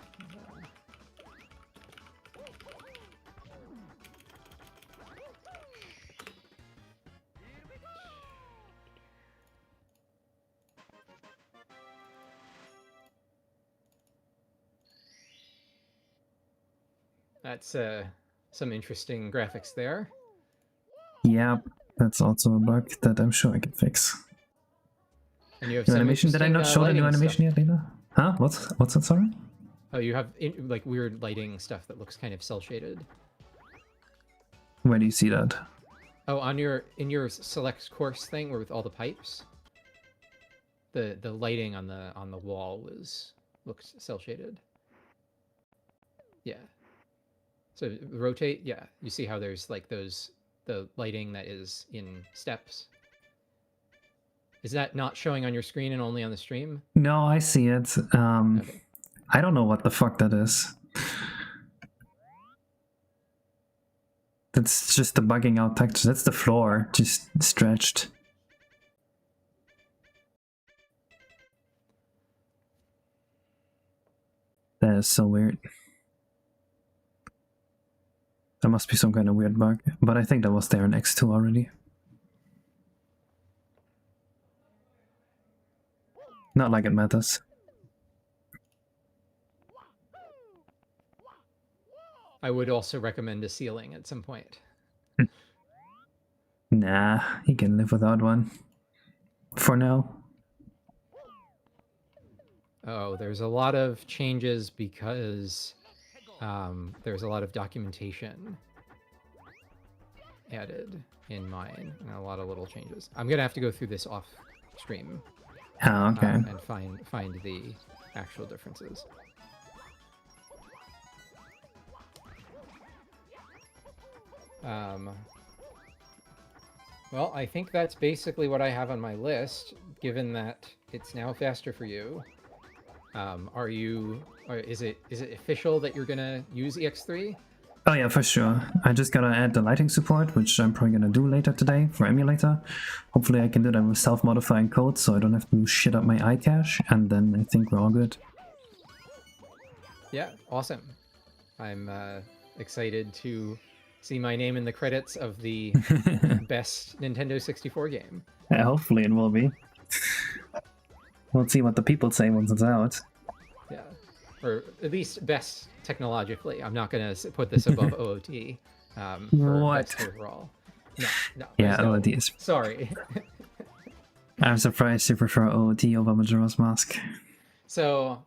That's some interesting graphics there. Yeah, that's also a bug that I'm sure I can fix. And you have New some animation? Did I not show the new animation yet, Lena? Huh? What's that, sorry? Oh, you have like weird lighting stuff that looks kind of cel shaded. Where do you see that? Oh, in your select course thing, where with all the pipes, the lighting on the wall looks cel shaded. Yeah. So rotate. Yeah, you see how there's like the lighting that is in steps. Is that not showing on your screen and only on the stream? No, I see it. Okay. I don't know what the fuck that is. That's just the bugging out texture. That's the floor, just stretched. That is so weird. There must be some kind of weird bug, but I think that was there in X2 already. Not like it matters. I would also recommend a ceiling at some point. Nah, you can live without one. For now. Oh, there's a lot of changes because there's a lot of documentation added in mine, and a lot of little changes. I'm gonna have to go through this off stream. Oh, okay. And find the actual differences. Well, I think that's basically what I have on my list, given that it's now faster for you. Is it official that you're gonna use EX3? Oh yeah, for sure. I just gotta add the lighting support, which I'm probably gonna do later today for emulator. Hopefully I can do that with self-modifying code, so I don't have to shit up my iCache, and then I think we're all good. Yeah, awesome. I'm excited to see my name in the credits of the best Nintendo 64 game. Yeah, hopefully it will be. We'll see what the people say once it's out. Yeah, or at least best technologically. I'm not gonna put this above OOT for What? best overall. No. Yeah, OOT is... Sorry. I'm surprised you prefer OOT over Majora's Mask. So,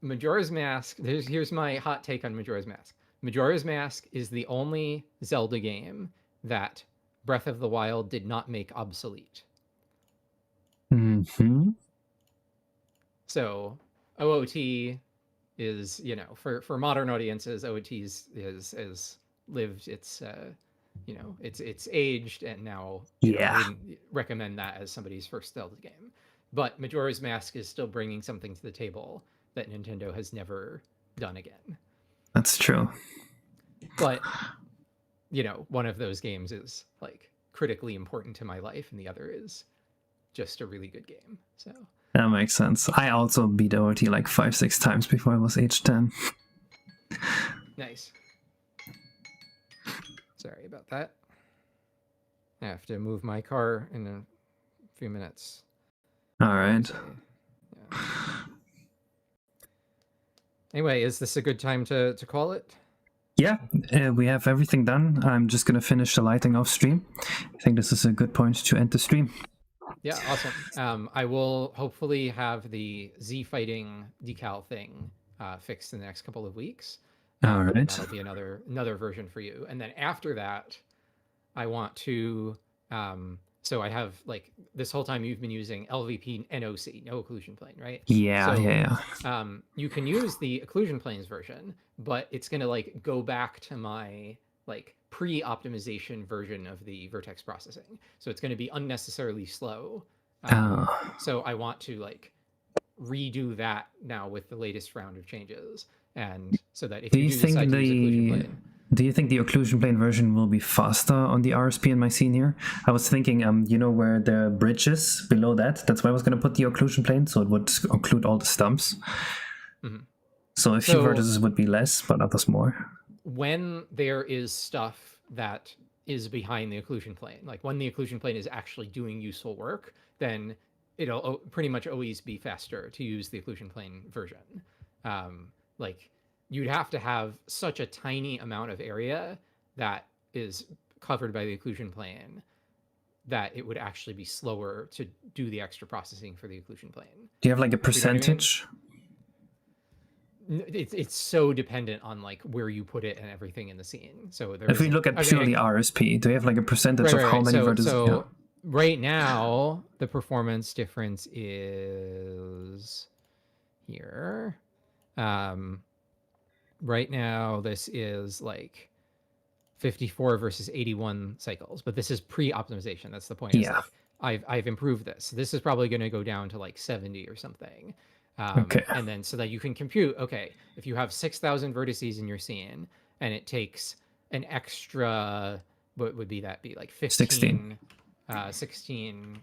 Majora's Mask, here's my hot take on Majora's Mask. Majora's Mask is the only Zelda game that Breath of the Wild did not make obsolete. Mm-hmm. So, OOT is, you know, for modern audiences, OOT is lived its, you know, it's aged, and now I wouldn't recommend that as somebody's first Zelda game. But Majora's Mask is still bringing something to the table that Nintendo has never done again. That's true. But, you know, one of those games is like critically important to my life, and the other is just a really good game. So that makes sense. I also beat OOT like 5-6 times before I was age 10. Nice. Sorry about that. I have to move my car in a few minutes. All right. Yeah. Anyway, is this a good time to call it? Yeah, we have everything done. I'm just going to finish the lighting off stream. I think this is a good point to end the stream. Yeah, awesome. I will hopefully have the Z fighting decal thing fixed in the next couple of weeks. All right. That'll be another version for you. And then after that, I want to so I have like this whole time you've been using LVP NOC, no occlusion plane, right? Yeah, so, yeah. You can use the occlusion planes version, but it's gonna like go back to my like pre-optimization version of the Vertex processing. So it's gonna be unnecessarily slow. So I want to like redo that now with the latest round of changes. And so that if you decide to use occlusion plane, do you think the occlusion plane version will be faster on the RSP in my scene here? I was thinking, you know where the bridge is below that? That's where I was going to put the occlusion plane, so it would occlude all the stumps. Mm-hmm. So a few vertices would be less, but others more. When there is stuff that is behind the occlusion plane, like when the occlusion plane is actually doing useful work, then it'll pretty much always be faster to use the occlusion plane version. Like you'd have to have such a tiny amount of area that is covered by the occlusion plane that it would actually be slower to do the extra processing for the occlusion plane. Do you have like a percentage? You know what I mean? It's so dependent on like where you put it and everything in the scene. So if we look at purely RSP, do you have like a percentage of how many vertices? So right now the performance difference is here. Right now this is like 54 versus 81 cycles, but this is pre-optimization. That's the point. Yeah. Like, I've improved this. This is probably going to go down to like 70 or something. Okay. And then so that you can compute, okay, if you have 6,000 vertices in your scene and it takes an extra, what would be that be like 15, 16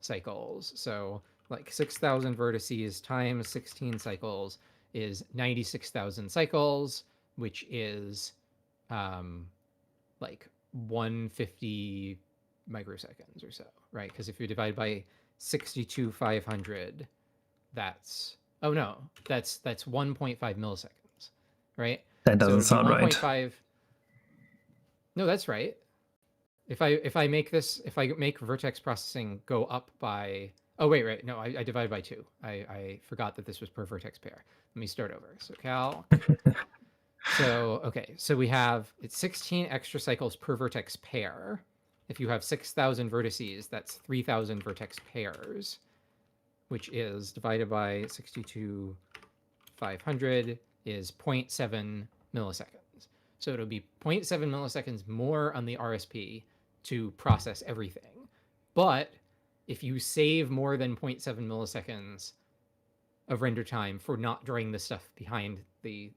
cycles. So like 6,000 vertices times 16 cycles is 96,000 cycles, which is like 150 microseconds or so, right? Because if you divide by 62,500, that's, oh no, that's 1.5 milliseconds, right? That doesn't sound right. 1.5. No, that's right. If I make Vertex processing go up by, oh wait, no, I divided by 2. I forgot that this was per vertex pair. Let me start over. So calc. So okay, so we have it's 16 extra cycles per vertex pair. If you have 6,000 vertices, that's 3,000 vertex pairs, which is divided by 62,500 is 0.7 milliseconds. So it'll be 0.7 milliseconds more on the RSP to process everything. But if you save more than 0.7 milliseconds of render time for not drawing the stuff behind the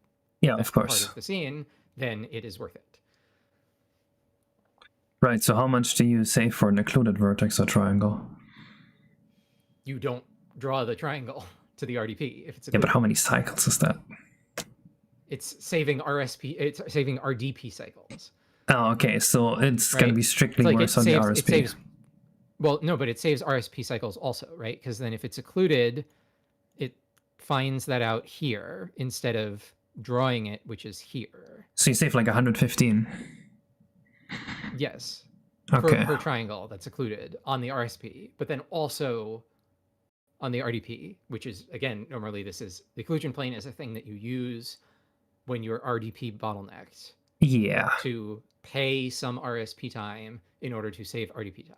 of course part of the scene, then it is worth it. Right, so how much do you save for an occluded vertex or triangle? You don't draw the triangle to the RDP if it's but how many cycles is that? It's saving RSP, it's saving RDP cycles. Oh, okay, so it's going to be strictly like worse on the RSP. It saves, well, no, but it saves RSP cycles also, right? Because then if it's occluded, it finds that out here instead of drawing it, which is here. So you save like 115. Yes. Okay. Per triangle that's occluded on the RSP, but then also on the RDP, which is, again, normally this is, the occlusion plane is a thing that you use when you're RDP bottlenecked. Yeah. To pay some RSP time in order to save RDP time.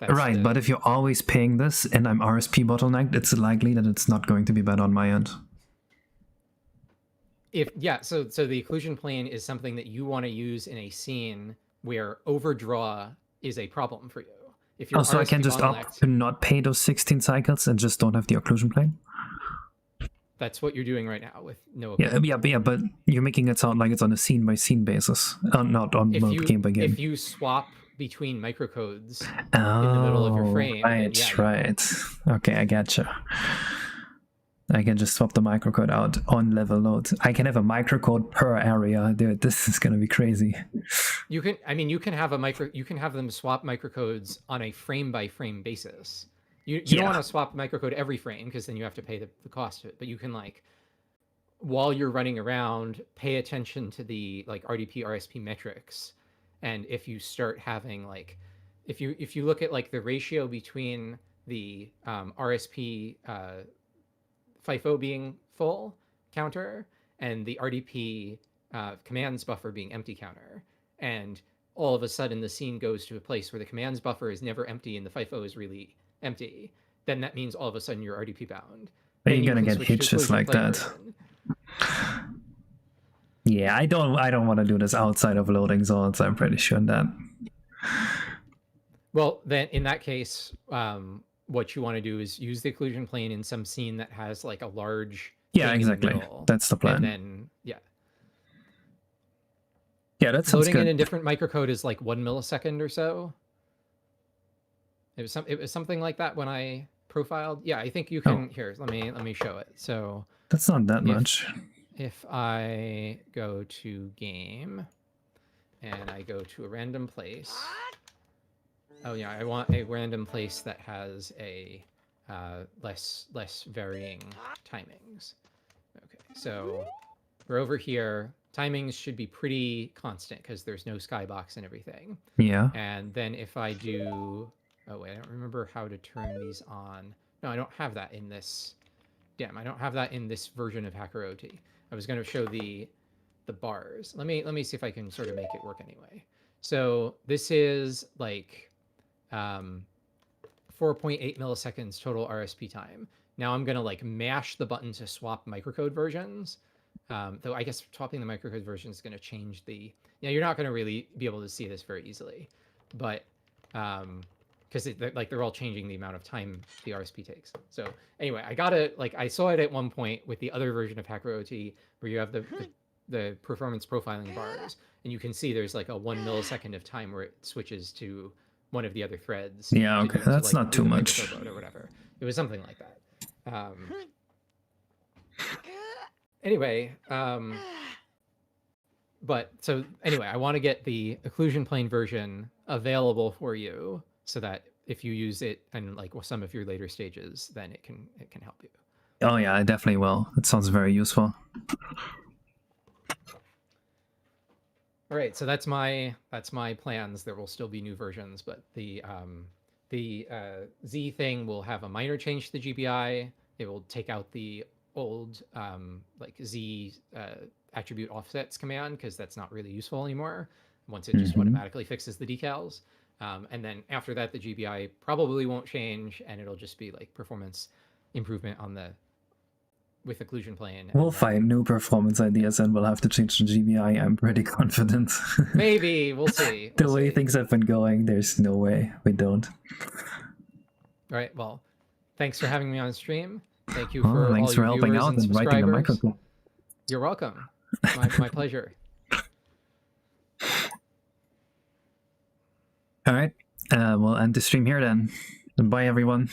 Right, but if you're always paying this and I'm RSP bottlenecked, it's likely that it's not going to be bad on my end. So the occlusion plane is something that you want to use in a scene where overdraw is a problem for you. If you're so I can just opt to not pay those 16 cycles and just don't have the occlusion plane? That's what you're doing right now with no occlusion. Yeah, but you're making it sound like it's on a scene by scene basis, not on game by game. If you swap between microcodes in the middle of your frame. Right. Okay, I gotcha. I can just swap the microcode out on level load. I can have a microcode per area. Dude, this is gonna be crazy. You can have them swap microcodes on a frame by frame basis. You don't want to swap microcode every frame because then you have to pay the cost of it. But you can like, while you're running around, pay attention to the like RDP, RSP metrics. And if you start having like, if you look at like the ratio between the RSP FIFO being full counter and the RDP commands buffer being empty counter, and all of a sudden the scene goes to a place where the commands buffer is never empty and the FIFO is really empty, then that means all of a sudden you're RDP bound. But you're gonna get hitches like that. Yeah, I don't want to do this outside of loading zones. I'm pretty sure that. Well, then in that case, what you want to do is use the occlusion plane in some scene that has like a large. Yeah, exactly. That's the plan. And then yeah, that sounds loading good. it in different microcode is like 1 millisecond or so. It was something like that when I profiled. Yeah, I think you can. Here, let me show it. So that's not that much. If I go to game and I go to a random place. Oh yeah, I want a random place that has a less varying timings. Okay, so we're over here. Timings should be pretty constant because there's no skybox and everything. Yeah. And then if I do, oh wait, I don't remember how to turn these on. No, I don't have that in this. Damn, I don't have that in this version of HackerOT. I was going to show the bars. Let me see if I can sort of make it work anyway. So this is like 4.8 milliseconds total RSP time. Now I'm going to like mash the button to swap microcode versions. Though I guess swapping the microcode version is going to change the. Yeah, you're not going to really be able to see this very easily, but because they're all changing the amount of time the RSP takes. So anyway, I saw it at one point with the other version of HackerOT where you have the performance profiling bars, and you can see there's like a 1 millisecond of time where it switches to one of the other threads. Yeah, okay, that's not too much. Or whatever. It was something like that. Anyway, but so anyway, I want to get the occlusion plane version available for you so that if you use it in like some of your later stages, then it can help you. Oh yeah, I definitely will. It sounds very useful. All right, so that's my plans. There will still be new versions, but the Z thing will have a minor change to the GBI. It will take out the old like Z attribute offsets command because that's not really useful anymore once it just automatically fixes the decals. And then after that, the GBI probably won't change, and it'll just be like performance improvement on with occlusion plane. We'll find new performance ideas and we'll have to change the GBI. I'm pretty confident. Maybe, we'll see. The way things have been going, there's no way we don't. All right, well, thanks for having me on stream. Thank you for thanks all for your helping viewers out and writing the microcode. You're welcome. My pleasure. All right, we'll end the stream here then. Bye, everyone.